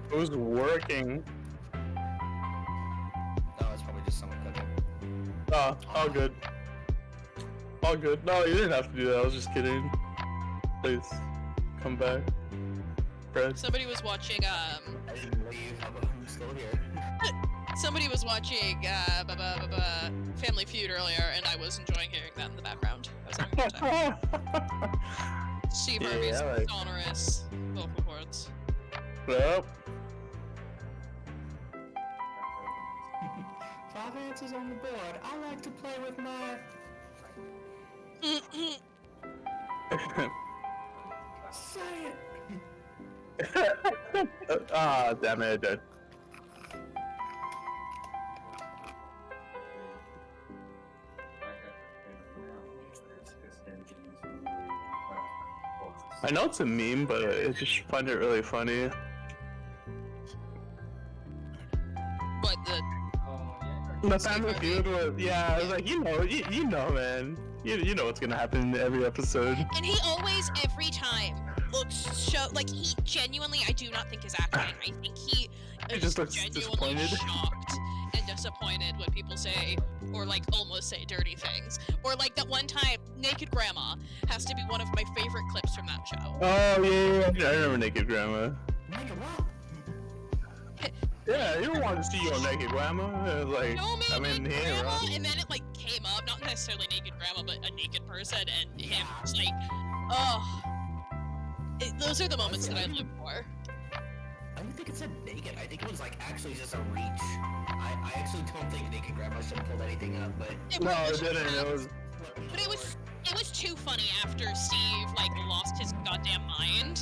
Who's working? No, it's probably just someone cooking. Oh, all good. All good. No, you didn't have to do that. I was just kidding. Please, come back. Fred. Somebody was watching, I didn't leave. I'm still here. Somebody was watching Family Feud earlier, and I was enjoying hearing that in the background. I was having a good time. Steve Harvey's sonorous vocal cords. Well, 5 answers on the board. I like to play with my. Say it. Ah, damn it, I did. I know it's a meme, but I just find it really funny. What The Family Feud was, yeah, I was like, you know, man. You know what's gonna happen in every episode. And he always, every time, looks so like he genuinely. I do not think is acting. I think he just looks genuinely disappointed. shocked and disappointed when people say or like almost say dirty things. Or like that one time, Naked Grandma has to be one of my favorite clips from that show. Oh yeah, I remember Naked Grandma. Naked what? Yeah, you don't want to see your naked grandma. Like, No, I mean, here, Grandma, right? and then it like came up, not necessarily naked grandma, but a naked person, and him was like, oh. Those are the moments that I live for. I don't think it said naked. I think it was like actually just a reach. I actually don't think Naked Grandma should have pulled anything up, but No, it didn't. It was. But it was too funny after Steve like lost his goddamn mind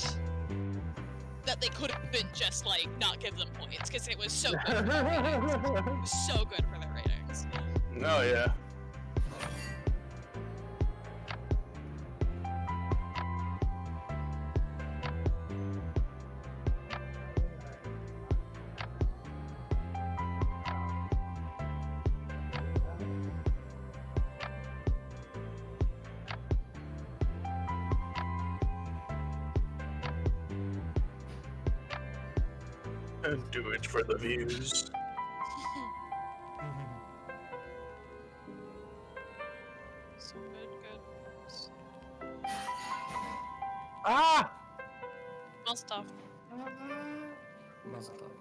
that they could have been just like not give them points because it was so good. For their ratings. It was so good for their ratings. Oh yeah. And do it for the views. So good. Ah! Well, stuff. Muzzle up.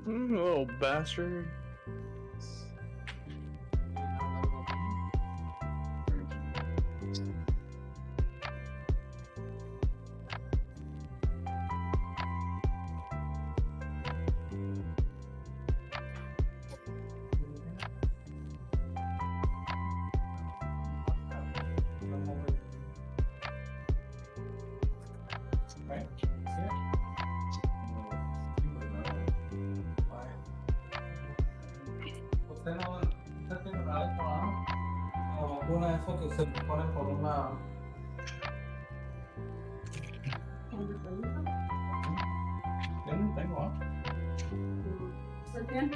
Little bastard. ¿Usted tiene una vacuna? La vacuna es eso que se pone por una... Yo no tengo, ¿ah? ¿Usted tiene?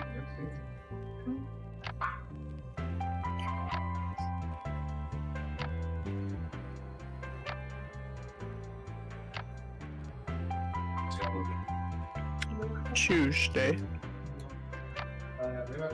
Tuesday. Arriba.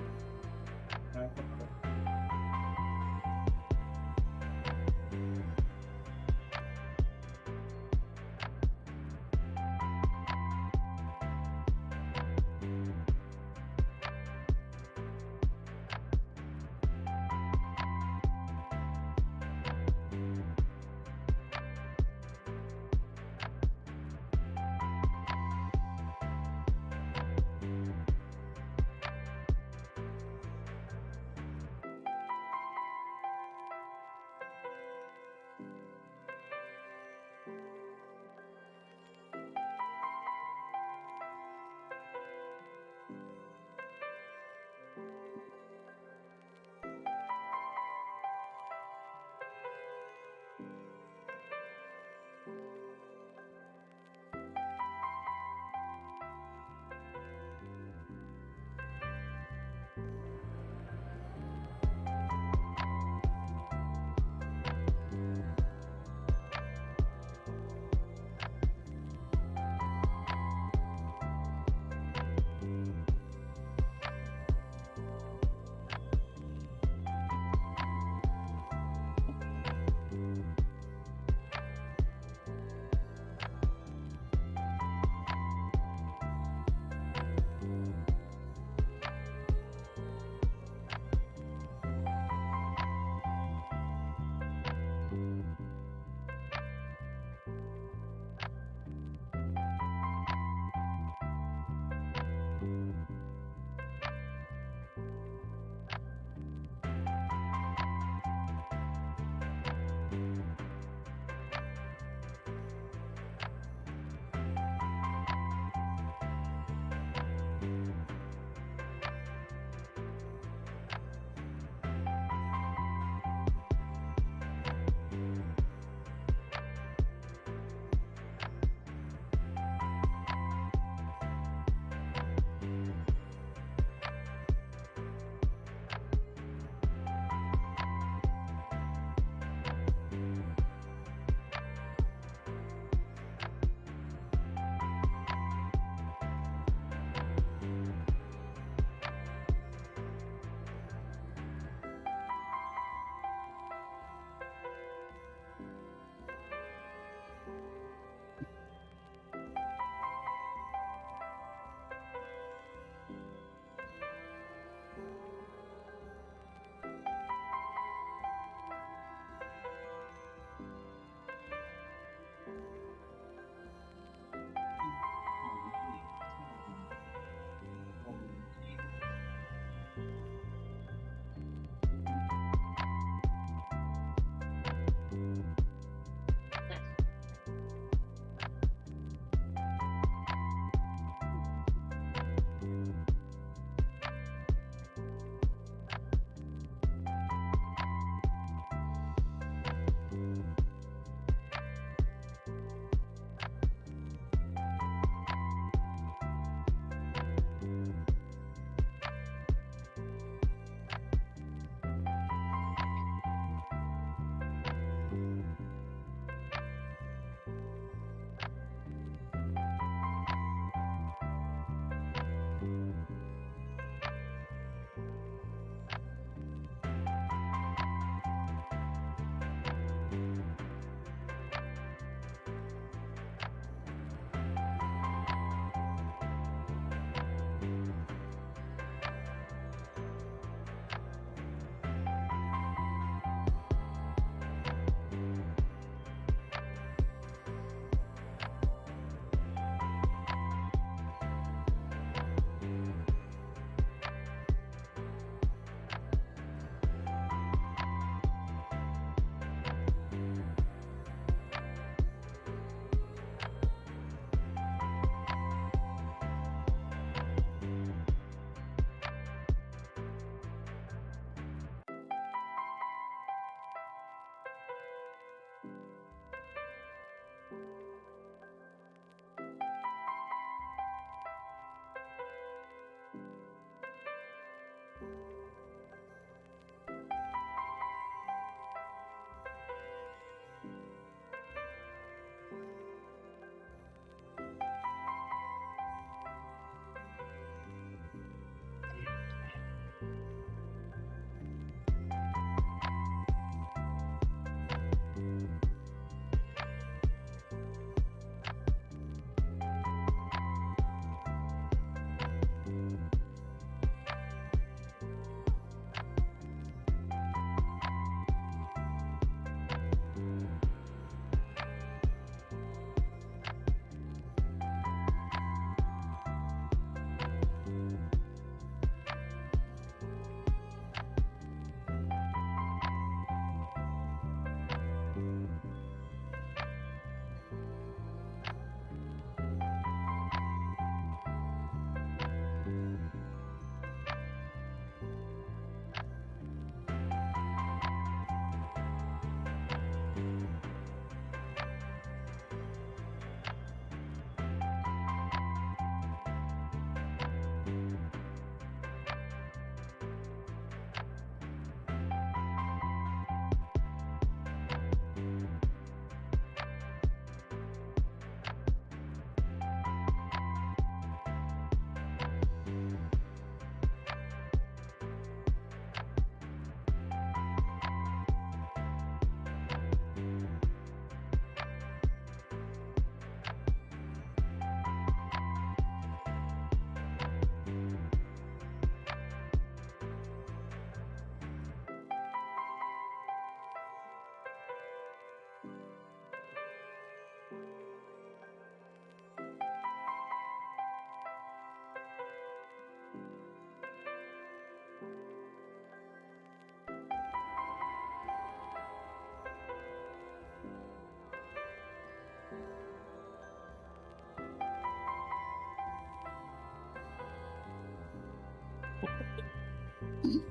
Never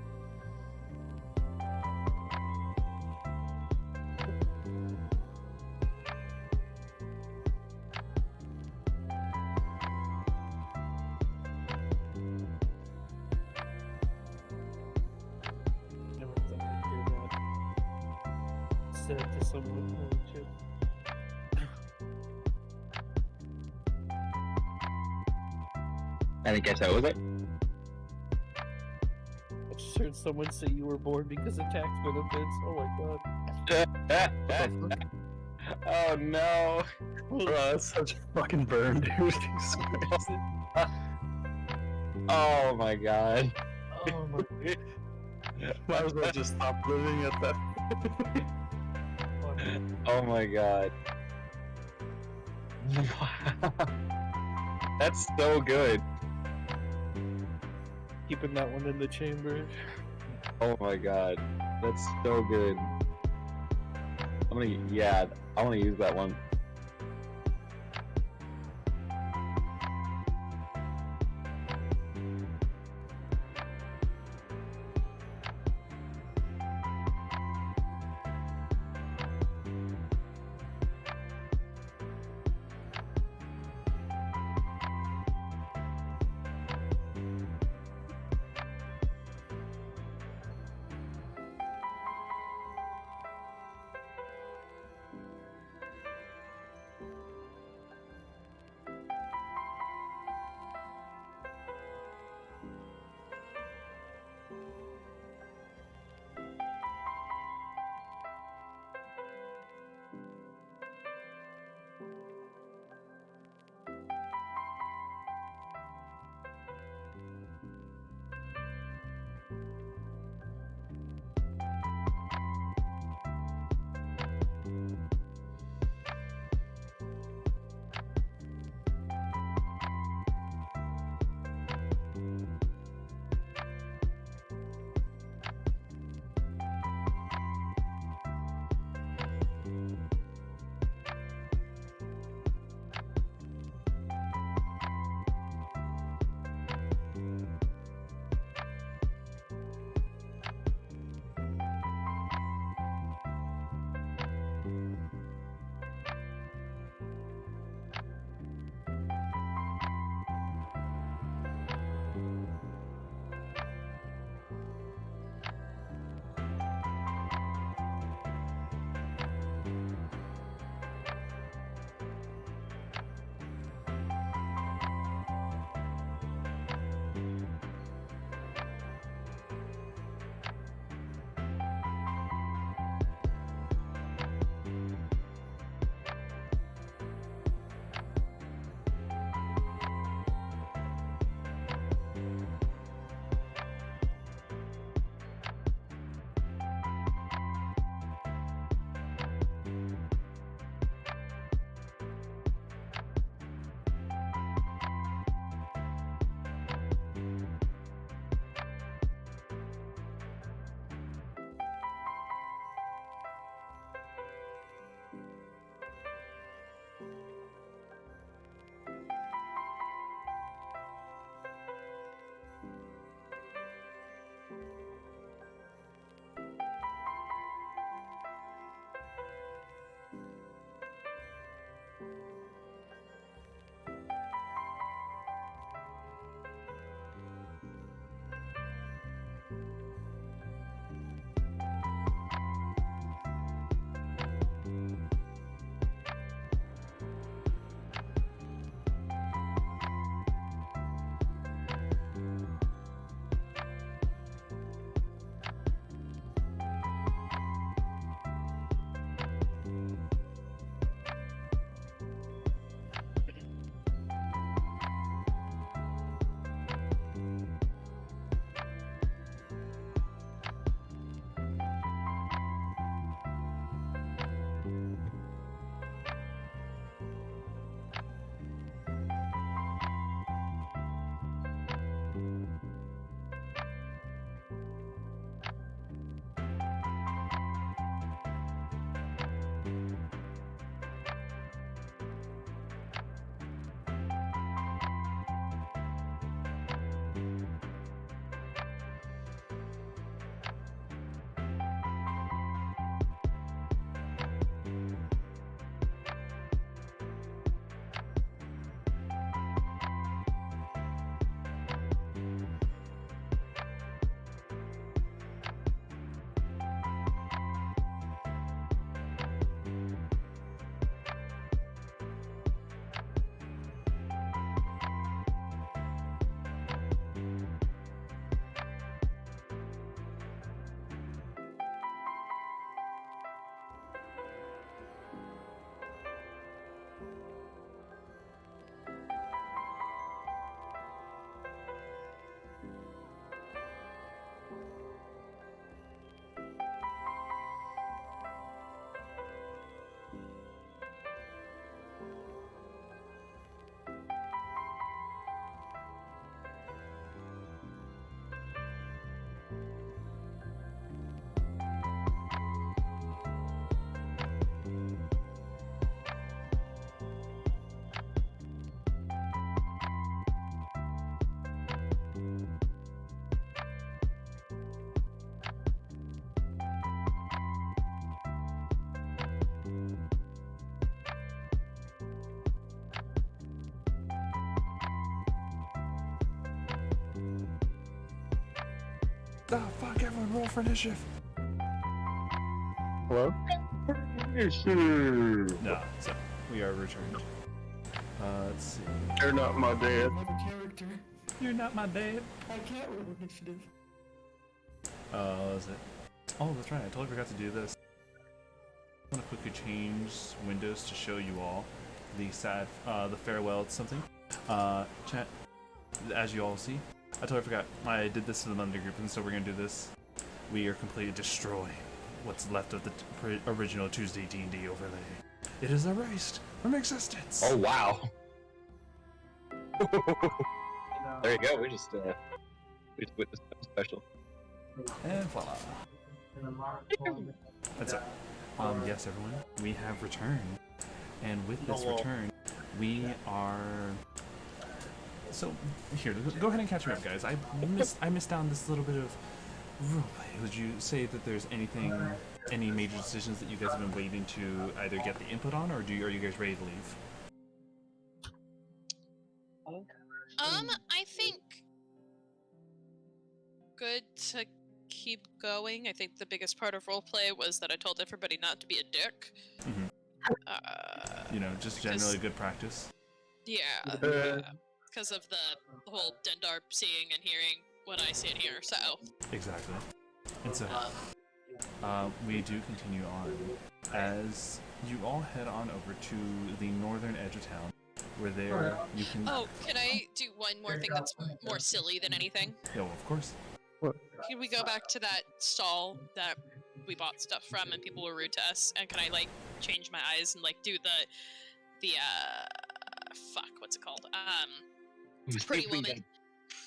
thought I'd hear that said to someone. Holy shit. I didn't catch that, was it? I just heard someone say you were born because of tax benefits. Oh my god. Oh no. Bro, that's such a fucking burn, dude. Jesus Christ. Oh my god. Oh my Might as well just stop living at that. Oh my god. That's so good. Keeping that one in the chamber. Oh my god. That's so good. I'm gonna, yeah, I wanna use that one. Ah, fuck, everyone, roll for initiative. Hello? No, so we are returned. Let's see. You're not my dad. Character. You're not my dad. I can't roll initiative. Is it? Oh, that's right. I totally forgot to do this. I'm gonna quickly change windows to show you all the farewell to something. Chat, as you all see, I totally forgot. I did this to the Monday group, and so we're gonna do this. We are completely destroying what's left of the original Tuesday D&D overlay. It is erased from existence. Oh wow. There you go. We just witnessed something special. And voila. That's it. Yes, everyone, we have returned, and with this return, we are. So here, go ahead and catch me up, guys. I missed down this little bit of roleplay. Would you say that there's any major decisions that you guys have been waiting to either get the input on, or are you guys ready to leave? I think good to keep going. I think the biggest part of roleplay was that I told everybody not to be a dick. Mm-hmm. Just generally good practice. Yeah, because of the whole Dendar seeing and hearing what I see and hear, so. Exactly. And so, we do continue on as you all head on over to the northern edge of town, where there you can... Oh, can I do one more thing that's more silly than anything? Yeah, well, of course. Can we go back to that stall that we bought stuff from and people were rude to us? And can I, change my eyes and, do the fuck, what's it called? Pretty Woman.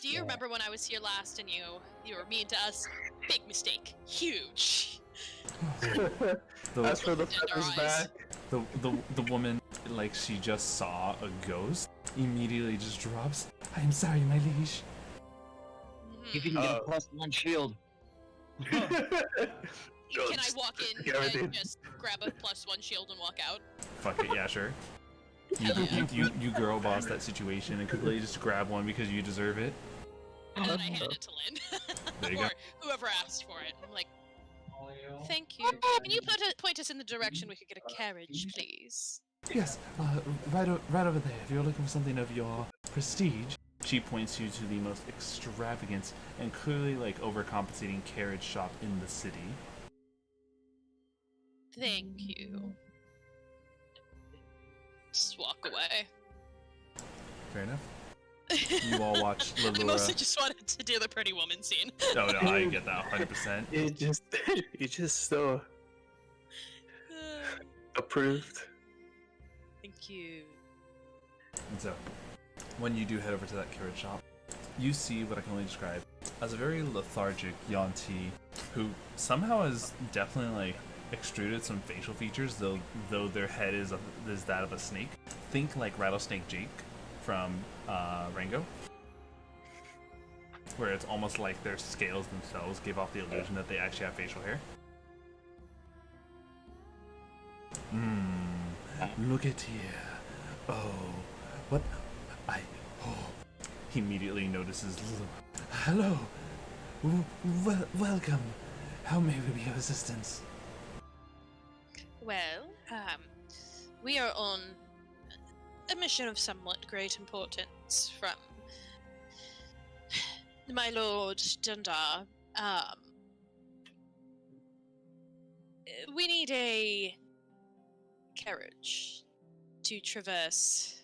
Do you remember when I was here last and you were mean to us? Big mistake. Huge. As for the feathers back. The woman, she just saw a ghost, immediately just drops. I am sorry, my liege. You can get a +1 shield. Can I walk in and just grab a +1 shield and walk out? Fuck it, yeah, sure. You girl boss that situation and completely just grab one because you deserve it. And then I hand it to Lynn. There you or go. whoever asked for it. I'm like, thank you. Can you point us in the direction we could get a carriage, please? Yes, right over there. If you're looking for something of your prestige, she points you to the most extravagant and clearly overcompensating carriage shop in the city. Thank you. Just walk away. Fair enough. You all watch Lilura. I mostly just wanted to do the Pretty Woman scene. No, I get that 100%. It just approved. Thank you. And so, when you do head over to that carriage shop, you see what I can only describe as a very lethargic Yuan-Ti who somehow has definitely extruded some facial features, though their head is that of a snake. Think Rattlesnake Jake from Rango, where it's almost like their scales themselves give off the illusion that they actually have facial hair. Look at here. Oh, what? He immediately notices Lilura. Hello. Welcome. How may we be of assistance? Well, we are on a mission of somewhat great importance from my lord Dendar. We need a carriage to traverse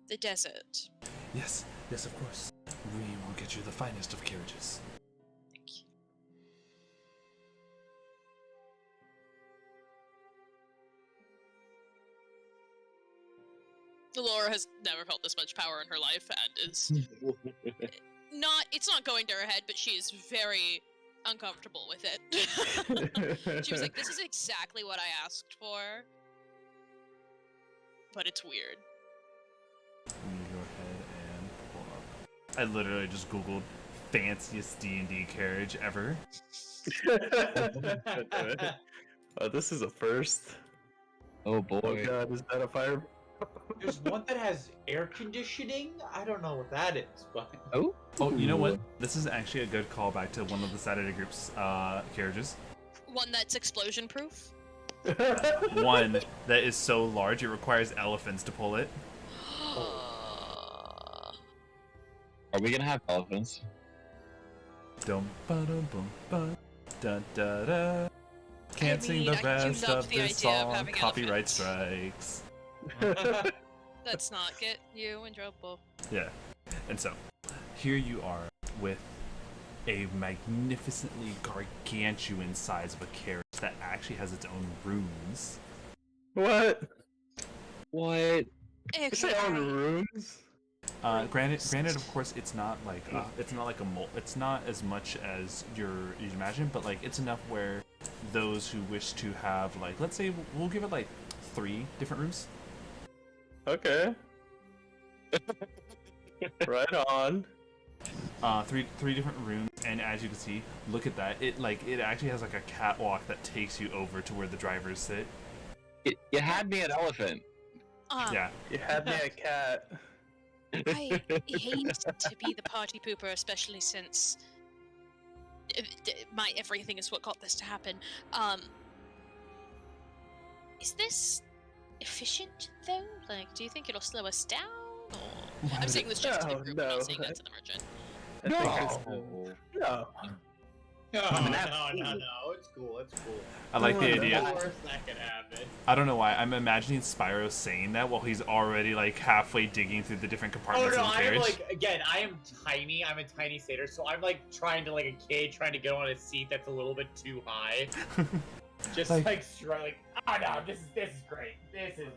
the desert. Yes, of course. We will get you the finest of carriages. Thank you. Lilura has never felt this much power in her life and is it's not going to her head, but she is very uncomfortable with it. She was like, this is exactly what I asked for, but it's weird. Let me go ahead and pull up. I literally just googled fanciest D&D carriage ever. Oh, this is a first. Oh boy. Oh god, is that a fire? There's one that has air conditioning. I don't know what that is, but Oh, you know what? This is actually a good callback to one of the Saturday group's carriages. One that's explosion proof. One that is so large it requires elephants to pull it. Are we gonna have elephants? Dum ba dum bum ba da da da. Can't sing the rest of this song. Copyright strikes. Let's not get you in trouble. Yeah. And so, here you are with a magnificently gargantuan size of a carriage that actually has its own rooms. What? What? It's their own rooms. Granted, of course, it's not like a it's not as much as you'd imagine, but like it's enough where those who wish to have like, let's say, we'll give it like 3 different rooms. Okay. Right on. 3 different rooms, and as you can see, look at that. It actually has like a catwalk that takes you over to where the drivers sit. You had me at elephant. Yeah. You had me at cat. I hate to be the party pooper, especially since my everything is what got this to happen. Is this efficient though? Like, do you think it'll slow us down? Or... I'm saying this just to the group, I'm not saying that to the merchant. No. No, it's cool, it's cool. I like the idea. The worst that could happen. I don't know why. I'm imagining Spyro saying that while he's already like halfway digging through the different compartments of the carriage. I'm like, again, I am tiny. I'm a tiny satyr, so I'm like trying to like a kid trying to get on a seat that's a little bit too high. Just like struggling. Oh no, this is great. This is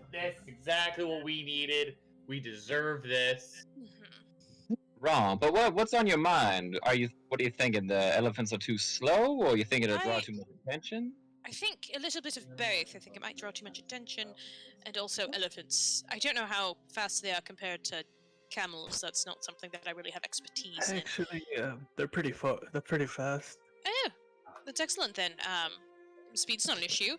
exactly what we needed. We deserve this. Wrong, but what's on your mind? What are you thinking? The elephants are too slow, or are you thinking it'll draw too much attention? I think a little bit of both. I think it might draw too much attention, and also elephants. I don't know how fast they are compared to camels. That's not something that I really have expertise in. Actually, they're pretty fast. Oh, that's excellent then. Speed's not an issue.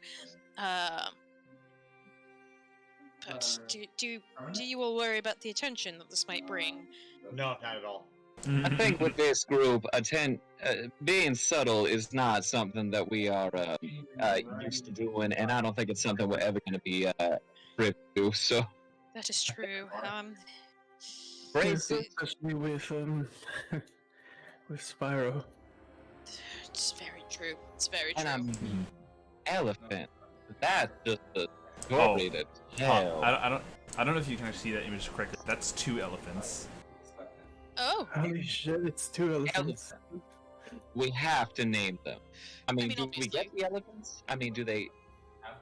But do you all worry about the attention that this might bring? No, not at all. I think with this group, being subtle is not something that we are used to doing, and I don't think it's something we're ever going to be privy to. So that is true. Especially with Spyro. It's very true. It's very true. And elephant. That's just a story that's hell. I don't know if you can actually see that image correctly. That's 2 elephants. Oh. Holy shit! It's 2 elephants. We have to name them. I mean, do we get the elephants? I mean, do they?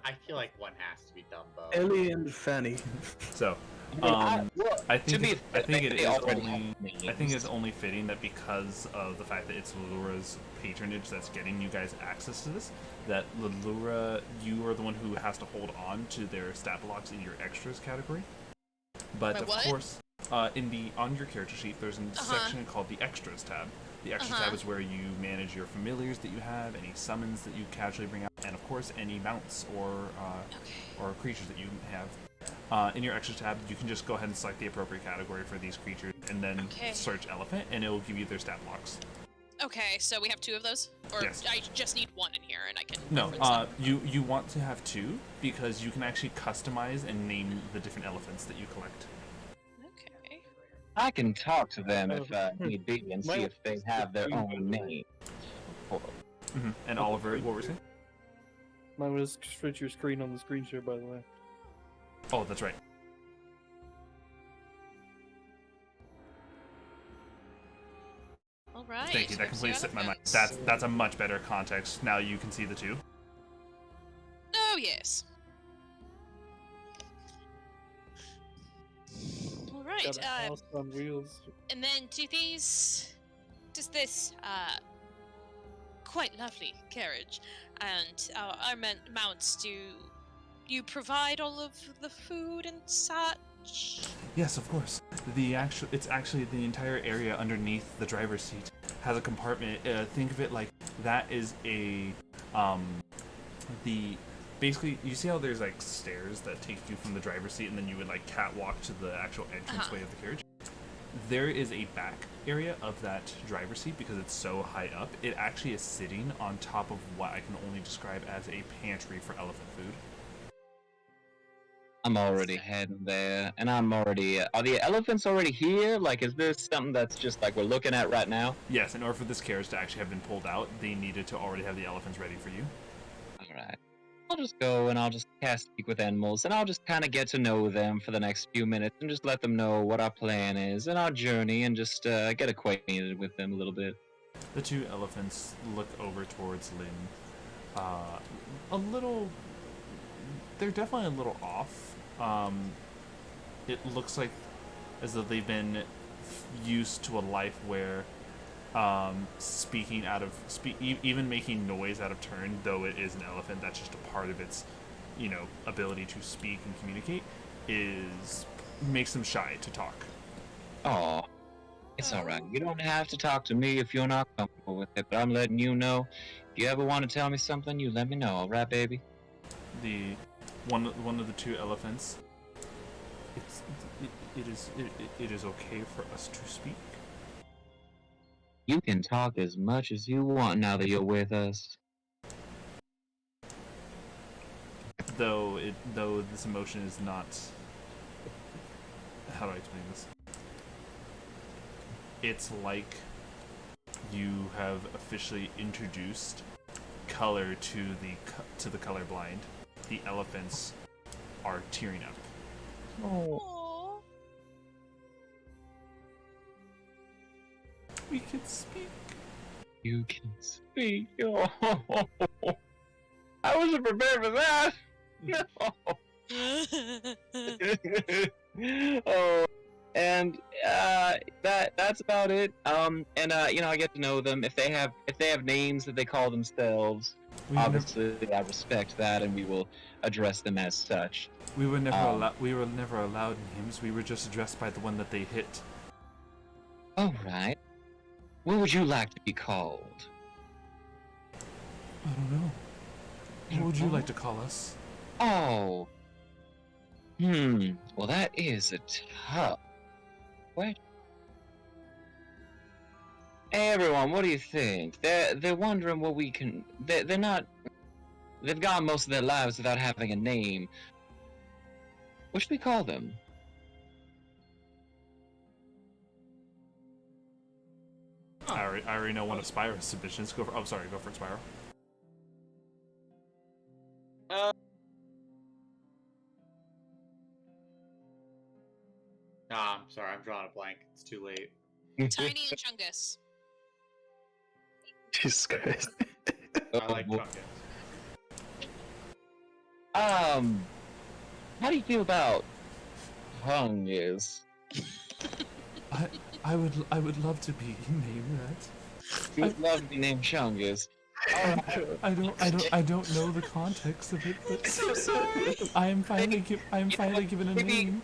I feel like one has to be Dumbo. Ellie and Fanny. So, I think it's only fitting that because of the fact that it's Lilura's patronage that's getting you guys access to this, that Lilura, you are the one who has to hold on to their stat blocks in your extras category. But of course, on your character sheet, there's a section called the extras tab. The extras tab is where you manage your familiars that you have, any summons that you casually bring out, and of course any mounts or creatures that you have. In your extras tab, you can just go ahead and select the appropriate category for these creatures, and then search elephant, and it will give you their stat blocks. Okay, so we have 2 of those, or yes. I just need 1 in here, and I can. No, you want to have 2 because you can actually customize and name the different elephants that you collect. Okay. I can talk to them if need be and see if they have their own name. And Oliver, what were you saying? Mine was switch your screen on the screen share, by the way. Oh, that's right. All right. Thank you. That completely slipped my mind. That's a much better context. Now you can see the 2. Oh yes. All right. Got a house on wheels. And then does this quite lovely carriage and our mounts, do you provide all of the food and such? Yes, of course. It's actually the entire area underneath the driver's seat has a compartment. Think of it like that is the basically, you see how there's like stairs that take you from the driver's seat, and then you would like catwalk to the actual entranceway of the carriage. There is a back area of that driver's seat because it's so high up. It actually is sitting on top of what I can only describe as a pantry for elephant food. I'm already heading there, and I'm already. Are the elephants already here? Like, is this something that's just like we're looking at right now? Yes, in order for this carriage to actually have been pulled out, they needed to already have the elephants ready for you. Alright. I'll just go and I'll just cast Speak with Animals, and I'll just kind of get to know them for the next few minutes and just let them know what our plan is and our journey and just get acquainted with them a little bit. The two elephants look over towards Lynn. A little... They're definitely a little off. It looks like as though they've been used to a life where speaking out of even making noise out of turn, though it is an elephant, that's just a part of its ability to speak and communicate, makes them shy to talk. Aw, it's alright. You don't have to talk to me if you're not comfortable with it, but I'm letting you know. If you ever want to tell me something, you let me know, alright, baby? One of the two elephants. It is okay for us to speak. You can talk as much as you want now that you're with us. Though this emotion is not... How do I explain this? It's like you have officially introduced color to the colorblind. The elephants are tearing up. Oh. We can speak. You can speak. Oh. I wasn't prepared for that. No. Oh, and that's about it. I get to know them. If they have names that they call themselves, obviously I respect that, and we will address them as such. We were never allowed names. We were just addressed by the one that they hit. All right. What would you like to be called? I don't know. What would you like to call us? Oh. Well, that is a tough question. Hey, everyone, what do you think? They're wondering what we can... They're not... They've gone most of their lives without having a name. What should we call them? I already know one of Spyro's submissions. Go for it, Spyro. Nah, I'm sorry, I'm drawing a blank. It's too late. Tiny and Chungus. Jesus Christ. I like Chungus. How do you feel about Chungus? I would love to be named that. You would love to be named Chungus. I don't know the context of it, but so sorry. I am finally given a name.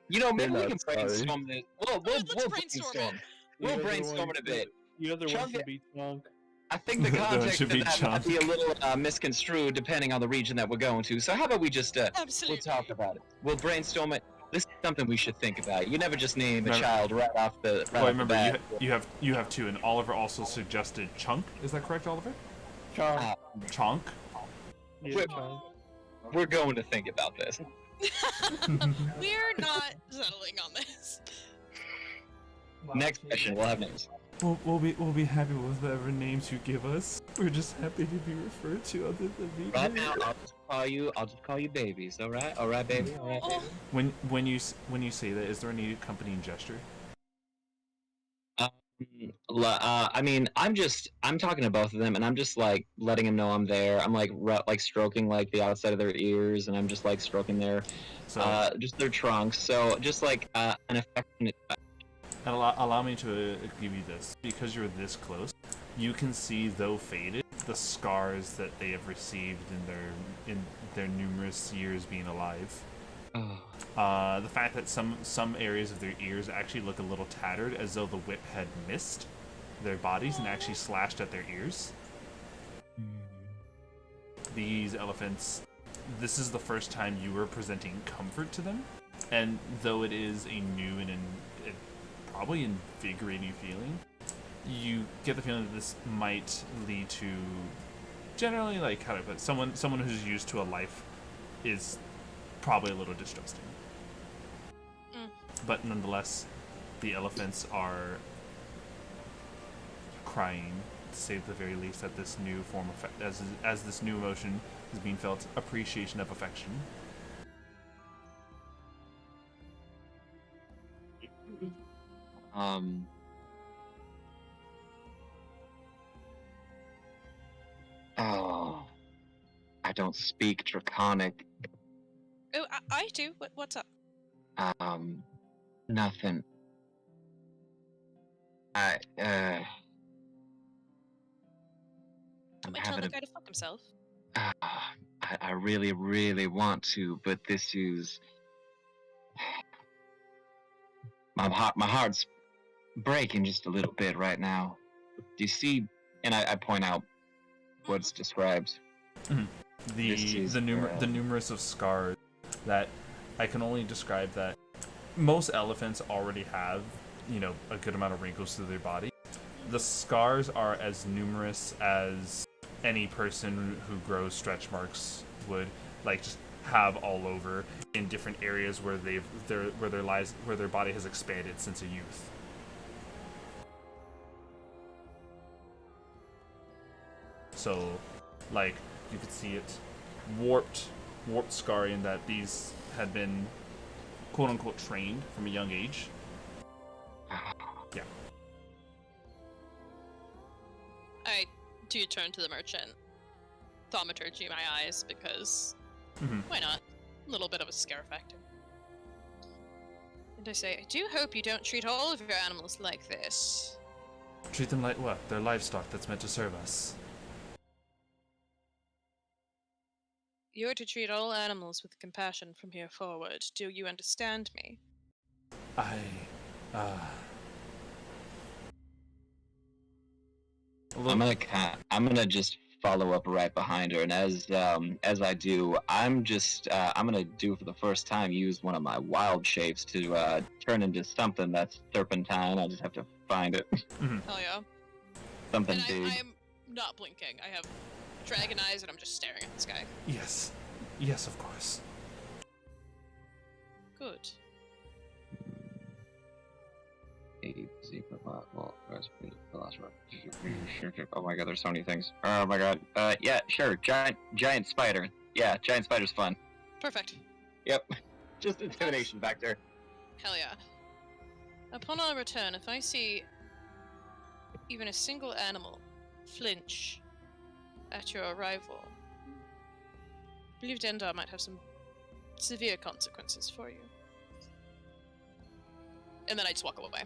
Maybe we can brainstorm this. We'll brainstorm. We'll brainstorm it a bit. The other one should be Chunk. I think the context of that might be a little misconstrued depending on the region that we're going to. So how about we just we'll talk about it. We'll brainstorm it. This is something we should think about. You never just name a child right off the bat. You have two, and Oliver also suggested Chunk. Is that correct, Oliver? Chunk. We're going to think about this. We're not settling on this. Next question, we'll have names. We'll be happy with whatever names you give us. We're just happy to be referred to other than me. Right now, I'll just call you babies. All right, baby. All right, baby. When you say that, is there any accompanying gesture? I'm talking to both of them, and I'm just like letting them know I'm there. I'm like stroking like the outside of their ears, and I'm just like stroking their, just their trunks. So just like an affectionate touch. And allow me to give you this. Because you're this close, you can see, though faded, the scars that they have received in their numerous years being alive. The fact that some areas of their ears actually look a little tattered, as though the whip had missed their bodies and actually slashed at their ears. These elephants this is the first time you were presenting comfort to them, and though it is a new and probably invigorating feeling, you get the feeling that this might lead to generally, like, how to put it, someone who's used to a life is probably a little distrusting. But nonetheless, the elephants are crying, to say at the very least, at this new form of as this new emotion is being felt, appreciation of affection. Oh, I don't speak Draconic. Oh, I do. What's up? Nothing. I'm Don't mind telling the guy to fuck himself. I really, really want to, but this is my heart's breaking just a little bit right now. Do you see? And I point out what's described. The numerous of scars that I can only describe that most elephants already have, a good amount of wrinkles through their body. The scars are as numerous as any person who grows stretch marks would, like, just have all over in different areas where their body has expanded since a youth. So, like, you could see it warped scarring that these had been quote unquote trained from a young age. Yeah. I do turn to the merchant, thaumaturgy my eyes, because why not? A little bit of a scare factor. And I say, I do hope you don't treat all of your animals like this. Treat them like what? They're livestock that's meant to serve us. You're to treat all animals with compassion from here forward. Do you understand me? I'm gonna just follow up right behind her, and as I do, I'm gonna do for the first time use one of my wild shapes to turn into something that's serpentine. I just have to find it. Hell yeah. Something and big. I am not blinking. I have dragon eyes, and I'm just staring at this guy. Yes, of course. Good. Oh my god, there's so many things. Oh my god. Yeah, sure. Giant spider. Yeah, giant spider's fun. Perfect. Yep. Just intimidation factor. Hell yeah. Upon our return, if I see even a single animal flinch at your arrival, I believe Dendar might have some severe consequences for you. And then I just walk away.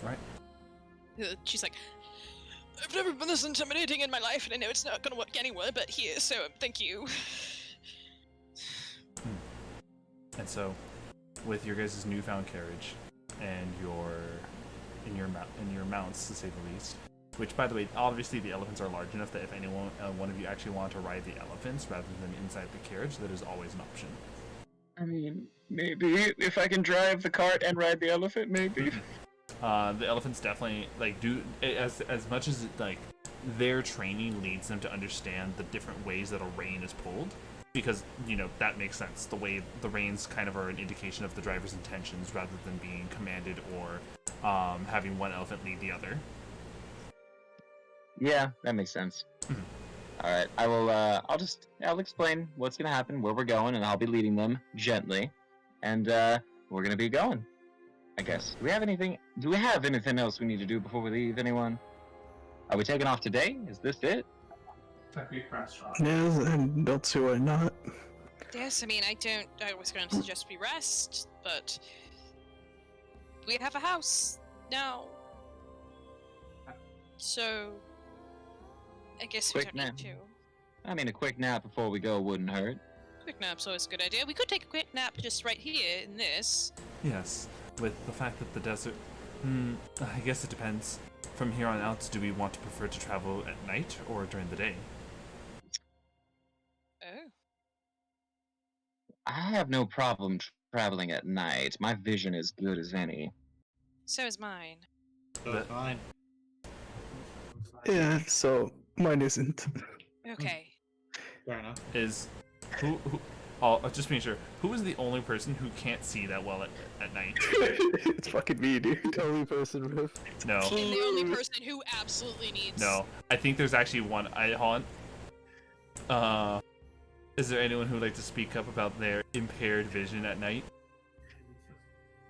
Right. She's like, I've never been this intimidating in my life, and I know it's not going to work anywhere but here, so thank you. And so, with your guys' newfound carriage and your mounts, to say the least, which, by the way, obviously the elephants are large enough that if anyone, one of you actually want to ride the elephants rather than inside the carriage, that is always an option. I mean, maybe if I can drive the cart and ride the elephant, maybe. The elephants definitely do as much as their training leads them to understand the different ways that a rein is pulled, because that makes sense. The way the reins kind of are an indication of the driver's intentions rather than being commanded or having one elephant lead the other. Yeah, that makes sense. All right, I'll explain what's gonna happen, where we're going, and I'll be leading them gently, and we're gonna be going, I guess. Do we have anything else we need to do before we leave? Anyone? Are we taking off today? Is this it? Yeah, I don't see why not. Yes, I mean, I was going to suggest we rest, but we have a house now. So, I guess we don't need to. I mean, a quick nap before we go wouldn't hurt. Quick nap's always a good idea. We could take a quick nap just right here in this. Yes, with the fact that the desert I guess it depends. From here on out, do we want to prefer to travel at night or during the day? Oh. I have no problem traveling at night. My vision is good as any. So is mine. That's fine. Yeah, so mine isn't. Okay. Fair enough. Is who oh, just being sure, who is the only person who can't see that well at night? It's fucking me, dude. The only person, Riff. No. And the only person who absolutely needs. No. I think there's actually one. Hold on. Is there anyone who would like to speak up about their impaired vision at night?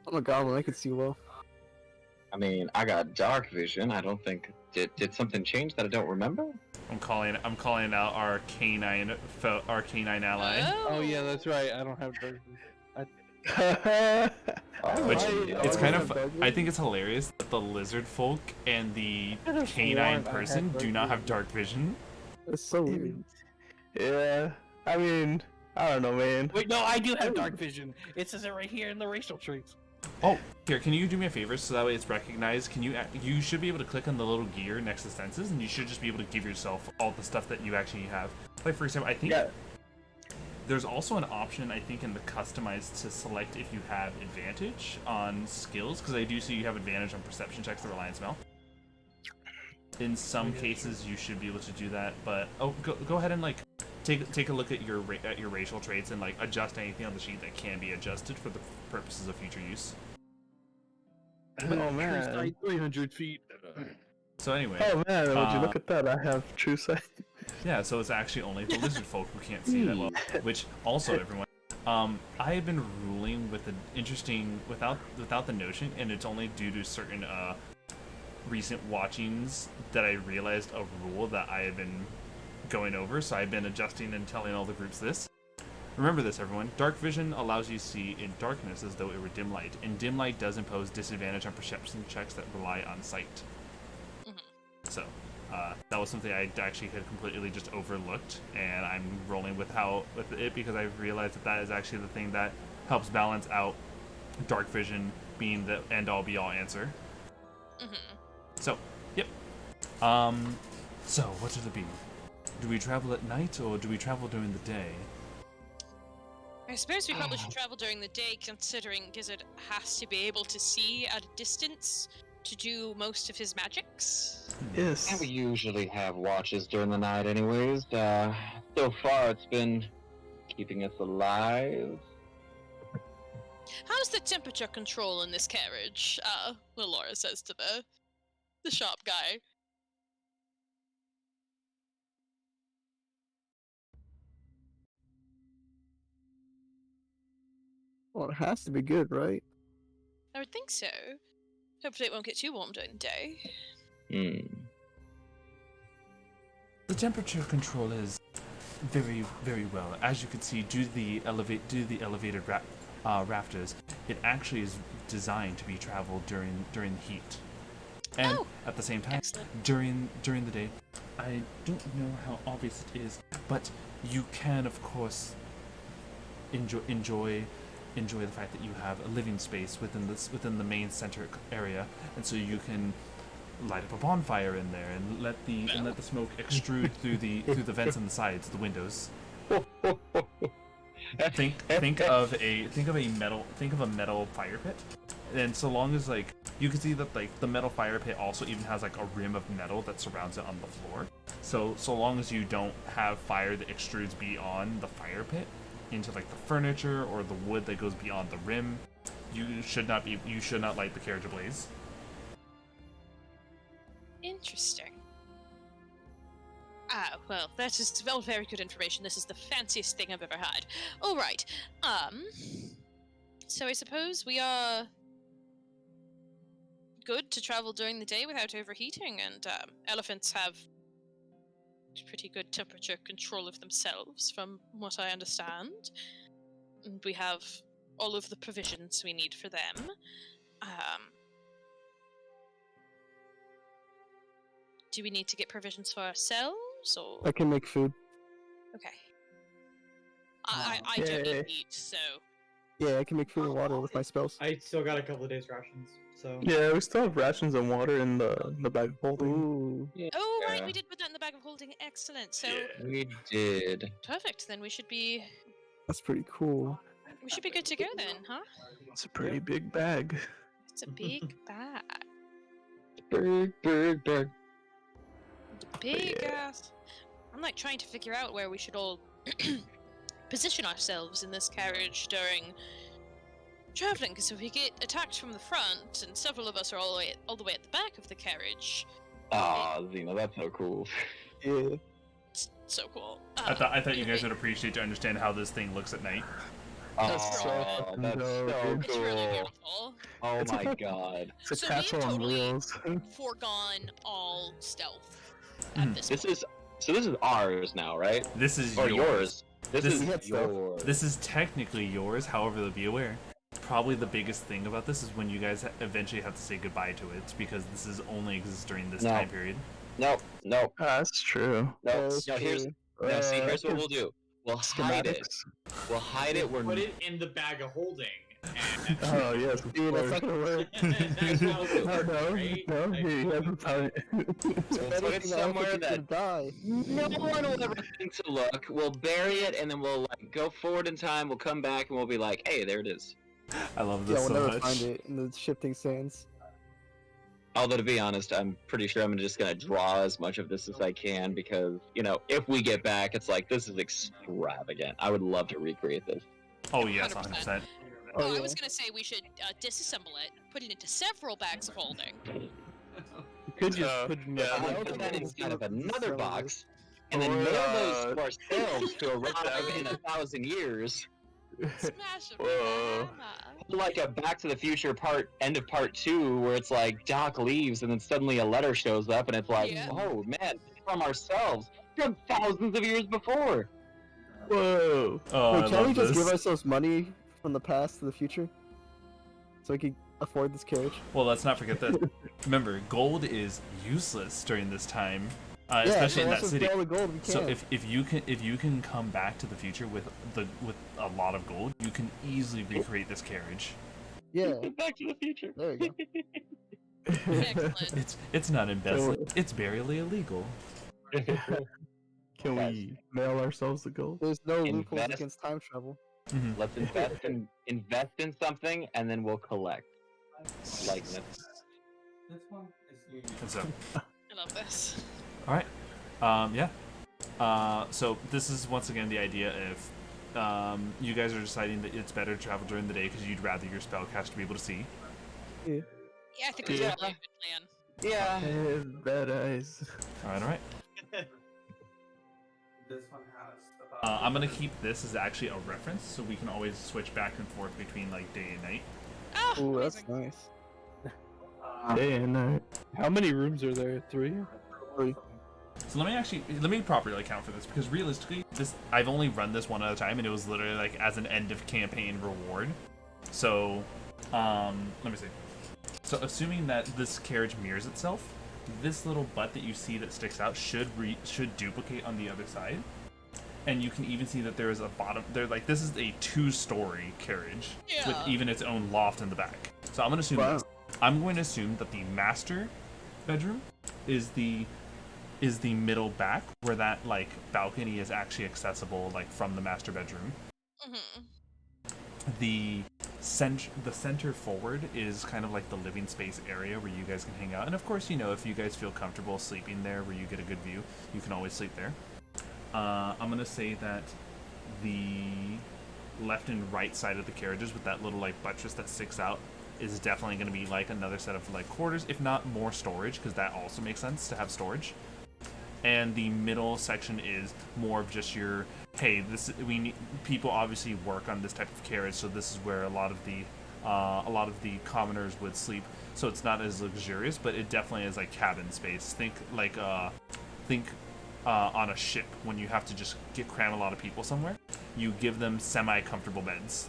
I'm a goblin, I can see well. I mean, I got dark vision. I don't think did something change that I don't remember? I'm calling out our canine ally. Oh yeah, that's right. I don't have dark Which it's kind of vision. I think it's hilarious that the lizard folk and the I could've canine sworn I person had do dark not have vision. dark vision. It's so weird. Yeah, I mean, I don't know, man. Wait, no, I do have dark vision. It says it right here in the racial traits. Oh, here, can you do me a favor so that way it's recognized? Can you should be able to click on the little gear next to senses, and you should just be able to give yourself all the stuff that you actually have. Like, for example, I think there's also an option, I think, in the customized to select if you have advantage on skills, because I do see you have advantage on perception checks that rely on smell. In some cases, you should be able to do that, but go ahead and like take a look at your racial traits and like adjust anything on the sheet that can be adjusted for the purposes of future use. Oh man. 300 feet. So anyway. Oh man, would you look at that? I have true sight. Yeah, so it's actually only the lizard folk who can't see that well. Which also, everyone, I have been ruling with an interesting without the notion, and it's only due to certain recent watchings that I realized a rule that I have been going over. So I've been adjusting and telling all the groups this. Remember this, everyone. Dark vision allows you to see in darkness as though it were dim light, and dim light does impose disadvantage on perception checks that rely on sight. So, that was something I actually had completely just overlooked, and I'm rolling with it because I realized that is actually the thing that helps balance out dark vision being the end-all be-all answer. So, yep. So what would it be? Do we travel at night or do we travel during the day? I suppose we probably should travel during the day, considering Gizzard has to be able to see at a distance to do most of his magics. Yes. And we usually have watches during the night anyways. So far it's been keeping us alive. How's the temperature control in this carriage? Lilura says to the shop guy. Well, it has to be good, right? I would think so. Hopefully it won't get too warm during the day. The temperature control is very, very well. As you can see, due to the elevated rafters, it actually is designed to be traveled during the heat. And at the same time, during the day, I don't know how obvious it is, but you can, of course, enjoy the fact that you have a living space within the main center area, and so you can light up a bonfire in there and let the smoke extrude through the vents on the sides, the windows. Think of a metal fire pit, and so long as like you can see that like the metal fire pit also even has like a rim of metal that surrounds it on the floor. So long as you don't have fire that extrudes beyond the fire pit into like the furniture or the wood that goes beyond the rim, you should not light the carriage ablaze. Interesting. Well, that is all very good information. This is the fanciest thing I've ever had. All right. So I suppose we are good to travel during the day without overheating, and elephants have pretty good temperature control of themselves, from what I understand. And we have all of the provisions we need for them. Do we need to get provisions for ourselves, or? I can make food. Okay. I don't eat meat, so. Yeah, I can make food and water with my spells. I still got a couple of days rations. So Yeah, we still have rations and water in the bag of holding. Ooh. Oh, right, we did put that in the bag of holding. Excellent. So We did. perfect. Then we should be Pretty cool. good to go then, huh? It's a pretty big bag. It's a big bag. Big. Big ass. I'm like trying to figure out where we should all position ourselves in this carriage during traveling, because if we get attacked from the front and several of us are all the way at the back of the carriage. Aw, Xena, that's so cool. Yeah. It's so cool. I thought you guys would appreciate to understand how this thing looks at night. That's so That's so cool. It's really beautiful. Oh my god. It's So a we have castle on totally wheels. foregone all stealth at this This point. is ours now, right? This is Or yours. This is yours. This is technically yours, however, be aware. Probably the biggest thing about this is when you guys eventually have to say goodbye to it, because this is only exists during this time period. Nope. That's true. No, here's what we'll do. We'll hide it. Schematics. We'll hide it where Put it in the bag of holding. And Oh yes, of Dude, that's course. not gonna work. that's how it works, right? No, he hasn't done it. we'll put it somewhere that die. no one will ever think to look. We'll bury it, and then we'll like go forward in time. We'll come back, and we'll be like, "Hey, there it is." I love Yeah, this we'll so never much. find it in the shifting sands. Although to be honest, I'm pretty sure I'm just gonna draw as much of this as I can because if we get back, it's like this is extravagant. I would love to recreate this. Oh yes, 100%. 100%. Oh, yeah. I was gonna say we should disassemble it, put it into several bags of holding. You could just put it in I'll the put that inside of another Sell box, and then Or, mail those to ourselves to arrive in 1,000 years. Smash it. Whoa. Like a Back to the Future end of part 2, where it's like Doc leaves, and then suddenly a letter shows up, and it's like, Yeah. oh man, from ourselves, from thousands of years before. Whoa. Oh, Wait, I can't we love just this. give ourselves money from the past to the future? So we can afford this carriage? Well, let's not forget that. Remember, gold is useless during this time, Yeah, especially so in let's that just city. get all the gold we So can. if you can come back to the future with a lot of gold, you can easily recreate this carriage. Yeah, Back to the Future. there we go. Excellent. It's not embezzling. It's barely illegal. Can we mail ourselves the gold? There's no loopholes Invest- against time travel. Let's invest in something, and then we'll collect. Likeness. this one is unique. And so, I love this. all right, yeah. So this is once again the idea if you guys are deciding that it's better to travel during the day because you'd rather your spellcaster be able to see. Yeah, I think that's Yeah. probably a good plan. Yeah. Bad eyes. All right. This one has about. I'm gonna keep this as actually a reference, so we can always switch back and forth between like day and night. Oh, Ooh, that's amazing. nice. Day and night. How many rooms are there? 3? So let me properly count for this because realistically, I've only run this one at a time, and it was literally like as an end of campaign reward. So, let me see. So assuming that this carriage mirrors itself, this little butt that you see that sticks out should duplicate on the other side, and you can even see that there is a bottom. Like this is a 2-story carriage with Yeah. even its own loft in the back. So I'm gonna assume Wow. this. I'm going to assume that the master bedroom is the middle back where that like balcony is actually accessible like from the master bedroom. Mm-hmm. The center forward is kind of like the living space area where you guys can hang out, and of course, if you guys feel comfortable sleeping there where you get a good view, you can always sleep there. I'm gonna say that the left and right side of the carriages with that little like buttress that sticks out is definitely going to be like another set of like quarters, if not more storage, because that also makes sense to have storage. And the middle section is more of just your, hey, people obviously work on this type of carriage, so this is where a lot of the commoners would sleep. So it's not as luxurious, but it definitely is like cabin space. Think on a ship when you have to just cram a lot of people somewhere. You give them semi-comfortable beds.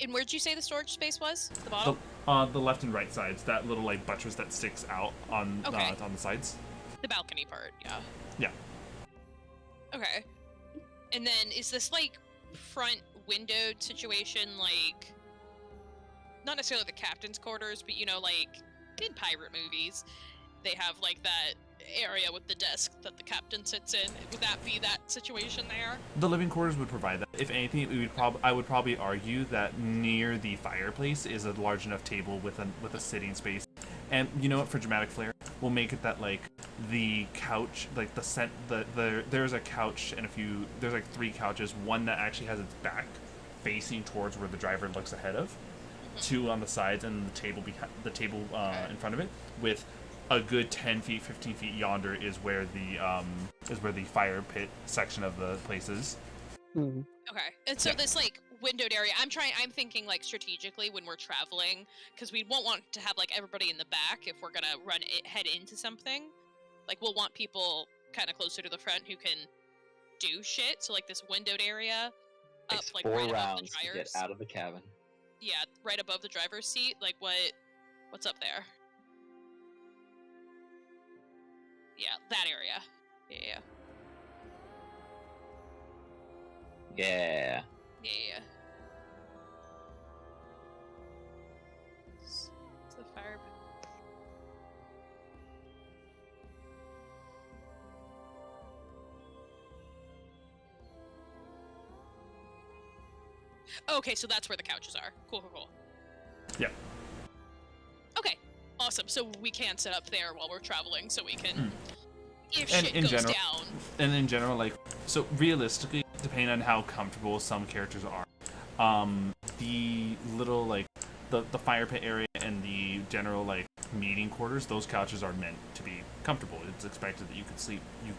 And where'd you say the storage space was? The bottom? The left and right sides, that little like buttress that sticks out on Okay. on the sides. The balcony part, yeah. Yeah. Okay. And then is this like front windowed situation like not necessarily the captain's quarters, but you know, like in pirate movies, they have like that area with the desk that the captain sits in. Would that be that situation there? The living quarters would provide that. If anything, I would probably argue that near the fireplace is a large enough table with a sitting space. And you know what? For dramatic flair, we'll make it that like the couch, like there's a couch and there's like 3 couches. One that actually has its back facing towards where the driver looks ahead of, 2 on the sides, and the table in front of it with a good 10 feet, 15 feet yonder is where the fire pit section of the place is. Mm-hmm. Okay, and so this like windowed area, I'm thinking like strategically when we're traveling, because we won't want to have like everybody in the back if we're gonna head into something. Like we'll want people kind of closer to the front who can do shit. So like this windowed area, up Takes like 4 right above the rounds to driver's. get out of the cabin. Yeah, right above the driver's seat. Like what's up there? Yeah, that area. Yeah. Yeah. Yeah. It's the fire. Okay, so that's where the couches are. Cool. Yeah. Okay, awesome. So we can set up there while we're traveling, so we can, if And shit in goes general, down. And in general, like, so realistically, depending on how comfortable some characters are, the little like the fire pit area and the general like meeting quarters, those couches are meant to be comfortable. It's expected that you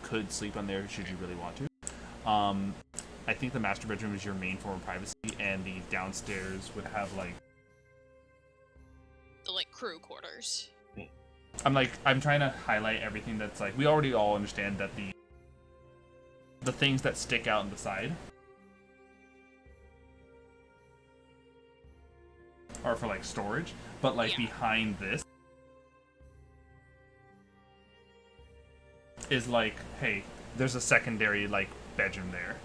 could sleep on there should you really want to. I think the master bedroom is your main form of privacy, and the downstairs would have like The like crew quarters. I'm trying to highlight everything that's like, we already all understand that the things that stick out on the side are for like storage, but like behind this is like, hey, there's a secondary like bedroom there.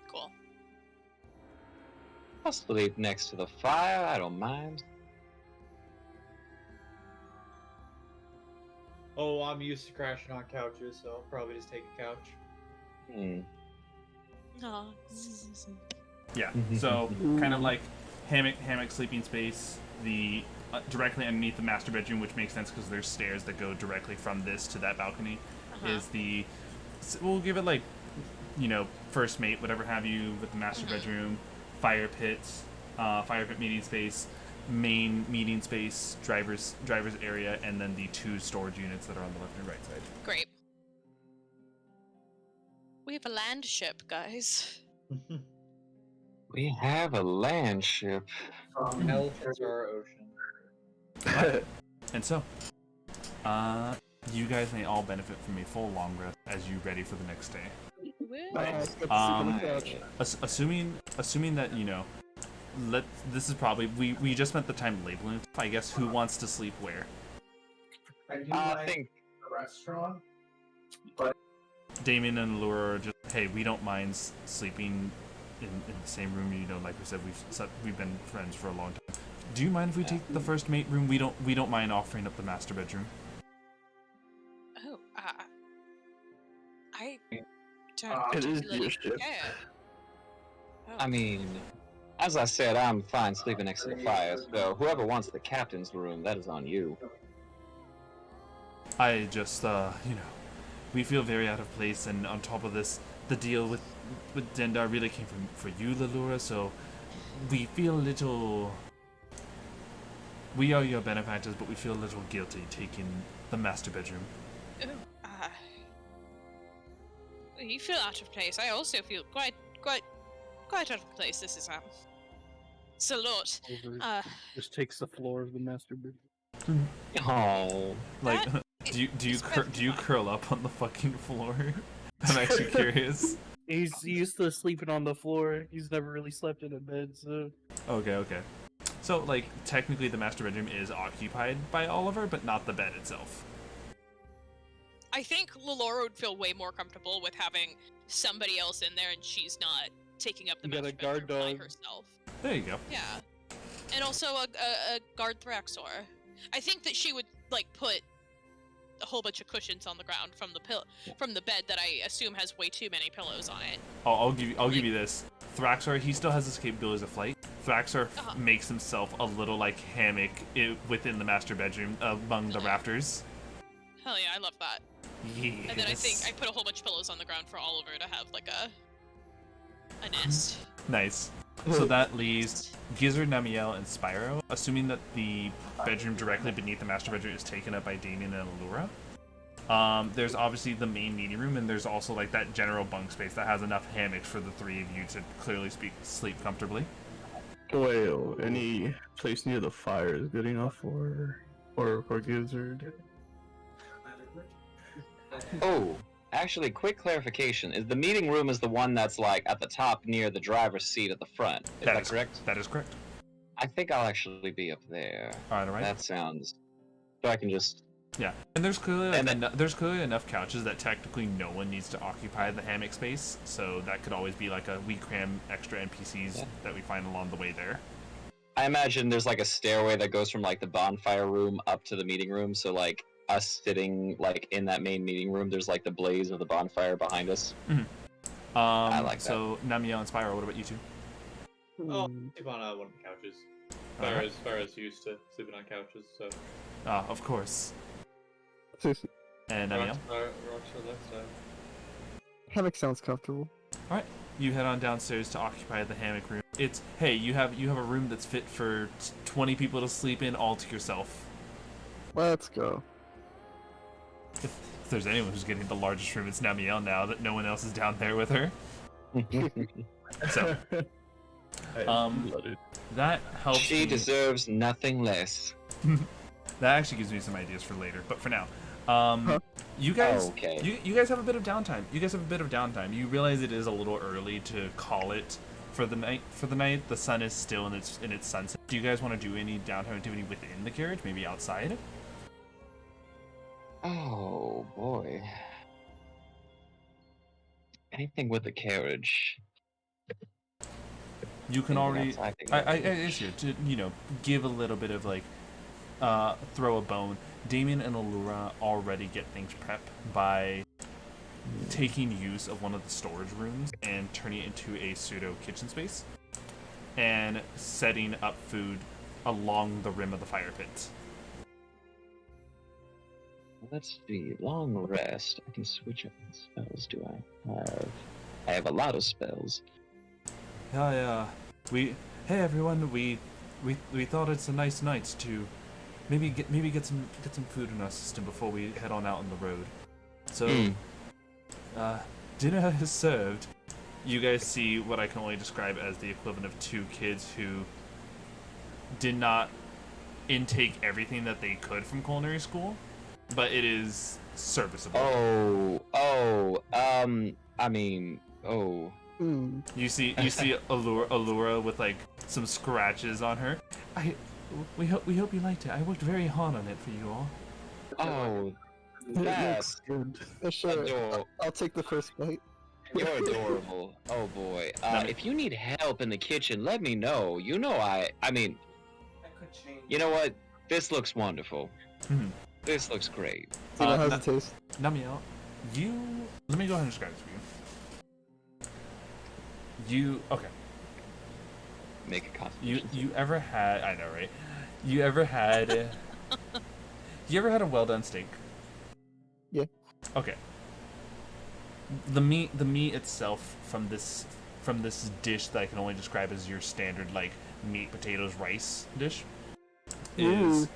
Cool. I'll sleep next to the fire, I don't mind. Oh, I'm used to crashing on couches, so I'll probably just take a couch. Yeah, so kind of like hammock sleeping space, the directly underneath the master bedroom, which makes sense because there's stairs that go directly from this to that balcony, is we'll give it like, you know, first mate, whatever have you, with the master bedroom, fire pit meeting space, main meeting space, driver's area, and then the 2 storage units that are on the left and right side. Great. We have a land ship, guys. We have a land ship. From hell to our ocean. And so, you guys may all benefit from a full long rest as you ready for the next day. Assuming that, you know, this is probably, we just spent the time labeling. I guess who wants to sleep where? I think the restaurant, but Damien and Lilura are just, hey, we don't mind sleeping in the same room. You know, like we said, we've been friends for a long time. Do you mind if we take the first mate room? We don't mind offering up the master bedroom. Oh, I don't It is particularly your ship. care. Oh. I mean, as I said, I'm fine sleeping next to the fire, so whoever wants the captain's room, that is on you. I just, you know, we feel very out of place, and on top of this, the deal with Dendar really came for you, Lilura, so we feel a little... We are your benefactors, but we feel a little guilty taking the master bedroom. Oh, you feel out of place. I also feel quite out of place. This is it's a lot. Just takes the floor of the master bedroom. Oh, like, do you curl up on the fucking floor? I'm actually curious. He's used to sleeping on the floor. He's never really slept in a bed, so. Okay. So, like, technically the master bedroom is occupied by Oliver, but not the bed itself. I think Lilura would feel way more comfortable with having somebody else in there, and she's not taking up the You got a master guard bedroom by dog. herself. There you go. Yeah, and also a guard Thraxor. I think that she would like put a whole bunch of cushions on the ground from the bed that I assume has way too many pillows on it. I'll give you this. Thraxor, he still has his capabilities of flight. Thraxor makes himself a little like hammock within the master bedroom among the rafters. Hell yeah, I love that. Yes. And then I think I put a whole bunch of pillows on the ground for Oliver to have like a nest. Nice. So that leaves Gizzard, Namielle, and Spyro. Assuming that the bedroom directly beneath the master bedroom is taken up by Damien and Lilura. There's obviously the main meeting room, and there's also like that general bunk space that has enough hammocks for the three of you to clearly sleep comfortably. Wait, any place near the fire is good enough for Gizzard? Oh, actually, quick clarification: is the meeting room the one that's like at the top near the driver's seat at the front? Is that correct? That is correct. I think I'll actually be up there. All right. That sounds. So I can just. Yeah, and there's clearly there's clearly enough couches that technically no one needs to occupy the hammock space. So that could always be like we cram extra NPCs that we find along the way there. I imagine there's like a stairway that goes from like the bonfire room up to the meeting room. So like us sitting like in that main meeting room, there's like the blaze of the bonfire behind us. Mm-hmm. I like that. So Namielle and Spyro, what about you two? Oh, sleep on one of the couches. Spyro's used to sleeping on couches, so. Of course. And Namielle? Rockstar lifestyle. Hammock sounds comfortable. All right, you head on downstairs to occupy the hammock room. It's hey, you have a room that's fit for 20 people to sleep in all to yourself. Let's go. If there's anyone who's getting the largest room, it's Namielle now that no one else is down there with her. So, that helps. She deserves nothing less. That actually gives me some ideas for later, but for now, you guys, you guys have a bit of downtime. You realize it is a little early to call it for the night. The sun is still in its sunset. Do you guys want to do any downtime activity within the carriage? Maybe outside? Oh boy. Anything with the carriage. You can already. I issue to give a little bit of like throw a bone. Damien and Lilura already get things prepped by taking use of one of the storage rooms and turning it into a pseudo kitchen space and setting up food along the rim of the fire pit. Let's see. Long rest. I can switch up my spells. Do I have? I have a lot of spells. Yeah. Hey everyone. We thought it's a nice night to maybe get some food in our system before we head on out on the road. So, dinner is served. You guys see what I can only describe as the equivalent of two kids who did not intake everything that they could from culinary school, but it is serviceable. You see Allura with like some scratches on her. We hope you liked it. I worked very hard on it for you all. Oh, that's good. Sure. I'll take the first bite. You're adorable. Oh boy. If you need help in the kitchen, let me know. You know you know what? This looks wonderful. This looks great. How's it taste? Namielle, let me go ahead and describe this for you. Okay. Make a constitution. You ever had? I know, right? You ever had a well done steak? Yeah. Okay. The meat itself from this dish that I can only describe as your standard like meat, potatoes, rice dish is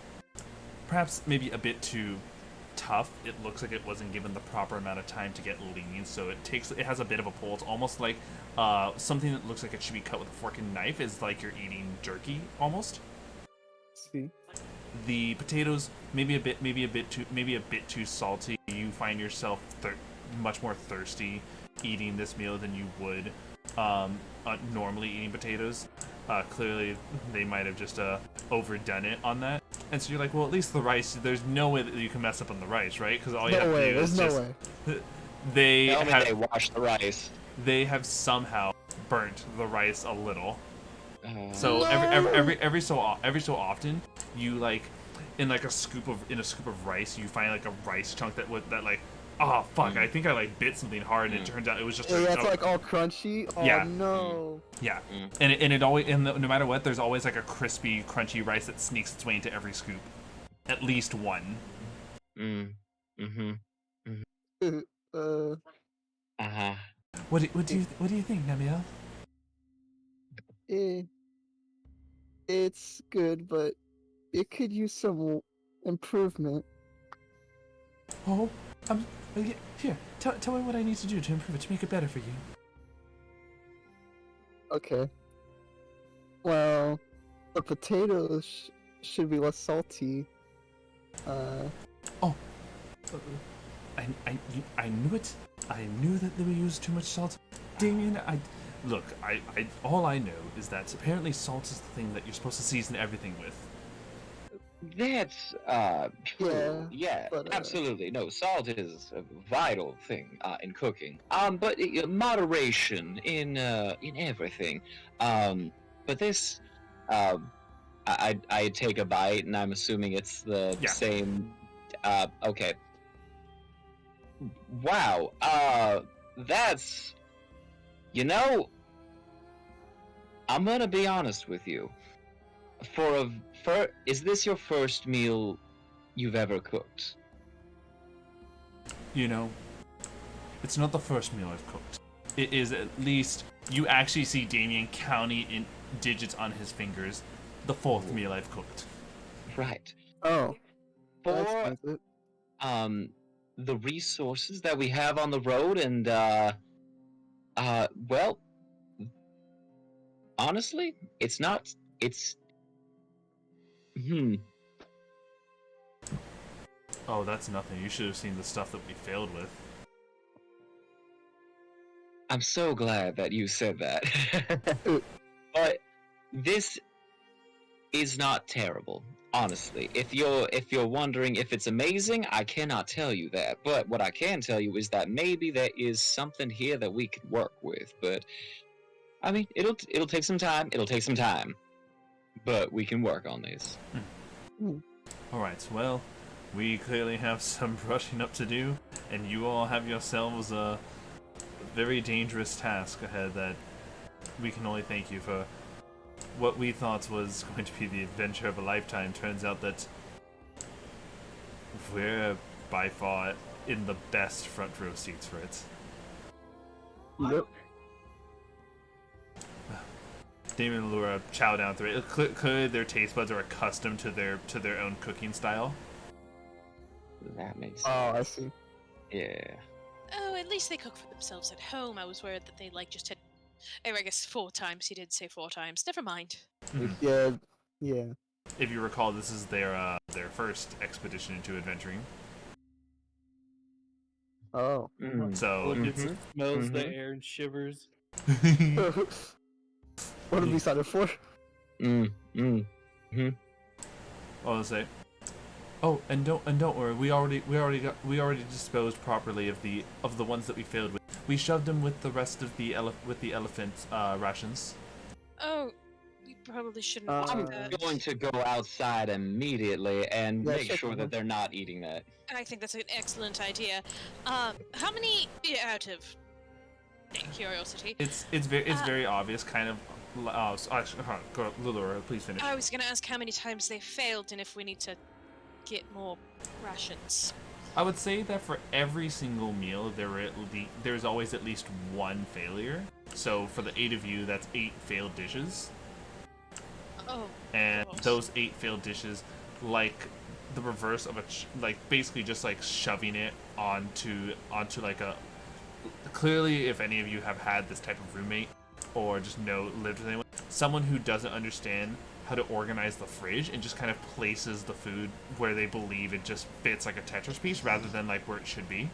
perhaps maybe a bit too tough. It looks like it wasn't given the proper amount of time to get lean, so it has a bit of a pull. It's almost like something that looks like it should be cut with a fork and knife is like you're eating jerky almost. See. The potatoes maybe a bit too salty. You find yourself much more thirsty eating this meal than you would normally eating potatoes. clearly they might have just overdone it on that. And so you're like, well, at least the rice, there's no way that you can mess up on the rice, right? Because all you have to do is just... They wash the rice. They have somehow burnt the rice a little. So No! every so often, you like in a scoop of rice, you find like a rice chunk that like, oh fuck, I think I like bit something hard, and it turns out it was just it's like all crunchy. Oh yeah. no. Yeah, and it always, no matter what, there's always like a crispy, crunchy rice that sneaks its way into every scoop, at least one. What do you think, Namielle? It's good, but it could use some improvement. Oh, here. Tell me what I need to do to improve it, to make it better for you. Okay. Well, the potatoes should be less salty. Oh. I knew it. I knew that they would use too much salt. Damien, Look, all I know is that apparently salt is the thing that you're supposed to season everything with. That's true. Yeah, absolutely. No, salt is a vital thing in cooking. But moderation in everything. But this, I take a bite, and I'm assuming it's the same. Okay. Wow. That's. I'm gonna be honest with you. Is this your first meal you've ever cooked? It's not the first meal I've cooked. It is at least, you actually see Damien counting in digits on his fingers, the fourth meal I've cooked. Right. Oh. For the resources that we have on the road, and well, honestly, it's not. Oh, that's nothing. You should have seen the stuff that we failed with. I'm so glad that you said that. But this is not terrible, honestly. If you're wondering if it's amazing, I cannot tell you that. But what I can tell you is that maybe there is something here that we could work with. But I mean, it'll take some time. But we can work on this. Alright, well, we clearly have some brushing up to do, and you all have yourselves a very dangerous task ahead that we can only thank you for. What we thought was going to be the adventure of a lifetime turns out that we're by far in the best front row seats for it. Yep. Damon and Lilura chow down through it. Clearly their taste buds are accustomed to their own cooking style. That makes sense. Oh, I see. Yeah. Oh, at least they cook for themselves at home. I was worried that they just had. Oh, I guess 4 times. He did say 4 times. Never mind. Yeah. If you recall, this is their first expedition into adventuring. Oh. So look, it smells the air and shivers. What have we decided for? What was I say? Oh, and don't worry. We already disposed properly of the ones that we failed with. We shoved them with the rest of the elephant rations. Oh, we probably shouldn't. I'm do that. going to go outside immediately and make sure that they're not eating that. I think that's an excellent idea. How many out of curiosity? It's very obvious, kind of. Go, Lilura, please finish. I was gonna ask how many times they failed and if we need to get more rations. I would say that for every single meal, there's always at least one failure. So for the 8 of you, that's 8 failed dishes. Oh. And those 8 failed dishes, like the reverse of basically just like shoving it onto like a. Clearly, if any of you have had this type of roommate or just lived with anyone, someone who doesn't understand how to organize the fridge and just kind of places the food where they believe it just fits like a Tetris piece rather than like where it should be.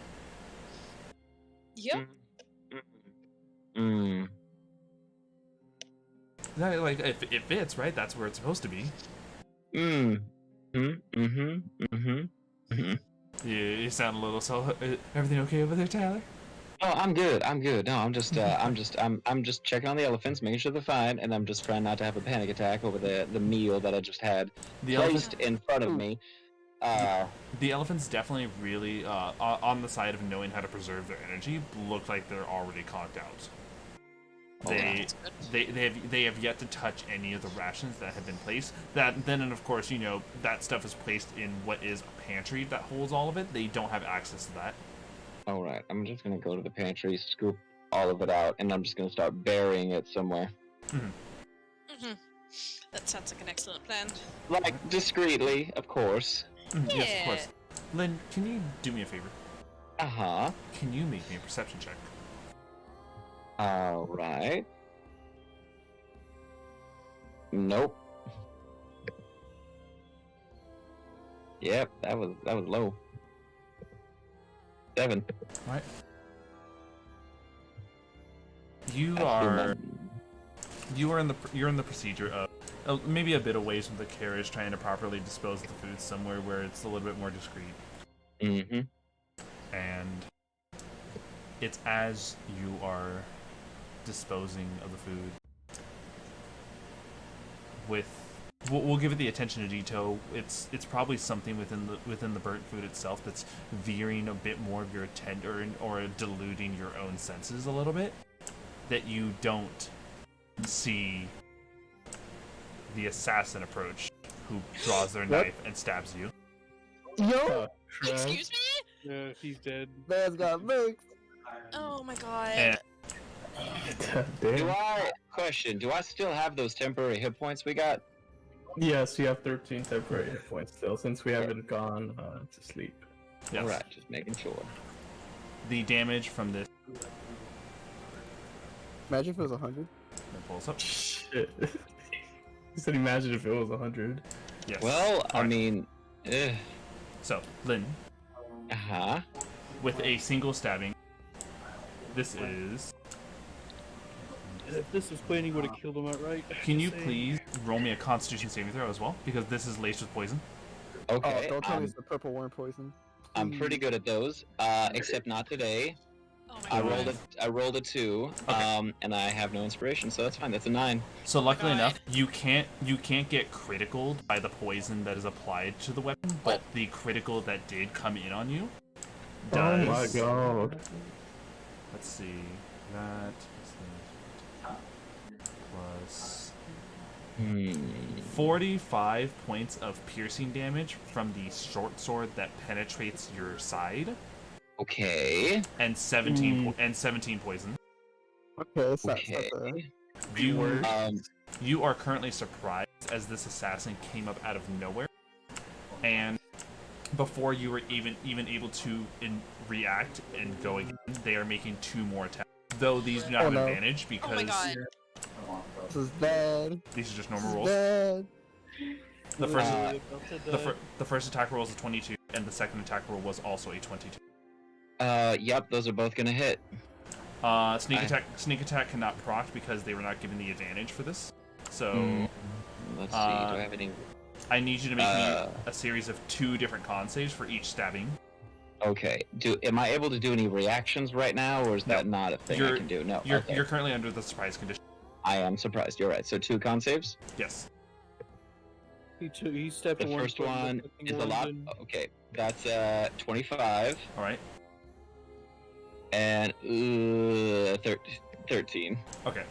Yep. Like, if it fits, right? That's where it's supposed to be. You sound a little so. Everything okay over there, Tyler? Oh, I'm good. I'm good. No, I'm just I'm just checking on the elephants, making sure they're fine, and I'm just trying not to have a panic attack over the meal that I just had placed in front of me. The elephants definitely really, on the side of knowing how to preserve their energy, look like they're already conked out. They have yet to touch any of the rations that have been placed. And of course, you know, that stuff is placed in what is a pantry that holds all of it. They don't have access to that. All right, I'm just gonna go to the pantry, scoop all of it out, and I'm just gonna start burying it somewhere. That sounds like an excellent plan. Like discreetly, of course. Yes, of course. Lynn, can you do me a favor? Uh-huh. Can you make me a perception check? All right. Nope. Yep, that was low. 7. All right. You're in the procedure of maybe a bit away from the carriage, trying to properly dispose of the food somewhere where it's a little bit more discreet. Mm-hmm. And it's as you are disposing of the food with, we'll give it the attention to detail. It's probably something within the burnt food itself that's veering a bit more of your attention or diluting your own senses a little bit, that you don't see the assassin approach, who draws their knife and stabs you. Yo! Excuse me? Yeah, he's dead. Man's got mixed. Oh my god. And Do I still have those temporary hit points we got? Yes, you have 13 temporary hit points still, since we haven't gone to sleep. Yes. Alright, just making sure. The damage from this. Imagine if it was 100. That pulls up. Shit. He said, imagine if it was 100. Yes. Well, I mean, So, Lynn. Uh-huh. With a single stabbing, this is. If this was playing, he would have killed him outright. Can you please roll me a Constitution saving throw as well? Because this is laced with poison. Okay. Oh, don't tell me it's the purple worm poison. I'm pretty good at those, except not today. Oh my god. I rolled a 2, and I have no inspiration, so that's fine. That's a 9. So luckily enough, you can't get criticaled by the poison that is applied to the weapon, but the critical that did come in on you does. Oh my god. Let's see. That plus 45 points of piercing damage from the short sword that penetrates your side. Okay. And 17 poison. Okay, that's not You are currently surprised as this assassin came up out of nowhere, and before you were even able to react and go again, they are making 2 more attacks. Though these do not have advantage because Oh my god. This is bad. these are just normal rolls. Bad. The first attack roll was a 22, and the second attack roll was also a 22. Yep, those are both gonna hit. Sneak attack cannot proc because they were not given the advantage for this. So let's see. Do I have any? I need you to make me a series of 2 different con saves for each stabbing. Okay. Am I able to do any reactions right now, or is that not a thing I can do? No. You're currently under the surprise condition. I am surprised. You're right. So 2 con saves. Yes. He stepped. The first one is a lot. Okay, that's 25. All right. And 13. Okay.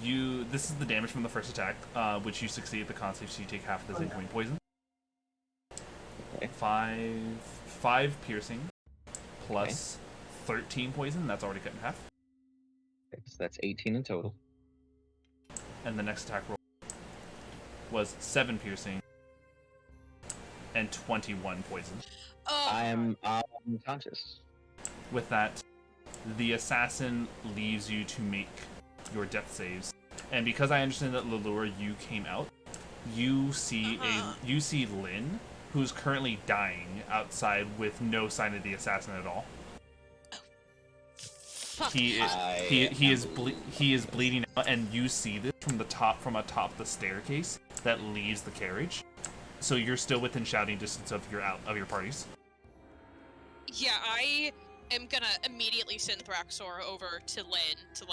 This is the damage from the first attack, which you succeed at the con save, so you take half of this incoming poison. Okay. 5 piercing plus 13 poison. That's already cut in half. Okay, so that's 18 in total. And the next attack roll was 7 piercing and 21 poison. Oh. I'm unconscious. With that, the assassin leaves you to make your death saves, and because I understand that Lilura, you came out, you see Lynn, who's currently dying outside with no sign of the assassin at all. he is bleeding out, and you see this from atop the staircase that leaves the carriage. So you're still within shouting distance of your parties. Yeah, I am gonna immediately send Thraxor over to Lynn to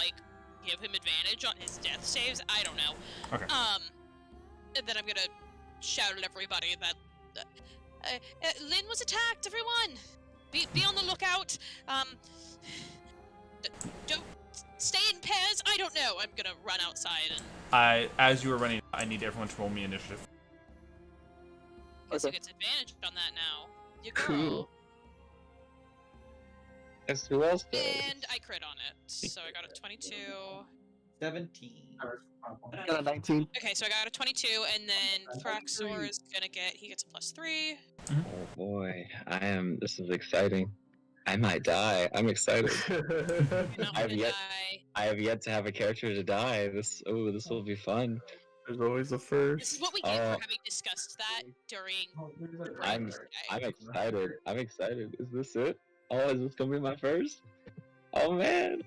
give him advantage on his death saves. I don't know. Okay. And then I'm gonna shout at everybody that Lynn was attacked. Everyone, be on the lookout. Don't stay in pairs. I don't know. I'm gonna run outside and. As you are running, I need everyone to roll me initiative. Guess who gets advantage on that now? Your girl. Cool. Guess who else does? And I crit on it, so I got a 22. 17. I got a 19. Okay, so I got a 22, and then Thraxor is gonna gets a +3. Oh boy, this is exciting. I might die. I'm excited. I have yet to have a character to die. This will be fun. There's always a first. This is what we get for having discussed that during the break I'm excited. I'm excited. Is this it? Oh, is this gonna be my first? Oh man.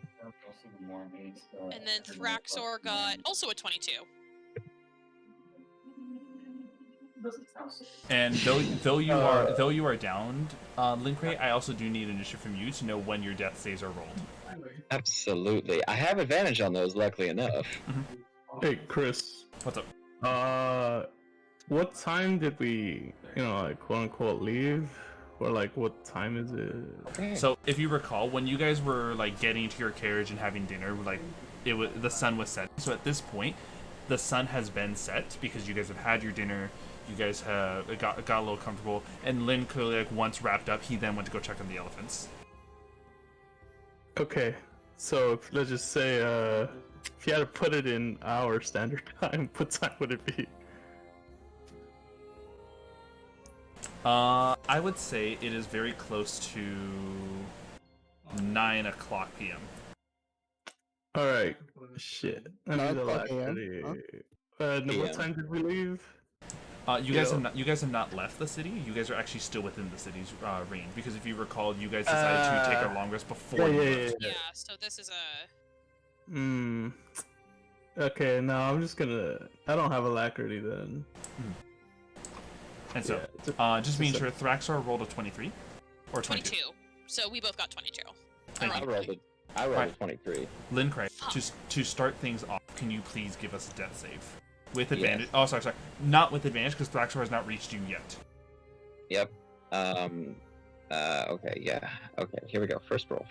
And then Thraxor got also a 22. And though you are downed, Linkray, I also do need initiative from you to know when your death saves are rolled. Absolutely. I have advantage on those, luckily enough. Hey, Chris. What's up? What time did we, quote unquote, leave? Or what time is it? So if you recall, when you guys were getting into your carriage and having dinner, the sun was setting. So at this point, the sun has been set because you guys have had your dinner. You guys have got a little comfortable, and Lynn clearly once wrapped up, he then went to go check on the elephants. Okay, so let's just say if you had to put it in our standard time, what time would it be? I would say it is very close to 9:00 p.m. All right, shit. I need the last what time did we leave? You guys have not left the city. You guys are actually still within the city's range, because if you recall, you guys decided to take a long rest before you left. Yeah, so this is a. Okay, no, I'm just gonna. I don't have alacrity then. And so, just being sure, Thraxor rolled a 23 or 22. 22. So we both got 22. I rolled a 23. Linkray, to start things off, can you please give us a death save? With advantage. Yes. Oh, sorry. Not with advantage, because Thraxor has not reached you yet. Yep. Okay, yeah. Okay, here we go. First roll.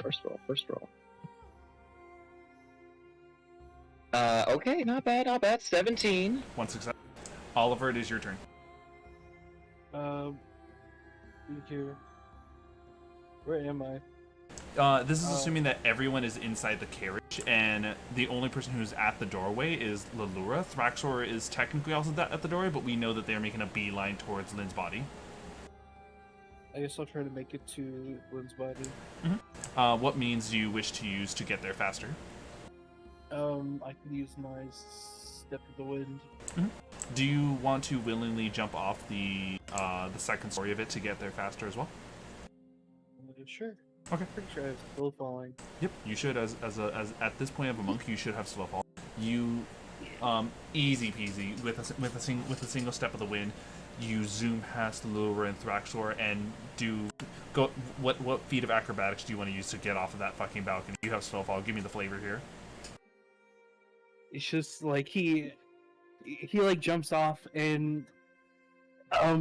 Okay, not bad. 17. One success. Oliver, it is your turn. Here. Where am I? This is assuming that everyone is inside the carriage, and the only person who's at the doorway is Lilura. Thraxor is technically also at the doorway, but we know that they're making a beeline towards Lynn's body. I guess I'll try to make it to Lynn's body. Mm-hmm. What means do you wish to use to get there faster? I can use my Step of the Wind. Mm-hmm. Do you want to willingly jump off the second story of it to get there faster as well? Sure. Okay. Pretty sure I have slow falling. Yep, you should. As at this point of a monk, you should have slow fall. You, easy peasy with a single step of the wind, you zoom past Lilura and Thraxor and go. What feat of acrobatics do you want to use to get off of that fucking balcony? You have slow fall. Give me the flavor here. It's just he jumps off, and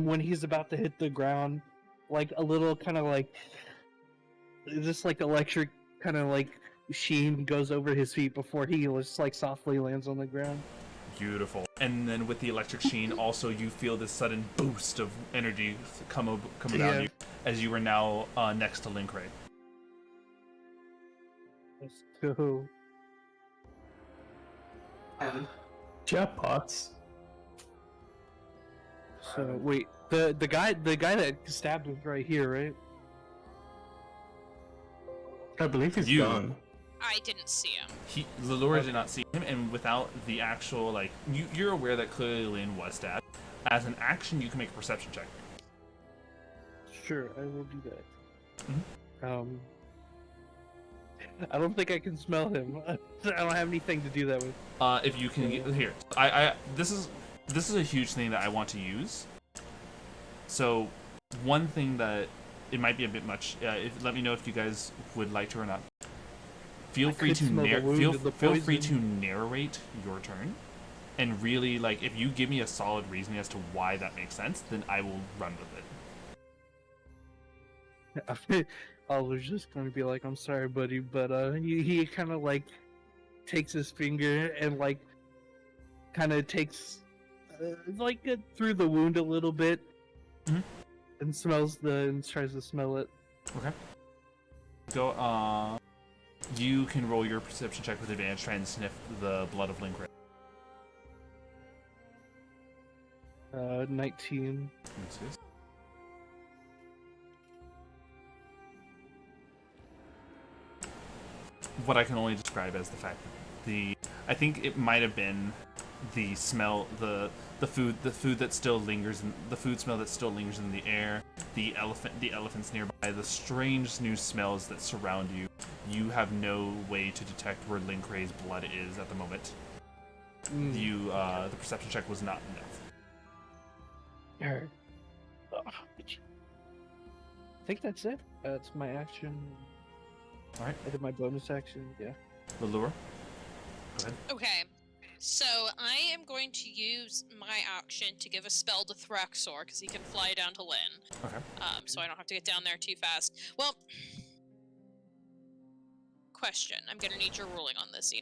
when he's about to hit the ground, a little kind of just electric kind of sheen goes over his feet before he just softly lands on the ground. Beautiful. And then with the electric sheen, also you feel this sudden boost of energy come around you as you are now next to Linkray. Let's go. Jackpots. So wait, the guy that stabbed was right here, right? I believe he's gone. I didn't see him. Lilura did not see him, and without the actual you're aware that clearly Lynn was stabbed. As an action, you can make a perception check. Sure, I will do that. Mm-hmm. I don't think I can smell him. I don't have anything to do that with. If you can get here, this is a huge thing that I want to use. So, one thing that it might be a bit much. Let me know if you guys would like to or not. Feel free to narrate your turn, and really like if you give me a solid reason as to why that makes sense, then I will run with it. I was just gonna be like, I'm sorry, buddy, but he kind of like takes his finger and like kind of takes through the wound a little bit, and tries to smell it. Okay. Go. You can roll your perception check with advantage, try and sniff the blood of Lynn. 19. What I can only describe as the fact that I think it might have been the smell, the food that still lingers, the food smell that still lingers in the air, the elephants nearby, the strange new smells that surround you. You have no way to detect where Lincray's blood is at the moment. The perception check was not enough. I think that's it. That's my action. All right. I did my bonus action. Yeah. Lilura. Go ahead. Okay. So I am going to use my action to give a spell to Thraxor because he can fly down to Lynn. Okay. So I don't have to get down there too fast. Well, question. I'm gonna need your ruling on this,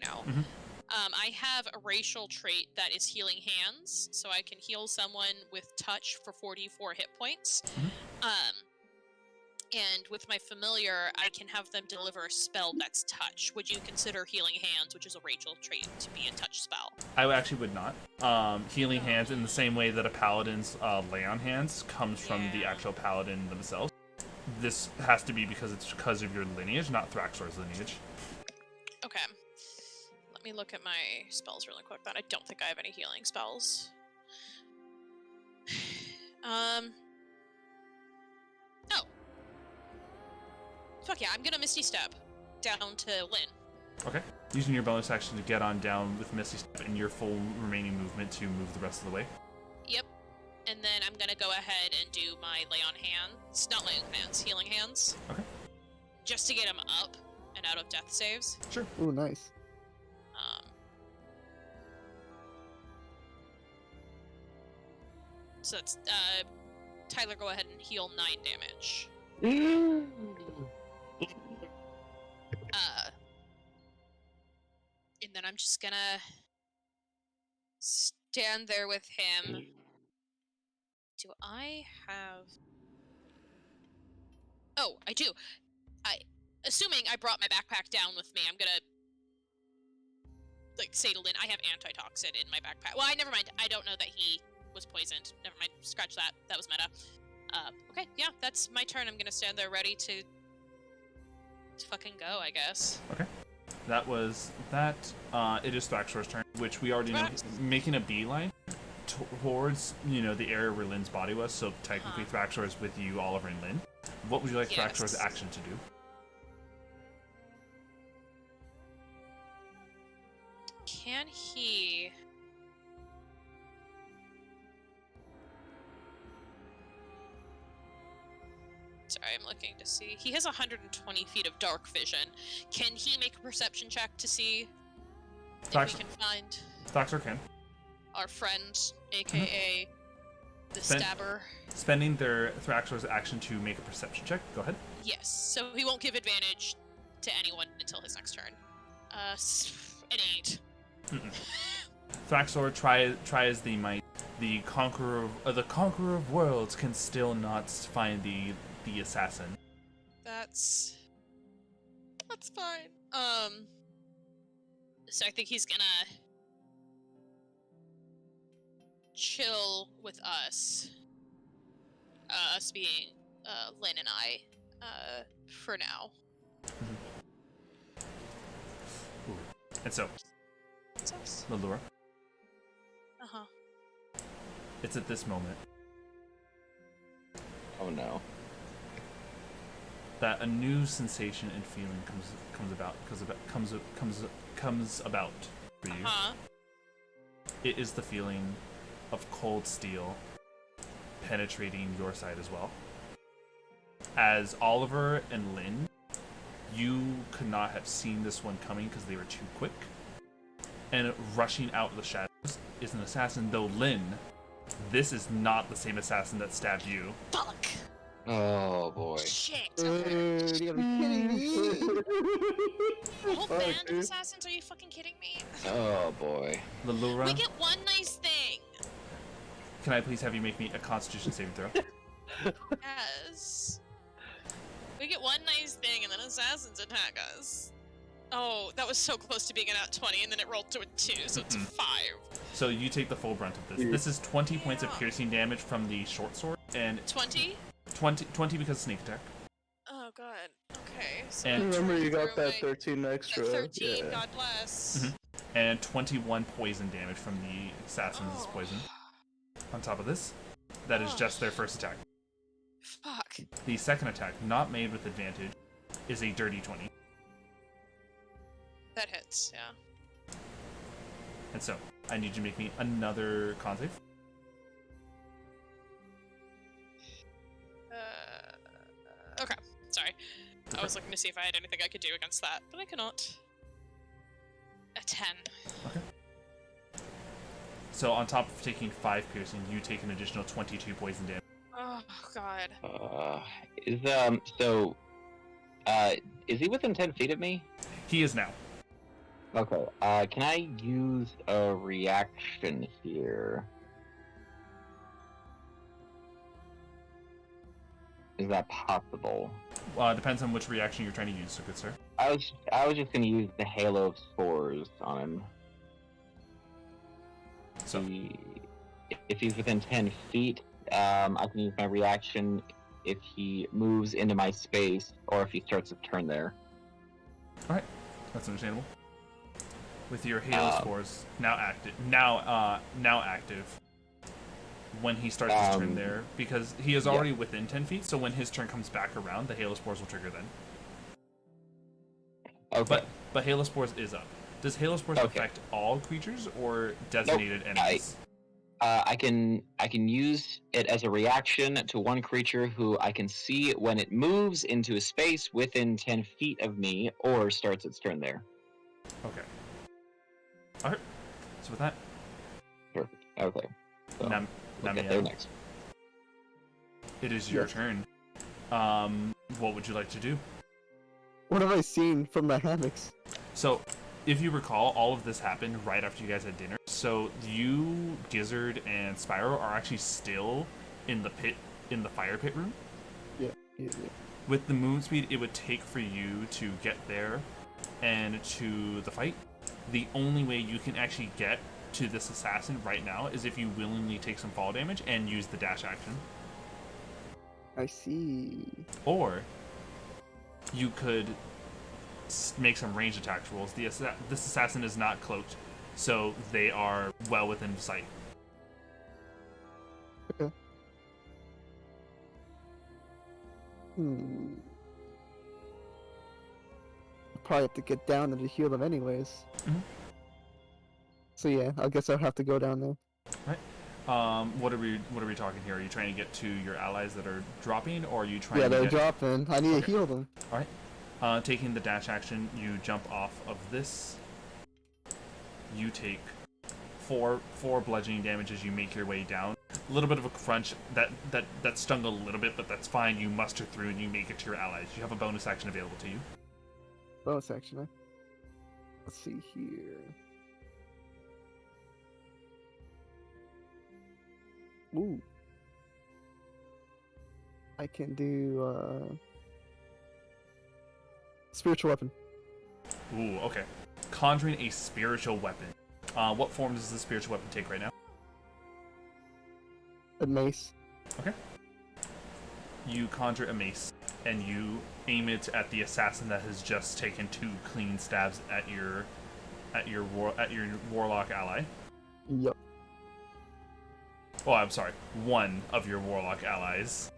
I have a racial trait that is healing hands, so I can heal someone with touch for 44 hit points. And with my familiar, I can have them deliver a spell that's touch. Would you consider healing hands, which is a racial trait, to be a touch spell? I actually would not. Healing hands in the same way that a paladin's lay on hands comes from the actual paladin themselves. This has to be because of your lineage, not Thraxor's lineage. Okay. Let me look at my spells really quick then. I don't think I have any healing spells. Oh. Fuck yeah, I'm gonna Misty Step down to Lynn. Okay. Using your bonus action to get on down with Misty Step and your full remaining movement to move the rest of the way. Yep. And then I'm gonna go ahead and do my lay on hands. Not lay on hands, healing hands. Okay. Just to get him up and out of death saves. Sure. Ooh, nice. So that's Tyler, go ahead and heal 9 damage. And then I'm just gonna stand there with him. Do I have... Oh, I do. Assuming I brought my backpack down with me, I'm gonna say to Lynn, I have antitoxin in my backpack. Well, never mind. I don't know that he was poisoned. Never mind. Scratch that. That was meta. Okay, yeah, that's my turn. I'm gonna stand there ready to fucking go, I guess. Okay. That was that. It is Thraxor's turn, which we already know. Making a beeline towards, the area where Lynn's body was, so technically Thraxor is with you, Oliver, and Lynn. What would you like Thraxor's action to do? Can he... Sorry, I'm looking to see. He has 120 feet of dark vision. Can he make a perception check to see if we can find... Thraxor can. Our friend, aka the Stabber. Spending their Thraxor's action to make a perception check. Go ahead. Yes, so he won't give advantage to anyone until his next turn. An 8. Thraxor, try as they might. The conqueror of worlds can still not find the assassin. That's fine. So I think he's gonna chill with us. Us being Lynn and I, for now. Ooh. And so, Lilura. Uh-huh. It's at this moment. Oh no. that a new sensation and feeling comes about for you. It is the feeling of cold steel penetrating your side as well. As Oliver and Lynn, you could not have seen this one coming because they were too quick. And rushing out of the shadows is an assassin, though Lynn, this is not the same assassin that stabbed you. Fuck. Oh boy. Shit. Dude, you gotta be kidding me. A whole band of assassins? Are you fucking kidding me? Oh boy. Lilura, We get one nice thing. can I please have you make me a Constitution saving throw? Yes. We get one nice thing and then assassins attack us. Oh, that was so close to being an at 20 and then it rolled to a 2, so it's 5. So you take the full brunt of this. This is 20 points of piercing damage from the short sword, and 20? 20 because of sneak attack. Oh god. Okay. So And Remember, you got that 13 extra. that 13, Yeah. God bless. And 21 poison damage from the assassin's poison. On top of this, that is just their first attack. Fuck. The second attack, not made with advantage, is a dirty 20. That hits, yeah. And so, I need you to make me another con save. Okay. Sorry. I was looking to see if I had anything I could do against that, but I cannot. A 10. Okay. So on top of taking 5 piercing, you take an additional 22 poison damage. Oh god. Is he within 10 feet of me? He is now. Okay, can I use a reaction here? Is that possible? Depends on which reaction you're trying to use, so good sir. I was just gonna use the Halo of Spores on him. So if he's within 10 feet, I can use my reaction if he moves into my space or if he starts to turn there. Alright, that's understandable. With your Halo Spores now active. When he starts his turn there, because he is already within 10 feet, so when his turn comes back around, the Halo Spores will trigger then. Okay. But Halo Spores is up. Does Halo Spores affect all creatures or designated enemies? I can use it as a reaction to one creature who I can see when it moves into a space within 10 feet of me or starts its turn there. Okay. Alright. So with that, perfect. Okay. So we'll get Namielle, there next. it is your turn. What would you like to do? What have I seen from the hammocks? So, if you recall, all of this happened right after you guys had dinner. So you, Gizzard, and Spyro are actually still in the pit, in the fire pit room. Yeah. With the moon speed it would take for you to get there and to the fight, the only way you can actually get to this assassin right now is if you willingly take some fall damage and use the dash action. I see. Or you could make some range attack rolls. This assassin is not cloaked, so they are well within sight. Okay. Probably have to get down there to heal them anyways. So yeah, I guess I'll have to go down there. Right. What are we talking here? Are you trying to get to your allies that are dropping, or are you trying? Yeah, to they're dropping. I need to heal them. All right. Taking the dash action, you jump off of this. You take four bludgeoning damage as you make your way down. A little bit of a crunch that stung a little bit, but that's fine. You muster through and you make it to your allies. You have a bonus action available to you. Bonus action, eh? Let's see here. Ooh. I can do, spiritual weapon. Ooh, okay. Conjuring a spiritual weapon. What form does the spiritual weapon take right now? A mace. Okay. You conjure a mace, and you aim it at the assassin that has just taken 2 clean stabs at your warlock ally. Yep. Oh, I'm sorry. One of your warlock allies.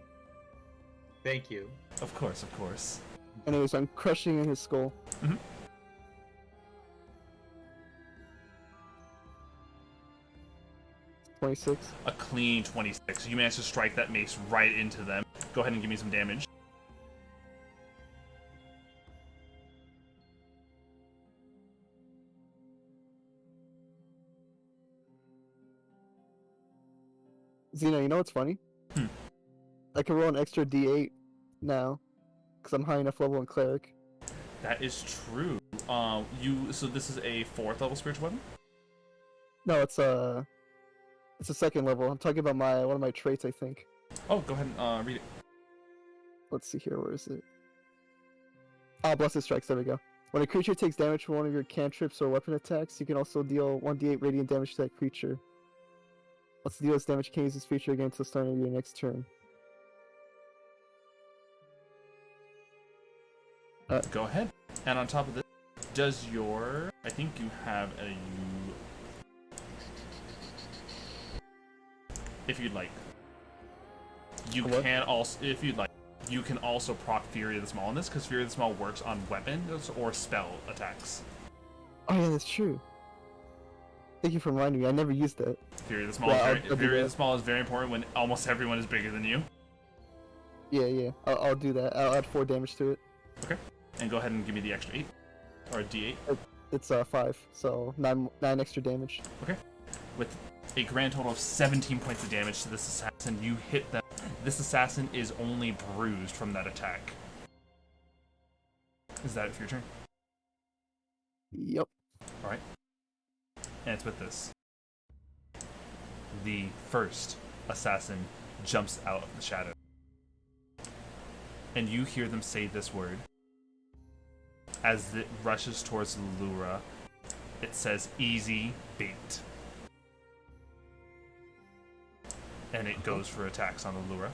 Thank you. Of course, of course. Anyways, I'm crushing in his skull. Mhm. 26. A clean 26. You managed to strike that mace right into them. Go ahead and give me some damage. Xeno, you know what's funny? I can roll an extra D8 now, because I'm high enough level in Cleric. That is true. So this is a 4th level spiritual weapon? No, it's a second level. I'm talking about one of my traits, I think. Oh, go ahead and read it. Let's see here, where is it? Ah, Blessed Strikes, there we go. When a creature takes damage from one of your cantrips or weapon attacks, you can also deal 1d8 radiant damage to that creature. Once it deals damage, you can use this feature again until the start of your next turn. Go ahead. And on top of this, does your... I think you have a... If you'd like. You can also... If you'd like. You can also proc Fury of the Small on this, because Fury of the Small works on weapons or spell attacks. Oh yeah, that's true. Thank you for reminding me. I never used that. Fury of the Small, Fury of the Small is very important when almost everyone is bigger than you. Yeah. I'll do that. I'll add 4 damage to it. Okay. And go ahead and give me the extra 8. Or a D8. It's 5, so 9 extra damage. Okay. With a grand total of 17 points of damage to this assassin, you hit them. This assassin is only bruised from that attack. Is that it for your turn? Yep. Alright. And it's with this. The first assassin jumps out of the shadow. And you hear them say this word. As it rushes towards Lilura, it says, "Easy bait." And it goes for attacks on Lilura.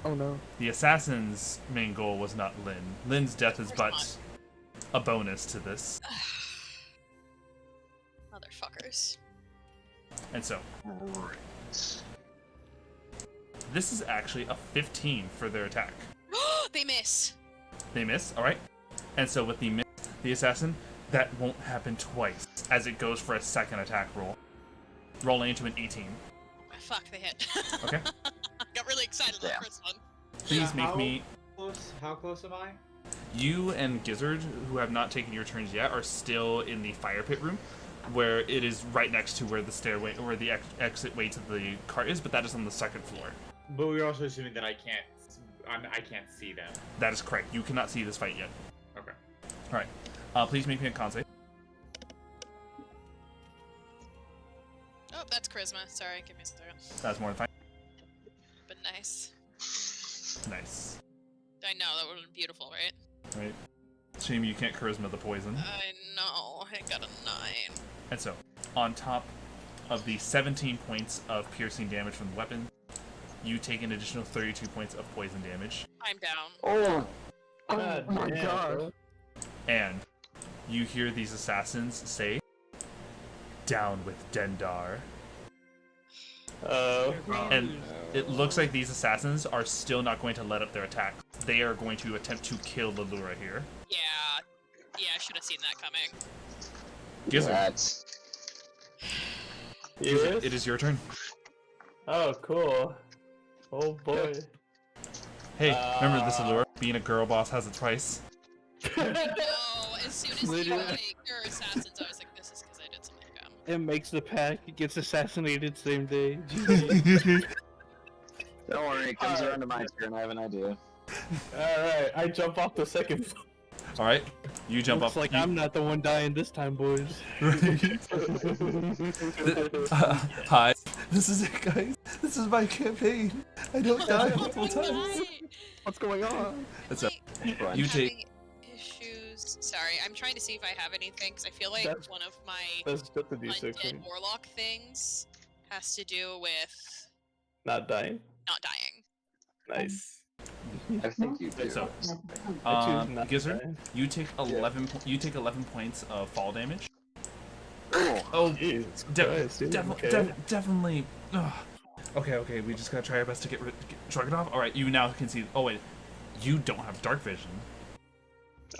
Oh no. The assassin's main goal was not Lynn. Lynn's death is but a bonus to this. Motherfuckers. And so, this is actually a 15 for their attack. They miss. They miss, alright. And so with the miss, the assassin, that won't happen twice, as it goes for a second attack roll. Rolling into an 18. Fuck, they hit. Okay. I got really excited the first one. Please make me... How close am I? You and Gizzard, who have not taken your turns yet, are still in the fire pit room, where it is right next to where the stairway, or the exit way to the cart is, but that is on the second floor. But we're also assuming that I can't see them. That is correct. You cannot see this fight yet. Okay. Alright. Please make me a con save. Oh, that's charisma. Sorry, give me a second. That's more than fine. But nice. Nice. I know, that would have been beautiful, right? Right. Shame you can't charisma the poison. I know, I got a 9. And so, on top of the 17 points of piercing damage from the weapon, you take an additional 32 points of poison damage. I'm down. Oh my god. And you hear these assassins say, "Down with Dendar." And it looks like these assassins are still not going to let up their attack. They are going to attempt to kill Lilura here. Yeah, I should have seen that coming. Gizzard. Yes? It is your turn. Oh, cool. Oh boy. Hey, remember this, Lilura? Being a girl boss has its price. No, as soon as you were like, you're assassins, I was like, this is because I did something dumb. It makes the pack, it gets assassinated same day. Don't worry, it comes around to my turn. I have an idea. Alright, I jump off the second floor. Alright, you jump Looks up. like I'm not the one dying this time, boys. Hi, this is it, guys. This is my campaign. I don't die multiple times. What's going on? That's up. I'm You having take. issues. Sorry, I'm trying to see if I have anything, because I feel like That's- one of my That's just a D6. undead warlock things has to do with Not dying. not dying. Nice. I think you do. So, I choose not Gizzard, to. you take 11. You take 11 points of fall damage. Oh, Jesus Christ, dude, okay. Definitely. Ugh. Okay. We just gotta try our best to shrug it off. All right, you now can see. Oh wait, You don't have dark vision.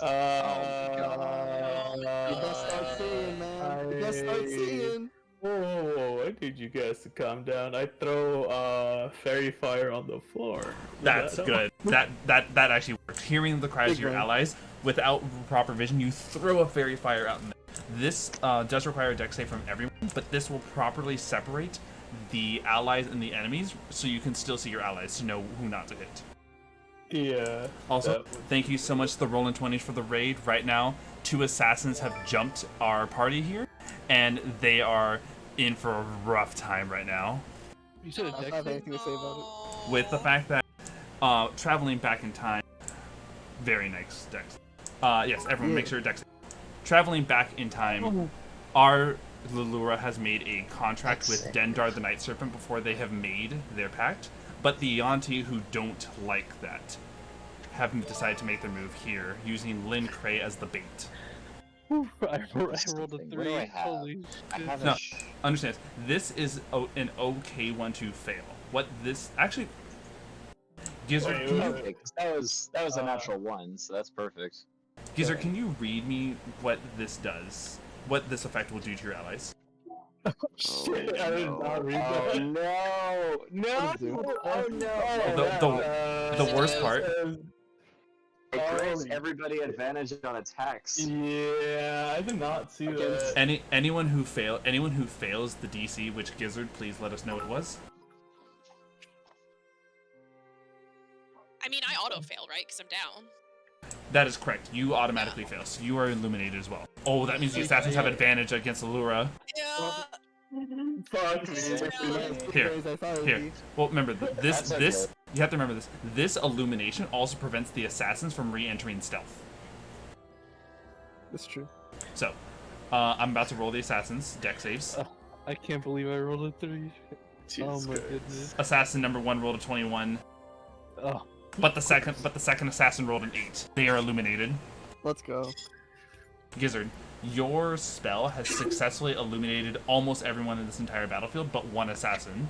You gotta start seeing, man. You gotta start seeing. Whoa, I need you guys to calm down. I throw fairy fire on the floor. That's good. That actually worked. Hearing the cries of your allies without proper vision, you throw a fairy fire out in there. This does require a dex save from everyone, but this will properly separate the allies and the enemies, so you can still see your allies to know who not to hit. Yeah. Also, thank you so much to the Rolling 20s for the raid. Right now, 2 assassins have jumped our party here, and they are in for a rough time right now. You should I don't have anything to say about it. With the fact that traveling back in time, very nice dex. Yes, everyone make sure dex. Traveling back in time, our Lilura has made a contract with Dendar the Night Serpent before they have made their pact. But the Yuanti who don't like that have decided to make their move here, using Lynn Cray as the bait. I rolled a 3. Holy shit. No, understand. This is an okay one to fail. What this actually Gizzard, can you, that was a natural 1, so that's perfect. Gizzard, can you read me what this does? What this effect will do to your allies? Shit, I did not read that. Oh no! Oh no! The worst part. It grants everybody advantage on attacks. Yeah, I did not see that. Anyone who fails the DC, which Gizzard, please let us know it was. I mean, I auto fail, right? Because I'm down. That is correct. You automatically fail, so you are illuminated as well. Oh, that means the assassins have advantage against Lilura. Yeah. Fuck me. Here. Well, remember this. You have to remember this. This illumination also prevents the assassins from re-entering stealth. That's true. So, I'm about to roll the assassins dex saves. I can't believe I rolled a 3. Oh my goodness. Assassin number 1 rolled a 21. Oh. But the second assassin rolled an 8. They are illuminated. Let's go. Gizzard, your spell has successfully illuminated almost everyone in this entire battlefield, but 1 assassin.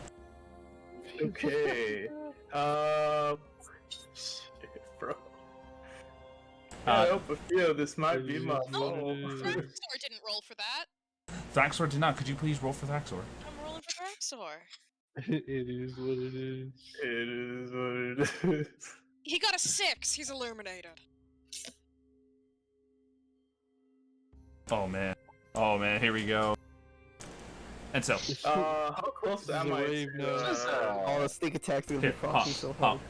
Okay. Shit, bro. I hope a few of this might be my fault. Thraxor didn't roll for that. Thraxor did not. Could you please roll for Thraxor? I'm rolling for Thraxor. It is what it is. It is what it is. He got a 6. He's illuminated. Oh man. Here we go. And so, how close am I? All the sneak attacks are gonna be crossing so hard.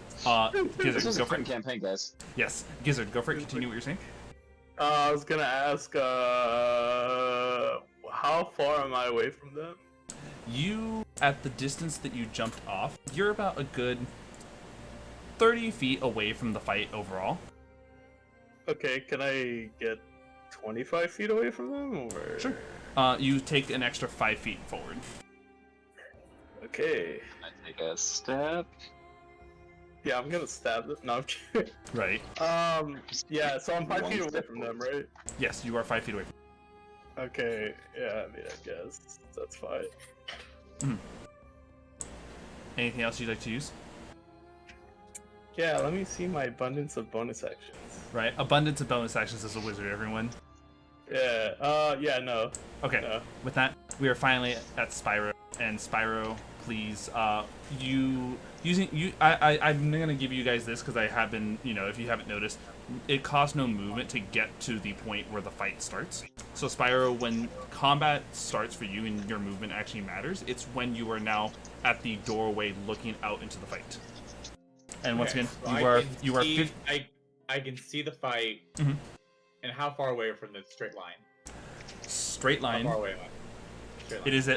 Gizzard, this is go a for fun it. campaign, guys. Yes, Gizzard, go for it. Continue what you're saying. I was gonna ask, how far am I away from them? You, at the distance that you jumped off, you're about a good 30 feet away from the fight overall. Okay, can I get 25 feet away from them? Or... Sure. You take an extra 5 feet forward. Okay. I take a step. Yeah, I'm gonna stab them. No, I'm kidding. Right. Yeah, so I'm 5 feet away from them, right? Yes, you are 5 feet away. Okay, yeah, I mean, I guess that's fine. Anything else you'd like to use? Yeah, let me see my abundance of bonus actions. Right, abundance of bonus actions as a wizard, everyone. Yeah, yeah, no. Okay, no. With that, we are finally at Spyro, and Spyro, please, I'm gonna give you guys this because I have been, if you haven't noticed, it costs no movement to get to the point where the fight starts. So Spyro, when combat starts for you and your movement actually matters, it's when you are now at the doorway looking out into the fight. And once again, you are. I can see the fight. Mm-hmm. And how far away from the straight line? Straight line. How far away am I? Straight line. It is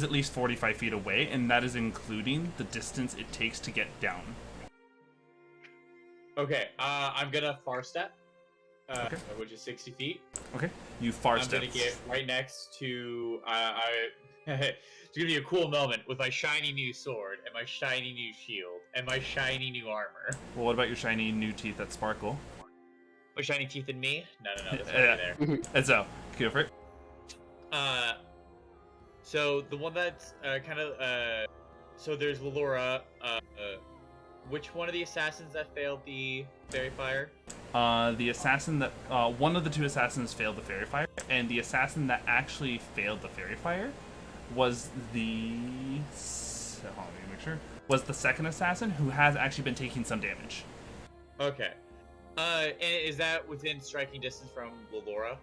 at least 45 feet away, and that is including the distance it takes to get down. Okay, I'm gonna far step, Okay. which is 60 feet. Okay, you far step. I'm gonna get right next to. It's gonna be a cool moment with my shiny new sword and my shiny new shield and my shiny new armor. Well, what about your shiny new teeth that sparkle? My shiny teeth in me? No, that's not there. And so, go for it. So the one that's kind of So there's Lilura. Which one of the assassins that failed the fairy fire? The assassin that one of the two assassins failed the fairy fire, and the assassin that actually failed the fairy fire was the hold on, let me make sure. Was the second assassin who has actually been taking some damage. Okay. And is that within striking distance from Lilura?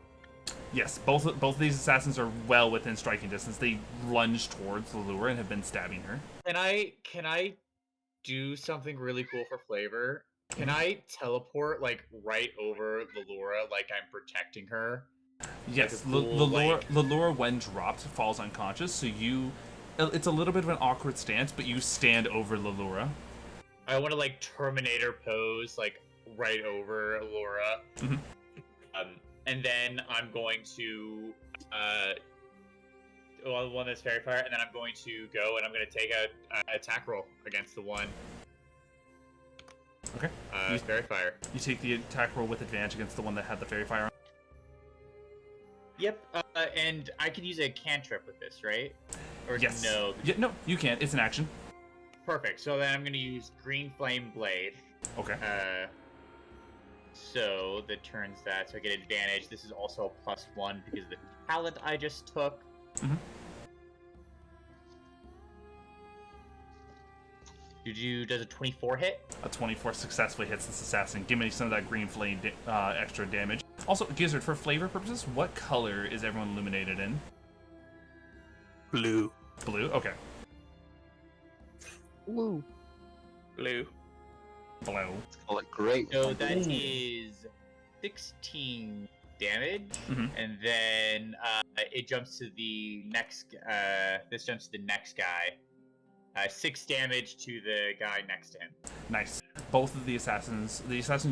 Yes, both of these assassins are well within striking distance. They lunge towards Lilura and have been stabbing her. Can I do something really cool for flavor? Can I teleport like right over Lilura like I'm protecting her? Yes, Like a cool, Lilura when dropped falls unconscious, so it's a little bit of an awkward stance, but you stand over Lilura. I want to like Terminator pose like right over Lilura. Mm-hmm. And then I'm going to one that's fairy fire, and then I'm going to go and I'm going to take a attack roll against the one. Okay. Fairy fire. You take the attack roll with advantage against the one that had the fairy fire on. Yep. And I could use a cantrip with this, right? Or Yes. no? Yeah, no, you can't. It's an action. Perfect. So then I'm going to use Green Flame Blade. Okay. So that turns that, so I get advantage. This is also a +1 because of the talent I just took. Mm-hmm. Does a 24 hit? A 24 successfully hits this assassin. Give me some of that green flame extra damage. Also, Gizzard, for flavor purposes, what color is everyone illuminated in? Blue. Blue? Okay. Blue. Blue. Blue. Oh, look great. So that is 16 damage, and then it jumps to the next. This jumps to the next guy. 6 damage to the guy next to him. Nice. Both of the assassin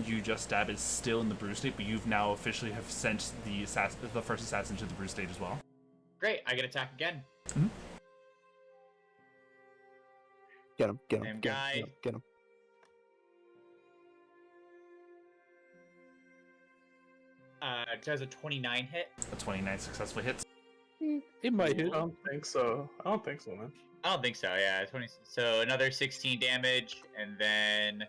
you just stabbed is still in the bruise state, but you've now officially have sent the first assassin to the bruise state as well. Great, I get attack again. Mm-hmm. Get him, get him, Same get guy. him, get him. Does a 29 hit? A 29 successfully hits. It might hit. I don't think so. I don't think so, man. I don't think so. Yeah, 20. So another 16 damage, and then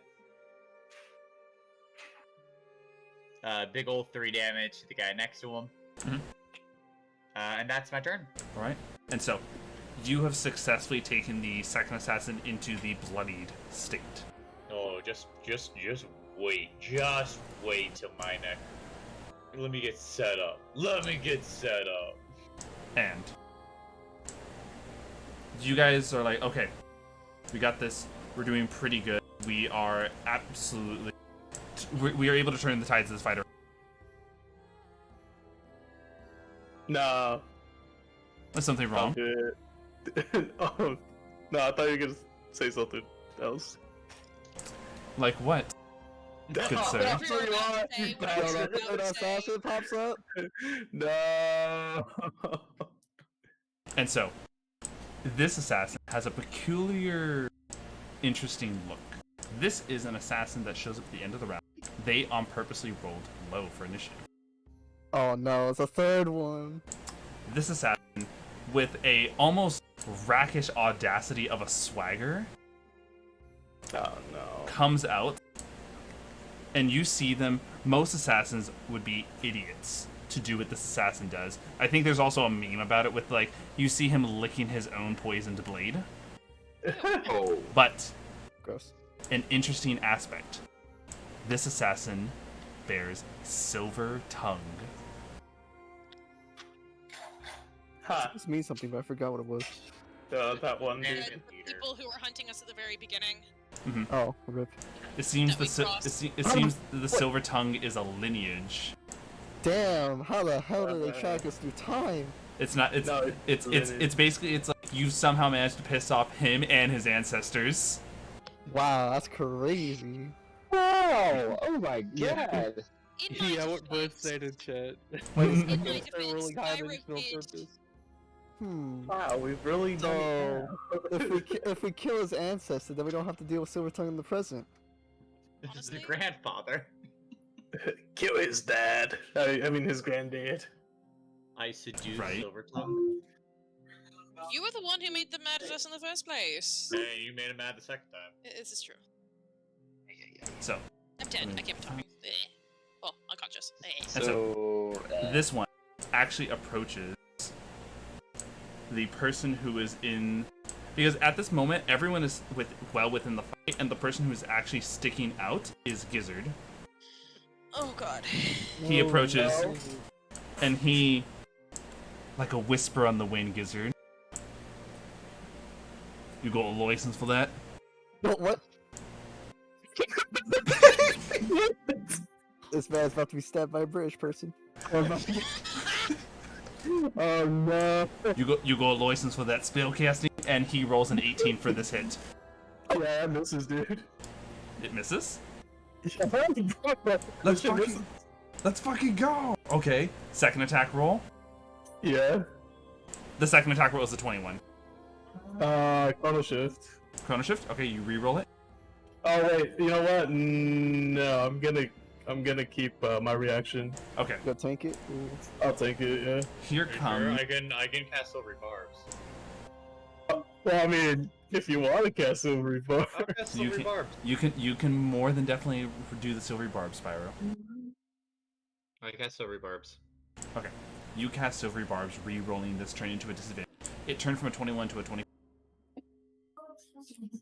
big old 3 damage to the guy next to him. Mm-hmm. And that's my turn. All right. And so, you have successfully taken the second assassin into the bloodied state. Oh, just wait. Just wait till my next. Let me get set up. And you guys are like, okay, we got this. We're doing pretty good. We are absolutely. We are able to turn the tides of this fight around. No. Is something wrong? Oh, no, I thought you were going to say something else. Like what? Good sir. That's what you want. An assassin pops up. No. And so, this assassin has a peculiar, interesting look. This is an assassin that shows up at the end of the round. They on purposely rolled low for initiative. Oh no, it's a third one. This assassin, with a almost rakish audacity of a swagger, Oh no. comes out, and you see them. Most assassins would be idiots to do what this assassin does. I think there's also a meme about it with, like, you see him licking his own poisoned blade. Oh. But Gross. an interesting aspect. This assassin bears silver tongue. Ha. This means something, but I forgot what it was. That one The dude. people who were hunting us at the very beginning. Mm-hmm. Oh, rip. It seems That we it seems the silver tongue is a lineage. Damn, how the hell did they track us through time? It's not. It's No, it's basically it's like you somehow managed to piss off him and his ancestors. Wow, that's crazy. Wow! Oh my Yeah. god! Yeah, what birth said in chat. In my Start defense, rolling high Spyro dimensional did. purpose. Wow, we've really done it. So, if we kill his ancestor, then we don't have to deal with Silver Tongue in the present. This is the grandfather. Kill his dad. I mean his granddad. I seduce Right. Silvertongue. You were the one who made them mad at us in the first place. Hey, you made him mad the second time. This is true. So I'm dead. I can't be talking. Oh, unconscious. so this one actually approaches the person who is in, because at this moment everyone is well within the fight, and the person who is actually sticking out is Gizzard. Oh god. He approaches, and he, like a whisper on the wind, Gizzard. You got a license for that? What? This man's about to be stabbed by a British person. Oh no. You got a license for that spell casting? And he rolls an 18 for this hit. Yeah, that misses, dude. It misses? Let's fucking go! Okay, second attack roll. Yeah. The second attack roll is a 21. Chrono Shift. Chrono Shift? Okay, you re-roll it. Oh wait, you know what? No, I'm gonna keep my reaction. Okay. Go tank it. I'll take it. Yeah. Here comes. I can cast Silvery Barbs. Well, I mean, if you want to cast Silvery Barbs, I'll cast Silvery Barbs. You can more than definitely do the Silvery Barb, Spyro. I cast Silvery Barbs. Okay. You cast Silvery Barbs, re-rolling this turn into a disadvantage. It turned from a 21 to a 20.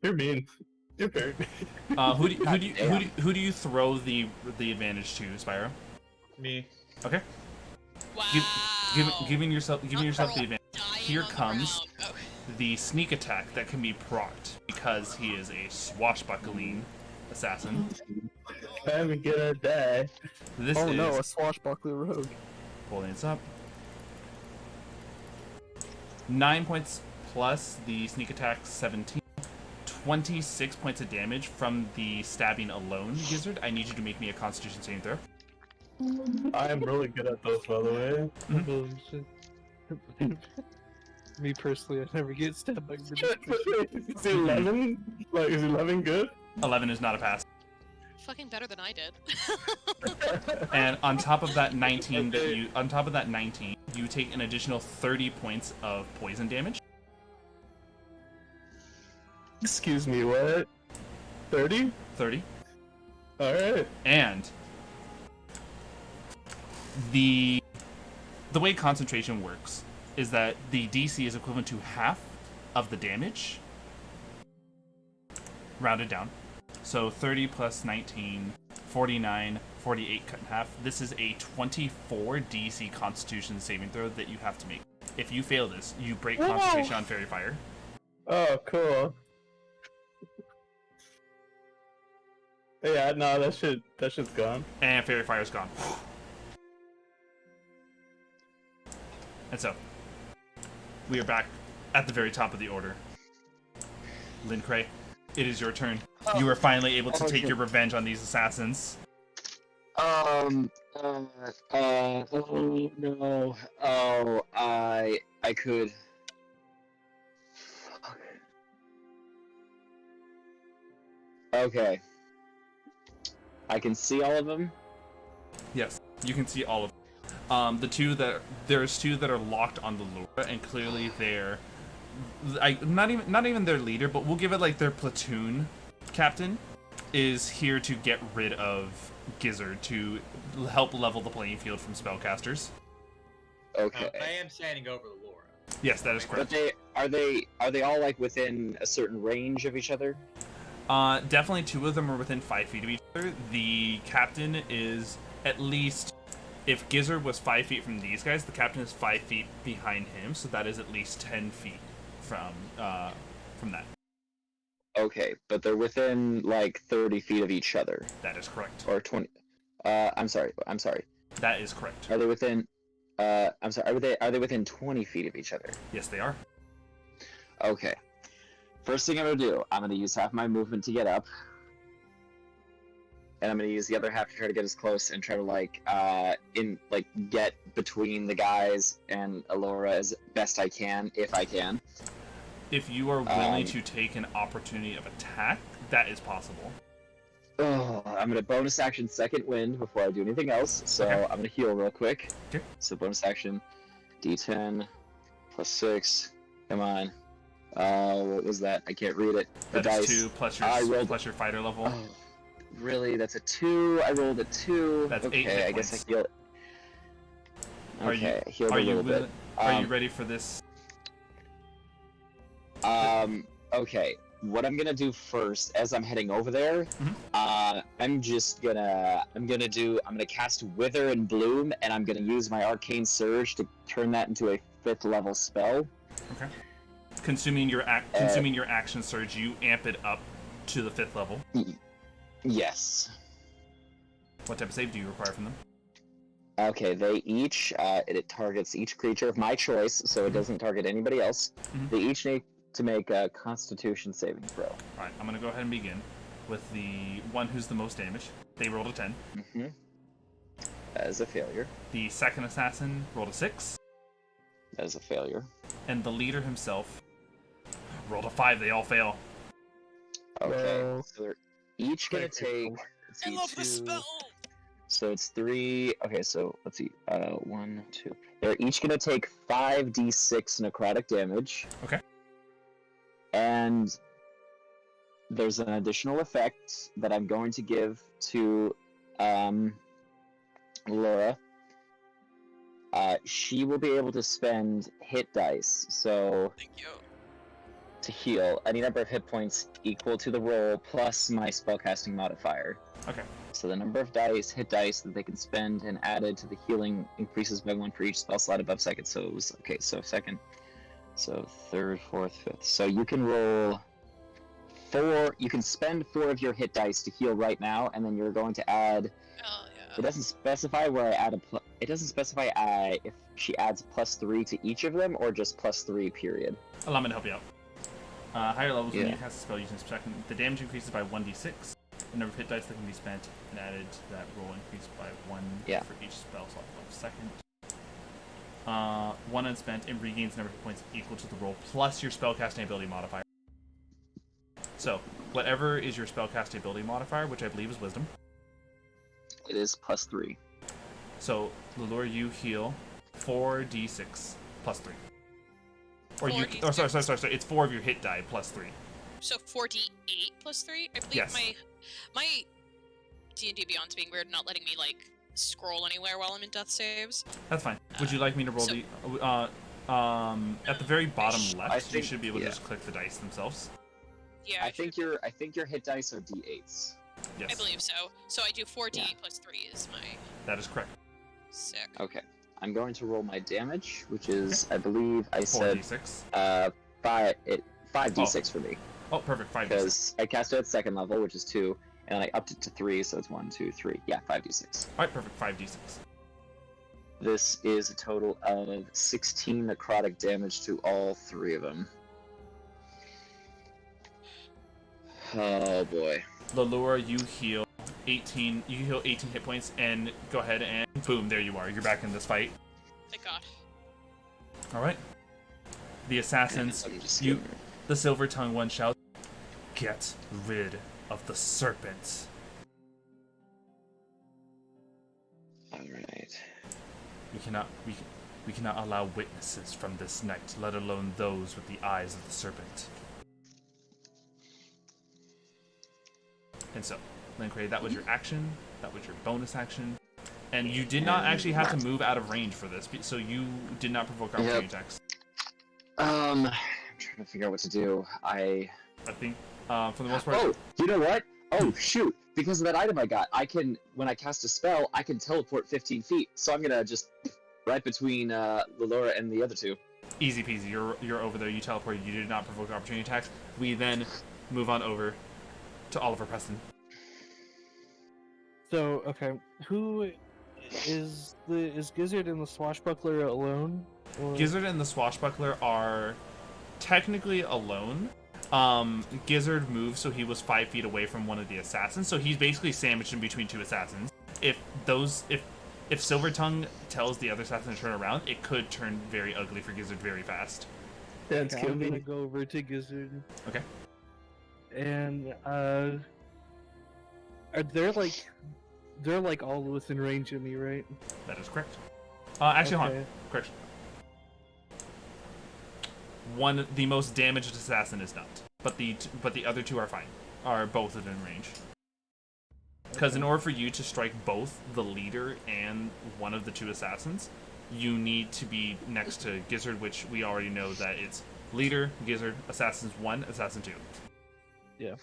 You're mean. You're very mean. Who do you throw the advantage to, Spyro? Me. Okay. Wow. Giving yourself the advantage. Here comes the sneak attack that can be procced because he is a swashbuckling assassin. I'm gonna die. This oh is no, a swashbuckler rogue. Pulling this up. 9 points plus the sneak attack, 17. 26 points of damage from the stabbing alone, Gizzard. I need you to make me a Constitution saving throw. I am really good at those, by the way. Me personally, I never get stabbed by Is 11? Like, is 11 good? 11 is not a pass. Fucking better than I did. And on top of that 19 you take an additional 30 points of poison damage. Excuse me, what? 30? 30. Alright. And the way concentration works is that the DC is equivalent to half of the damage, rounded down. So 30 plus 19, 49, 48 cut in half. This is a 24 DC Constitution saving throw that you have to make. If you fail this, you break concentration on Fairy Fire. Oh, cool. Yeah, no, that shit's gone. And Fairy Fire's gone. And so, we are back at the very top of the order. Lynn Cray, it is your turn. You are finally able to take your revenge on these assassins. Oh no. Oh, I could. Fuck. Okay. I can see all of them? Yes, you can see all of them. There's two that are locked on the Lilura, and clearly they're not even their leader, but we'll give it like their platoon captain is here to get rid of Gizzard to help level the playing field from spellcasters. Okay. I am standing over the Lilura. Yes, that is correct. But are they all like within a certain range of each other? Definitely two of them are within 5 feet of each other. The captain is at least, if Gizzard was 5 feet from these guys, the captain is 5 feet behind him, so that is at least 10 feet from that. Okay, but they're within like 30 feet of each other. That is correct. Or 20. I'm sorry. That is correct. Are they within? I'm sorry. Are they within 20 feet of each other? Yes, they are. Okay. First thing I'm gonna do, I'm gonna use half my movement to get up, and I'm gonna use the other half to try to get as close and try to get between the guys and Lilura as best I can, if I can. If you are willing to take an opportunity of attack, that is possible. Oh, I'm gonna bonus action second wind before I do anything else, so Okay. I'm gonna heal real quick. Okay. So bonus action, D10 plus 6, Come on. What was that? I can't read it. The That is dice. 2 plus your fighter level. Oh, really? That's a 2. I rolled a 2. That's 8 okay, hit I guess I points. heal it. Okay, I healed a little bit. Are you ready for this? Okay. What I'm gonna do first, as I'm heading over there, I'm gonna cast Wither and Bloom, and I'm gonna use my Arcane Surge to turn that into a 5th level spell. Okay. Consuming your action surge, you amp it up to the 5th level. Yes. What type of save do you require from them? Okay, they each, it targets each creature of my choice, so it doesn't target anybody else. They each need to make a Constitution saving throw. Alright, I'm gonna go ahead and begin with the one who's the most damage. They rolled a 10. That is a failure. The second assassin rolled a 6. That is a failure. And the leader himself rolled a 5. They all fail. Okay, so they're each gonna take. I love this spell. So it's 3. Okay, so let's see. 1, 2. They're each gonna take 5d6 necrotic damage. Okay. And there's an additional effect that I'm going to give to Laura. She will be able to spend hit dice. So thank you. To heal any number of hit points equal to the roll plus my spellcasting modifier. Okay. So the number of hit dice that they can spend and added to the healing increases by 1 for each spell slot above second. So it was so second, so 3rd, 4th, 5th. So you can roll 4. You can spend 4 of your hit dice to heal right now, and then you're going to add. Oh yeah. It doesn't specify where I add it doesn't specify if she adds +3 to each of them or just +3 period. Allow me to help you out. Higher levels, when you cast a spell using second, the damage increases by 1d6. The number of hit dice that can be spent and added to that roll increased by 1 for each spell slot above second. 1 unspent and regains the number of hit points equal to the roll plus your spellcasting ability modifier. So, whatever is your spellcasting ability modifier, which I believe is Wisdom. It is +3. So, Lilura, you heal 4d6 plus 3. Or you? Oh, sorry. It's 4 of your hit die plus 3. So 4d8 plus 3. I believe Yes. my D&D Beyond's being weird, not letting me like scroll anywhere while I'm in death saves. That's fine. Would you like me to roll at the very bottom left? You should be able to just click the dice themselves. Yeah. I think your hit dice are d8s. Yes. I believe so. So I do 4d8 plus 3 is my. That is correct. Sick. Okay. I'm going to roll my damage, which is, I believe I said 4d6. 5d6 for me. Oh, perfect. 5d6. Because I cast it at 2nd level, which is 2, and I upped it to 3, so it's 1, 2, 3. Yeah, 5d6. Alright, perfect. 5d6. This is a total of 16 necrotic damage to all 3 of them. Oh boy. Lilura, you heal 18. You heal 18 hit points, and go ahead and boom, there you are. You're back in this fight. Thank God. All right. The assassins. The silver tongue one shouts, "Get rid of the serpent." All right. We cannot allow witnesses from this night, let alone those with the eyes of the serpent. And so, Lincray, that was your action, that was your bonus action, and you did not actually have to move out of range for this, so you did not provoke opportunity attacks. I'm trying to figure out what to do. I think, for the most part... Oh, you know what? Oh, shoot. Because of that item I got, when I cast a spell, I can teleport 15 feet, so I'm gonna just right between Lilura and the other 2. Easy peasy, you're over there, you teleported, you did not provoke opportunity attacks. We then move on over to Oliver Preston. So, okay, who is Gizzard and the Swashbuckler alone? Or... Gizzard and the Swashbuckler are technically alone. Gizzard moved, so he was 5 feet away from one of the assassins, so he's basically sandwiched in between 2 assassins. If Silvertongue tells the other assassin to turn around, it could turn very ugly for Gizzard very fast. That's okay, I'm gonna go over to Gizzard. Okay. And they're like all within range of me, right? That is correct. Actually, hold on. Correction. the most damaged assassin is not, but the other two are fine, are both within range. Because in order for you to strike both the leader and one of the two assassins, you need to be next to Gizzard, which we already know that it's leader, Gizzard, assassins 1, assassin 2. Yeah.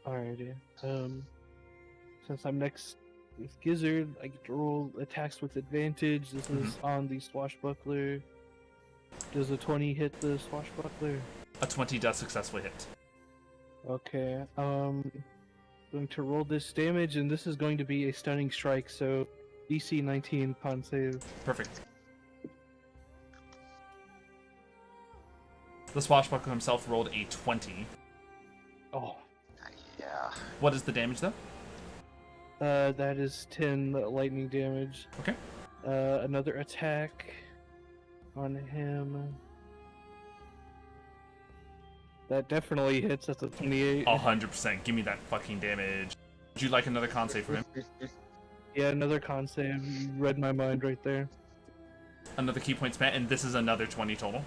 Alrighty. Since I'm next with Gizzard, I get to roll attacks with advantage. This is on the swashbuckler. Does a 20 hit the swashbuckler? A 20 does successfully hit. Okay. Going to roll this damage, and this is going to be a stunning strike. So, DC 19 con save. Perfect. The swashbuckler himself rolled a 20. Oh. Yeah. What is the damage though? That is 10 lightning damage. Okay. Another attack on him. That definitely hits. That's a 28. 100%. Give me that fucking damage. Would you like another con save for him? Yeah, another con save. You read my mind right there. Another key point spent, and this is another 20 total.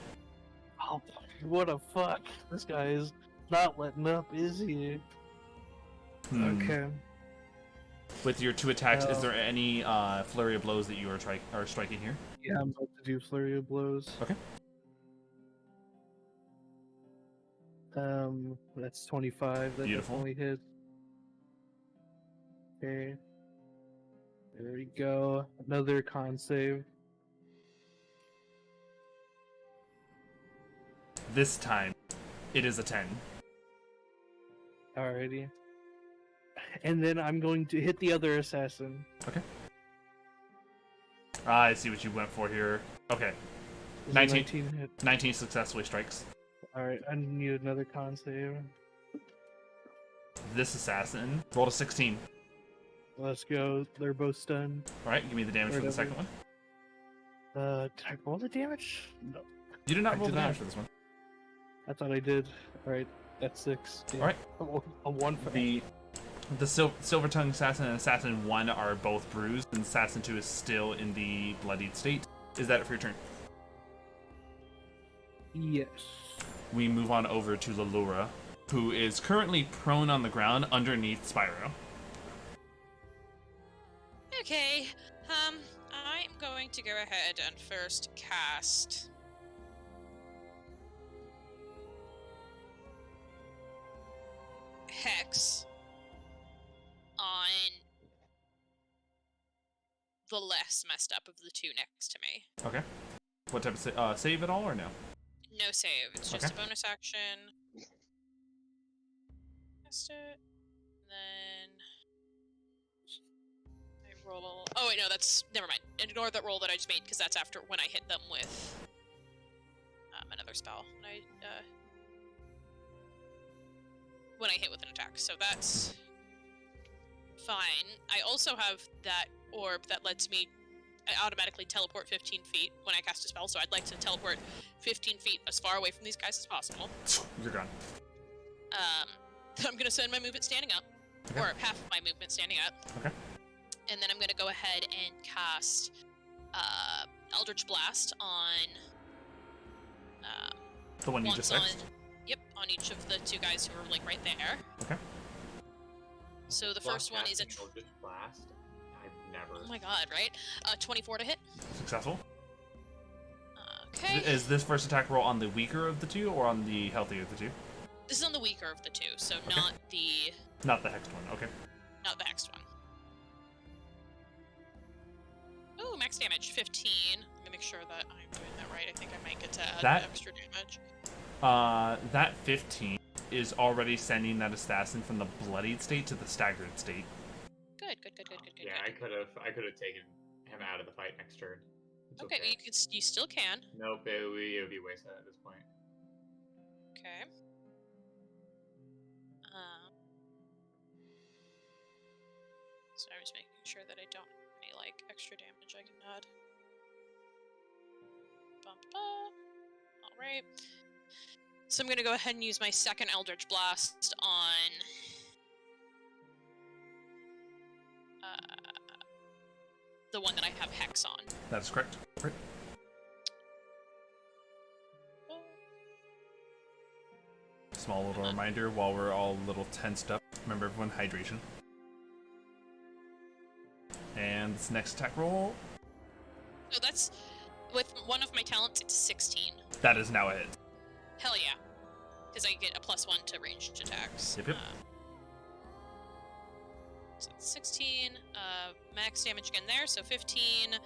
Oh, what a fuck. This guy is not letting up, is he? Okay. With your 2 attacks, is there any flurry of blows that you are striking here? Yeah, I'm about to do flurry of blows. Okay. That's 25. That Beautiful. definitely hits. Okay. There we go. Another con save. This time, it is a 10. Alrighty. And then I'm going to hit the other assassin. Okay. I see what you went for here. Okay. Does a 19 hit. 19 successfully strikes. Alright, I need another con save. This assassin rolled a 16. Let's go. They're both stunned. Alright, give me the damage for the second one. Did I roll the damage? No. You did not roll did the damage not. for this one. I thought I did. Alright, that's 6. Yeah. Alright. A 1 for The Silver Tongue Assassin and Assassin 1 are both bruised, and Assassin 2 is still in the bloodied state. Is that it for your turn? Yes. We move on over to Lilura, who is currently prone on the ground underneath Spyro. Okay, I'm going to go ahead and first cast Hex on the less messed up of the two next to me. Okay. What type of save at all, or no? No save, it's just a bonus action. Cast it, then I roll. Oh wait, no, that's never mind. Ignore that roll that I just made because that's after when I hit them with another spell. When I hit with an attack, so that's fine. I also have that orb that lets me automatically teleport 15 feet when I cast a spell, so I'd like to teleport 15 feet as far away from these guys as possible. You're gone. I'm gonna spend my movement standing up, or half of my movement standing up. Okay. And then I'm gonna go ahead and cast Eldritch Blast on the one you just fixed? Yep, on each of the two guys who are like right there. Okay. So the first one is a Eldritch Blast. I've never. Oh my god, right? 24 to hit. Successful. Okay. Is this first attack roll on the weaker of the two, or on the healthier of the two? This is on the weaker of the two, so Okay. not the hexed one. Okay. not the hexed one. Oh, max damage 15. Let me make sure that I'm doing that right. I think I might get to add That- extra damage. That 15 is already sending that assassin from the bloodied state to the staggered state. Good. Yeah, I could have taken him out of the fight next turn. It's Okay, you still can. Nope, it would be wasted at this point. Okay. So I'm just making sure that I don't have any like extra damage I can add. All right. So I'm gonna go ahead and use my second Eldritch Blast on the one that I have Hex on. That is correct. Right. Small little reminder while we're all a little tensed up. Remember everyone, hydration. And this next attack roll. So that's with one of my talents. It's 16. That is now a hit. Hell yeah, because I get a +1 to ranged attacks. Yep, yep. So it's 16. Max damage again there. So 15.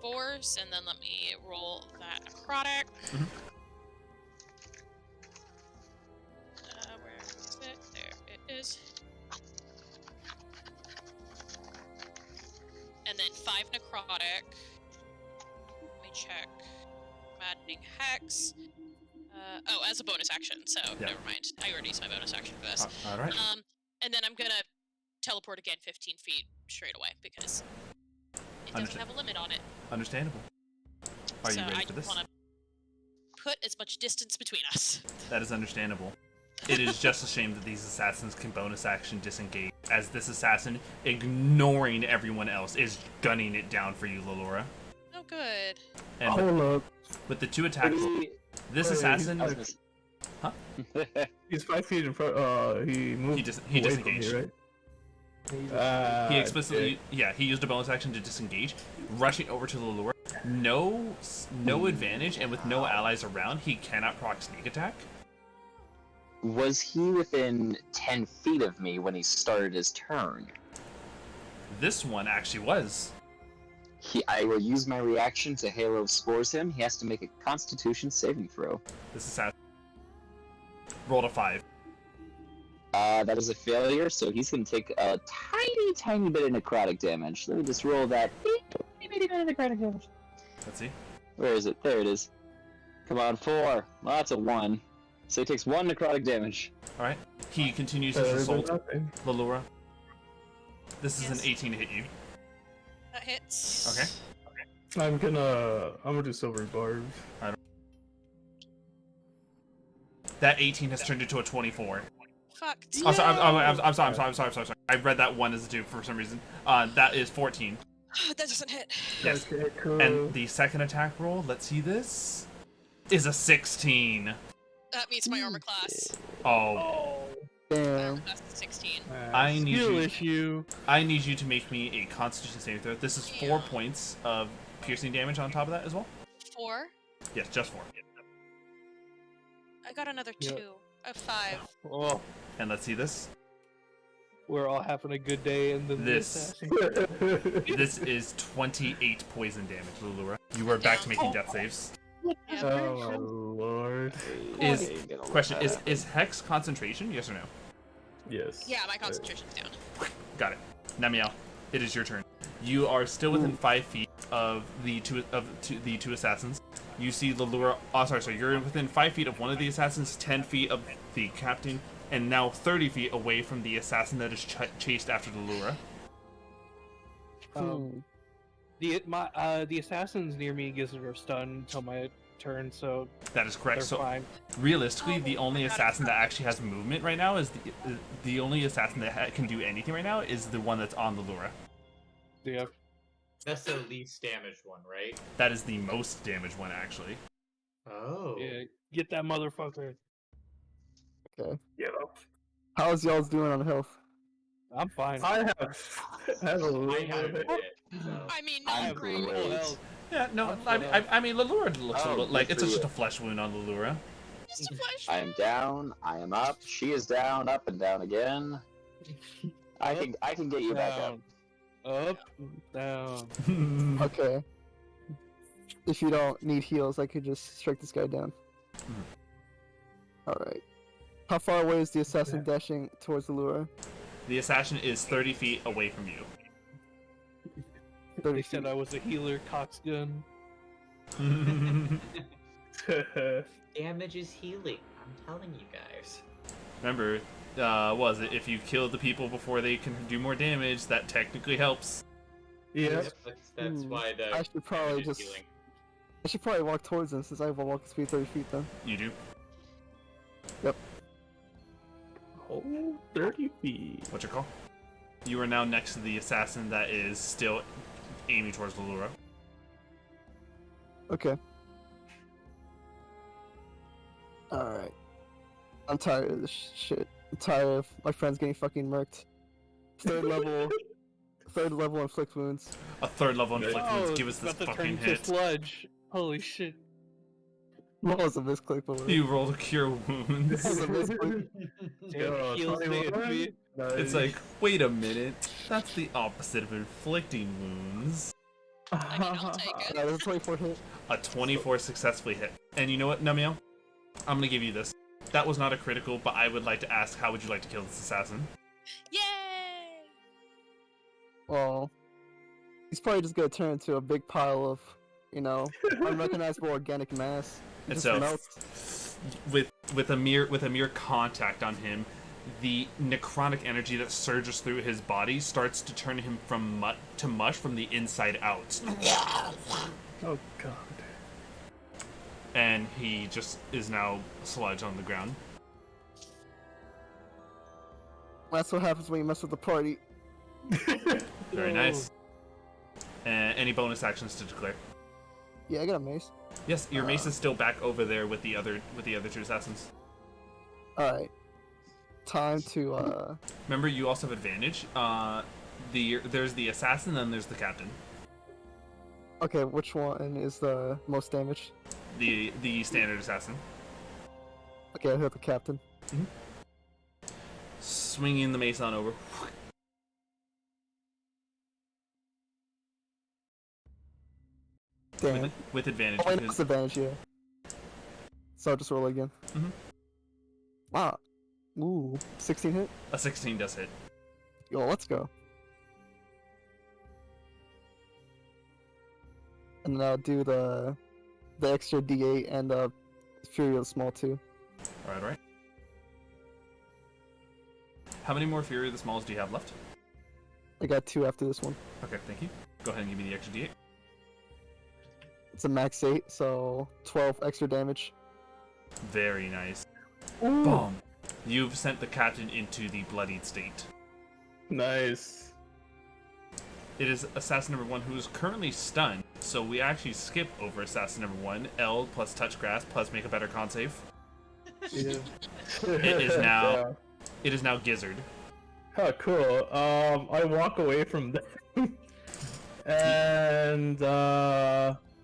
Force, and then let me roll that necrotic. Mhm. Where is it? There it is. And then 5 necrotic. Let me check. Maddening Hex. Oh, as a bonus action, so never mind. I already used my bonus action for this. Alright. And then I'm gonna teleport again 15 feet straight away, because it doesn't have a limit on it. Understandable. Are you ready I for this? want to put as much distance between us. That is understandable. It is just a shame that these assassins can bonus action disengage, as this assassin, ignoring everyone else, is gunning it down for you, Lilura. Oh, good. And with the 2 attacks, this assassin... Huh? He's 5 feet in front. He moved. He away from disengaged. me, right? He explicitly, he used a bonus action to disengage, rushing over to Lilura. No advantage, and with no allies around, he cannot proc sneak attack. Was he within 10 feet of me when he started his turn? This one actually was. I will use my reaction to Halo of Spores him. He has to make a Constitution saving throw. This assassin rolled a 5. That is a failure, so he's going to take a tiny bit of necrotic damage. Let me just roll that itty bit of necrotic damage. Let's see. Where is it? There it is. Come on, 4. Well, that's a 1. So he takes 1 necrotic damage. Alright. He continues his assault. Lilura. This is an 18 to hit you. That hits. Okay. I'm gonna do silver barbs. That 18 has turned into a 24. Fuck. Oh, sorry, I'm sorry. I read that 1 as a 2 for some reason. That is 14. That doesn't hit. Yes. Okay, cool. And the second attack roll, let's see this, is a 16. That meets my armor class. Oh. Damn. That's 16. I need you to make me a Constitution saving throw. This is 4 points of piercing damage on top of that as well. 4? Yes, just 4. I got another 2. 5. Oh, And let's see this. we're all having a good day, and then This is 28 poison damage, Lilura. You are back to making death saves. Oh my lord. Is Hex concentration? Yes or no? Yes. Yeah, my concentration's down. Got it. Namielle, it is your turn. You are still within 5 feet of the two assassins. You see Lilura. Oh, sorry. You're within 5 feet of one of the assassins, 10 feet of the captain, and now 30 feet away from the assassin that is chased after Lilura. The assassins near me gives her a stun until my turn, so That is correct. they're So fine. realistically, the only assassin that actually has movement right now is the only assassin that can do anything right now is the one that's on Lilura. Yeah. That's the least damaged one, right? That is the most damaged one, actually. Oh. Yeah, get that motherfucker. Okay. Yeah. How's y'all's doing on health? I'm fine. I have a little bit. I mean, I'm not great. great. Yeah, no, I mean, Lilura looks a little like it's just a flesh wound on Lilura. Just a flesh. I am down. I am up. She is down. Up and down again. I can get you back up. Up, down. Okay. If you don't need heals, I could just strike this guy down. Alright. How far away is the assassin dashing towards the lure? The assassin is 30 feet away from you. They said I was a healer, coxgun. Damage is healing. I'm telling you guys. Remember, was it if you kill the people before they can do more damage, that technically helps. Yeah. That's why the I should probably damage is just... healing. I should probably walk towards him since I have a walking speed 30 feet then. You do. Yep. Oh, 30 feet. What's your call? You are now next to the assassin that is still aiming towards Lilura. Okay. Alright. I'm tired of this shit. I'm tired of my friends getting fucking murked. Third level inflict wounds. A third level inflict wounds. Oh, Give us this about to turn fucking into hit. sludge. Holy shit. What was a misclick? But You rolled a cure wounds. That was a misclick. Damn, heals me. It's like, wait a minute. That's the opposite of inflicting wounds. I mean, I'll take it. That was a 24 hit. A 24 successfully hit. And you know what, Namielle? I'm gonna give you this. That was not a critical, but I would like to ask, how would you like to kill this assassin? Yay! Well, he's probably just gonna turn into a big pile of, unrecognizable organic mass. He And just so, melts. with a mere contact on him, the necrotic energy that surges through his body starts to turn him from to mush from the inside out. Oh god. And he just is now sludge on the ground. That's what happens when you mess with the party. Very nice. Any bonus actions to declare? Yeah, I got a mace. Yes, your mace is still back over there with the other two assassins. Alright. Time to, Remember, you also have advantage. There's the assassin, then there's the captain. Okay, which one is the most damage? The standard assassin. Okay, I hit the captain. Mm-hmm. Swinging the mace on over. Damn. With advantage. Oh, wait, because- it's advantage, yeah. So I'll just roll again. Mm-hmm. Wow. Ooh, 16 hit? A 16 does hit. Yo, let's go. And then I'll do the extra D8 and Fury of the Small too. Alright. How many more Fury of the Smalls do you have left? I got 2 after this one. Okay, thank you. Go ahead and give me the extra D8. It's a max 8, so 12 extra damage. Very nice. Ooh. Boom. You've sent the captain into the bloodied state. Nice. It is assassin number 1 who is currently stunned, so we actually skip over assassin number 1. L plus touch grass plus make a better con save. Yeah. It is now. It is now Gizzard. Oh, cool. I walk away from them. And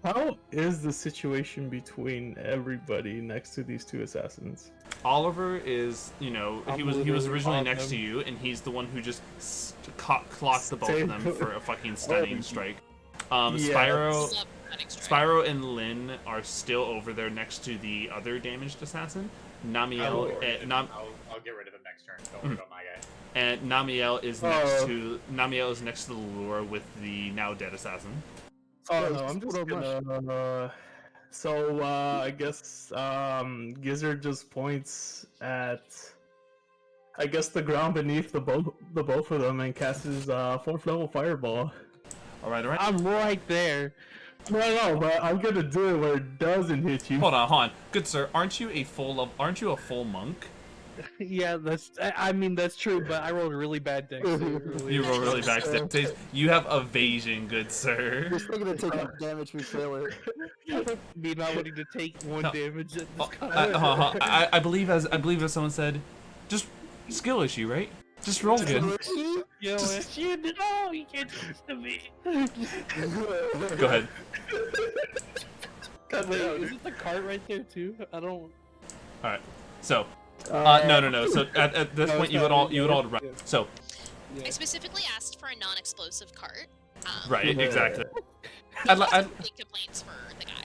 how is the situation between everybody next to these 2 assassins? Oliver is, he was originally next to you, and he's the one who just clocked the both of them for a fucking stunning strike. Spyro and Lynn are still over there next to the other damaged assassin. Namielle, I'll get rid of him next turn. Don't worry about my guy. And Namielle is next to the Lilura with the now dead assassin. Oh no, I'm just gonna. So I guess Gizzard just points at, I guess, the ground beneath the both of them and casts his 4th level fireball. All right. I'm right there. No, but I'm gonna do it where it doesn't hit you. Hold on. Good sir, aren't you a full monk? Yeah, that's true, but I rolled a really bad deck. You roll really bad deck saves. You have evasion, good sir. You're still gonna take damage if we fail it. Me not wanting to take 1 damage at this I believe as someone said, just skill issue, right? Just roll good. Yo, no, you can't do this to me. Go ahead. Wait, is it the cart right there too? I don't. Alright. So no. So at this point you would all run. So I specifically asked for a non-explosive cart. Right, exactly. I'd complaints for the guy.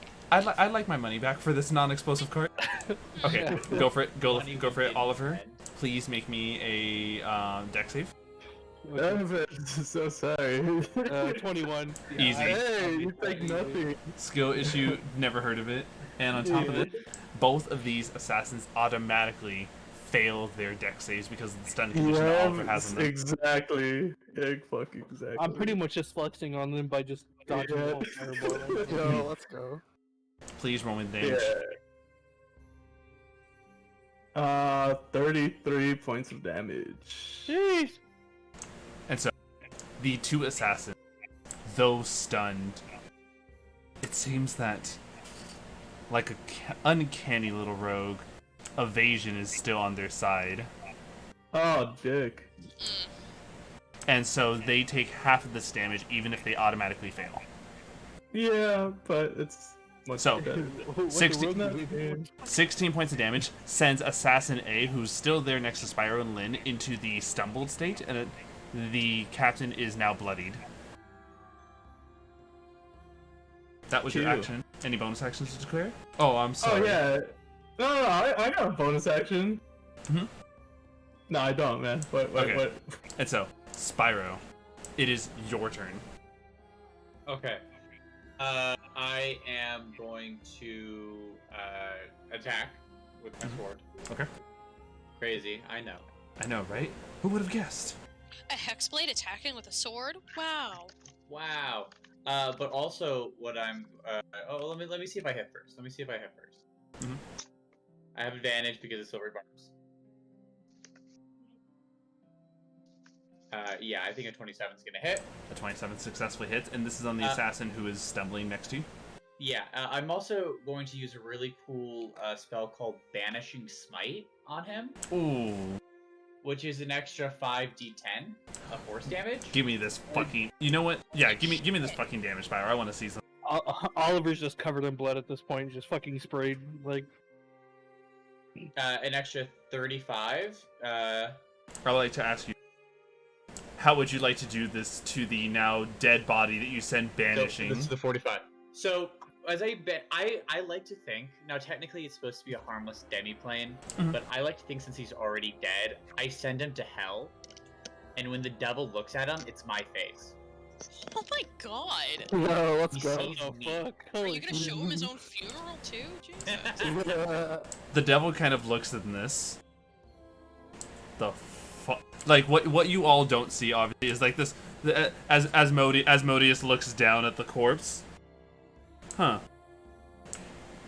I'd like my money back for this non-explosive cart. Okay, go for it. Go for it, Oliver. Please make me a deck save. I'm so sorry. 21. Easy. Hey, you take nothing. Skill issue, never heard of it. And on top of it, both of these assassins automatically fail their deck saves because of the stun condition that Oliver has on them. Exactly. Exactly. I'm pretty much just flexing on them by just dodging the whole fireball. Yo, let's go. Please roll me the damage. 33 points of damage. Jeez. And so, the 2 assassins, though stunned, it seems that, like a uncanny little rogue, evasion is still on their side. Oh, dick. And so they take half of this damage even if they automatically fail. Yeah, but it's so What's 16 points of damage sends Assassin A, who's still there next to Spyro and Lynn, into the stumbled state, and the captain is now bloodied. That was your action. Any bonus actions to declare? Oh, I'm sorry. Oh yeah. No, I got a bonus action. Mm-hmm. No, I don't, man. What? And so, Spyro, it is your turn. Okay. I am going to attack with my sword. Okay. Crazy, I know. I know, right? Who would have guessed? A hexblade attacking with a sword? Wow. Wow. But also, what I'm let me see if I hit first. Mm-hmm. I have advantage because of silver barbs. Yeah, I think a 27 is gonna hit. A 27 successfully hits, and this is on the assassin who is stumbling next to you. Yeah, I'm also going to use a really cool spell called Banishing Smite on him. Ooh. Which is an extra 5d10 of force damage. Give me this fucking. You know what? Yeah, give me this fucking damage, Spyro. I want to see some. Oliver's just covered in blood at this point, just fucking sprayed like. An extra 35. I'd like to ask you, how would you like to do this to the now dead body that you sent banishing? So, this is the 45. So, as I like to think, now technically it's supposed to be a harmless demiplane, but I like to think since he's already dead, I send him to hell, and when the devil looks at him, it's my face. Oh my god! No, let's He go. sees me. Are you gonna show him his own funeral too? Jesus. The devil kind of looks at this. The fuck? Like what you all don't see obviously is like this. As Asmodeus looks down at the corpse. Huh.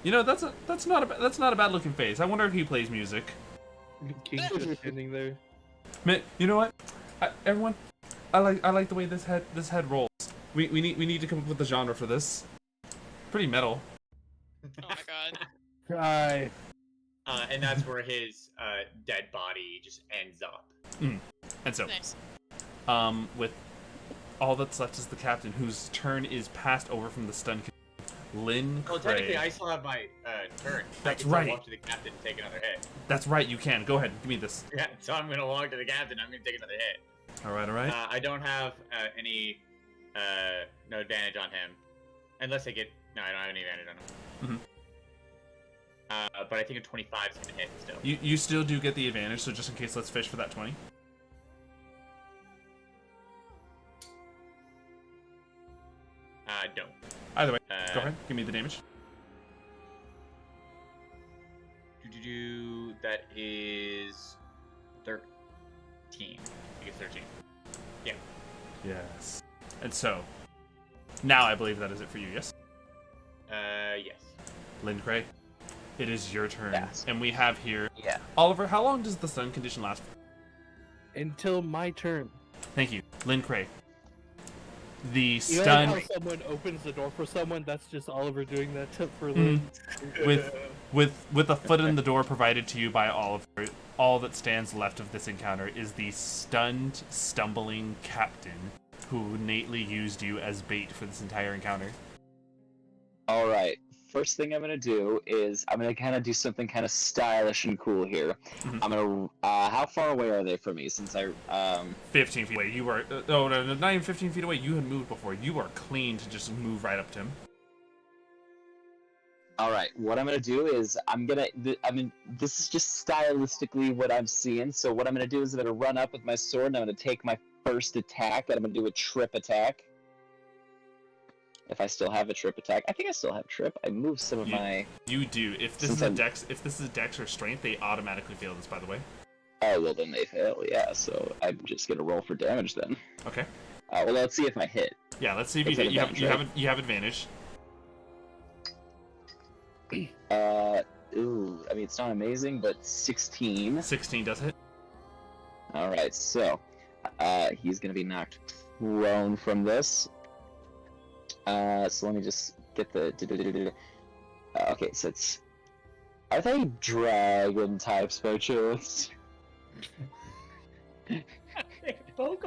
You know that's not a bad looking face. I wonder if he plays music. King's just standing there. Man, you know what? Everyone, I like the way this head rolls. We need to come up with a genre for this. Pretty metal. Oh my god. Cry. And that's where his dead body just ends up. And so, nice. With all that's left is the captain, whose turn is passed over from the stun. Lynn Cray. Well, technically, I still have my turn. That's I can right. Walk to the captain and take another hit. That's right. You can go ahead. Give me this. Yeah, so I'm gonna walk to the captain. I'm gonna take another hit. All right. I don't have any no advantage on him, unless I get no. I don't have any advantage on him. But I think a 25 is gonna hit still. You still do get the advantage. So just in case, let's fish for that 20. Don't. Either way, go ahead. Give me the damage. That is 13. I think it's 13. Yeah. Yes. And so, now I believe that is it for you. Yes. Yes. Lynn Cray, it is your turn. Yes. And we have here. Yeah. Oliver, how long does the stun condition last? Until my turn. Thank you, Lynn Cray. The You stun. know how someone opens the door for someone? That's just Oliver doing that for Lynn. With a foot in the door provided to you by Oliver, all that stands left of this encounter is the stunned, stumbling captain who innately used you as bait for this entire encounter. All right. First thing I'm gonna do is I'm gonna kind of do something kind of stylish and cool here. I'm gonna. How far away are they from me? Since I 15 feet away. You were no, not even 15 feet away. You had moved before. You are clean to just move right up to him. All right. What I'm gonna do is this is just stylistically what I'm seeing. So what I'm gonna do is I'm gonna run up with my sword and I'm gonna take my first attack and I'm gonna do a trip attack. If I still have a trip attack, I think I still have trip. I moved some of my. You do. If this is a dex or strength, they automatically fail this. By the way. Oh well, then they fail. Yeah. So I'm just gonna roll for damage then. Okay. Well, let's see if I hit. Yeah. Let's see if you hit. You have advantage. Ooh. I mean, it's not amazing, but 16. 16 does hit. All right. So, he's gonna be knocked prone from this. So let me just get the. Okay, so it's Are they dragon types by chance?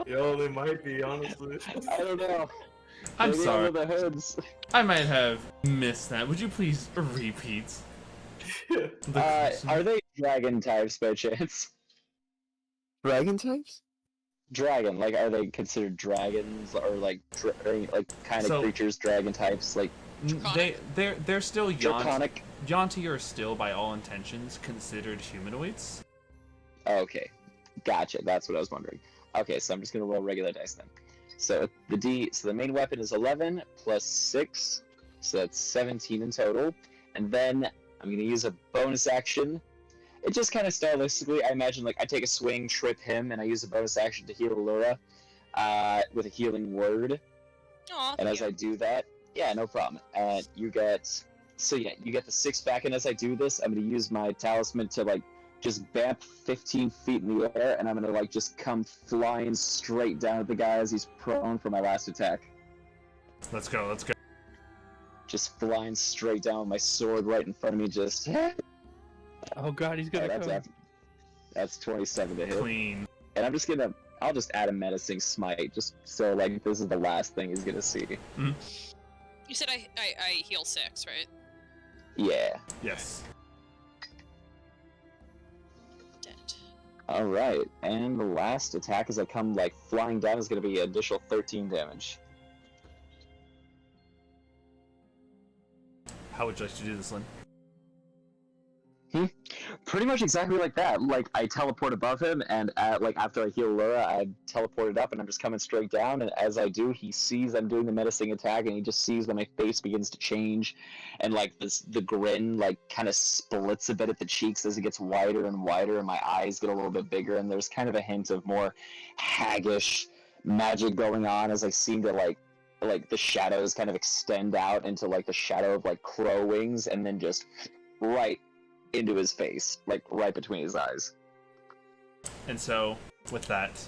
Yo, they might be, honestly. I don't know. I'm Maybe sorry. under the hoods. I might have missed that. Would you please repeat? The question? Are they dragon types by chance? Dragon types? Dragon, like, are they considered dragons or like kind of So- creatures? Dragon types, like They're still draconic. Yonti are still, by all intentions, considered humanoids. Okay, gotcha. That's what I was wondering. Okay, so I'm just gonna roll regular dice then. So the main weapon is 11 plus 6, so that's 17 in total. And then I'm gonna use a bonus action. It just kind of stylistically, I imagine, like I take a swing, trip him, and I use a bonus action to heal Lilura with a healing word. Aw, And as I do that, yeah, no problem. You get the 6 back, and as I do this, I'm gonna use my talisman to like just bamp 15 feet in the air, and I'm gonna like just come flying straight down at the guy as he's prone for my last attack. Let's go. Let's go. Just flying straight down with my sword right in front of me, just. Oh god, he's gonna come. That's 27 to hit. Clean. And I'll just add a menacing smite, just so like this is the last thing he's gonna see. Mm-hmm. You said I heal 6, right? Yeah. Yes. Dead. Alright, and the last attack as I come like flying down is gonna be an additional 13 damage. How would you like to do this, Lynn? Pretty much exactly like that. Like I teleport above him, and like after I heal Lura, I teleported up, and I'm just coming straight down. And as I do, he sees I'm doing the menacing attack, and he just sees that my face begins to change, and like the grin like kind of splits a bit at the cheeks as it gets wider and wider, and my eyes get a little bit bigger, and there's kind of a hint of more haggish magic going on as I seem to like the shadows kind of extend out into like the shadow of like crow wings, and then just right into his face, like right between his eyes. And so, with that,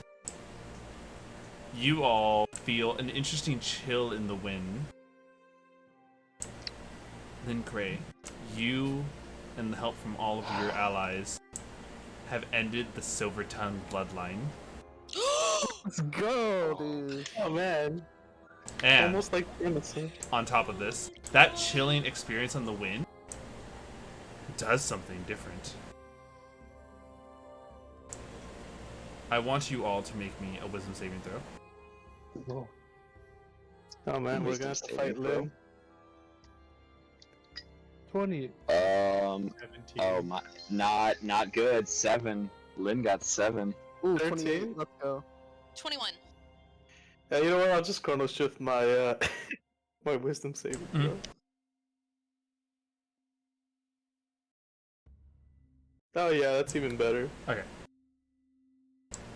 you all feel an interesting chill in the wind. Then, Gray, you and the help from all of your allies have ended the Silver Tongue bloodline. Let's go, dude. Oh man. And Almost like innocent. on top of this, that chilling experience on the wind does something different. I want you all to make me a wisdom saving throw. Oh man, we're gonna have to fight Lynn. 20. 17. Oh my, not good. 7. Lynn got 7. Ooh, 13? 28. Let's go. 21. Yeah, you know what? I'll just chrono shift my my wisdom saving throw. Oh yeah, that's even better. Okay.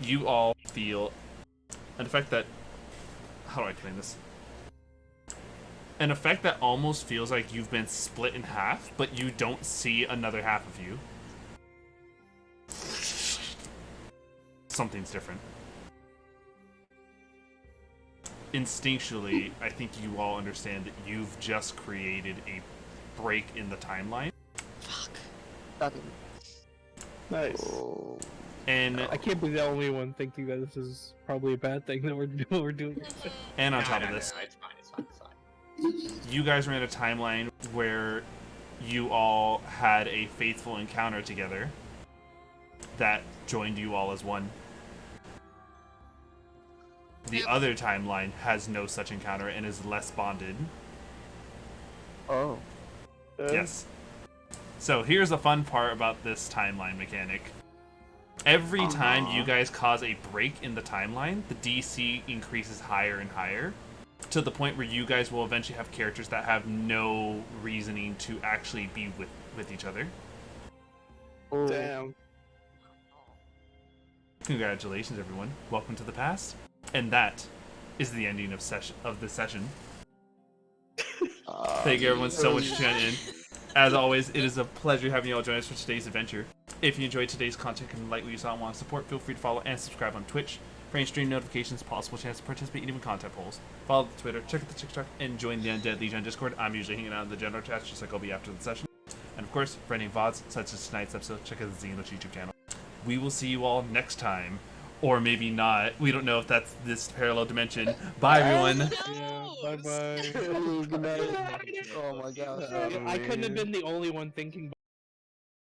You all feel an effect that... How do I explain this? An effect that almost feels like you've been split in half, but you don't see another half of you. Something's different. Instinctually, I think you all understand that you've just created a break in the timeline. Fuck. Nice. And I can't be the only one thinking that this is probably a bad thing that we're doing. And on top of this, It's fine, it's fine, it's fine. you guys were in a timeline where you all had a faithful encounter together that joined you all as one. The other timeline has no such encounter and is less bonded. Oh. Yes. So here's the fun part about this timeline mechanic. Every time you guys cause a break in the timeline, the DC increases higher and higher, to the point where you guys will eventually have characters that have no reasoning to actually be with each other. Oh. Damn. Congratulations, everyone. Welcome to the past. And that is the ending of this session. Thank you everyone so much for tuning in. As always, it is a pleasure having you all join us for today's adventure. If you enjoyed today's content and like what you saw and want to support, feel free to follow and subscribe on Twitch for any stream notifications, possible chance to participate in even content polls. Follow the Twitter, check out the TikTok, and join the Undead Legion Discord. I'm usually hanging out in the general chat just like I'll be after the session. And And of course, for any VODs such as tonight's episode, check out the Xeno's YouTube channel. We will see you all next time. Or maybe not. We don't know if that's this parallel dimension. Bye, everyone. Yeah, bye bye. Good night. Oh my gosh. I couldn't have been the only one thinking.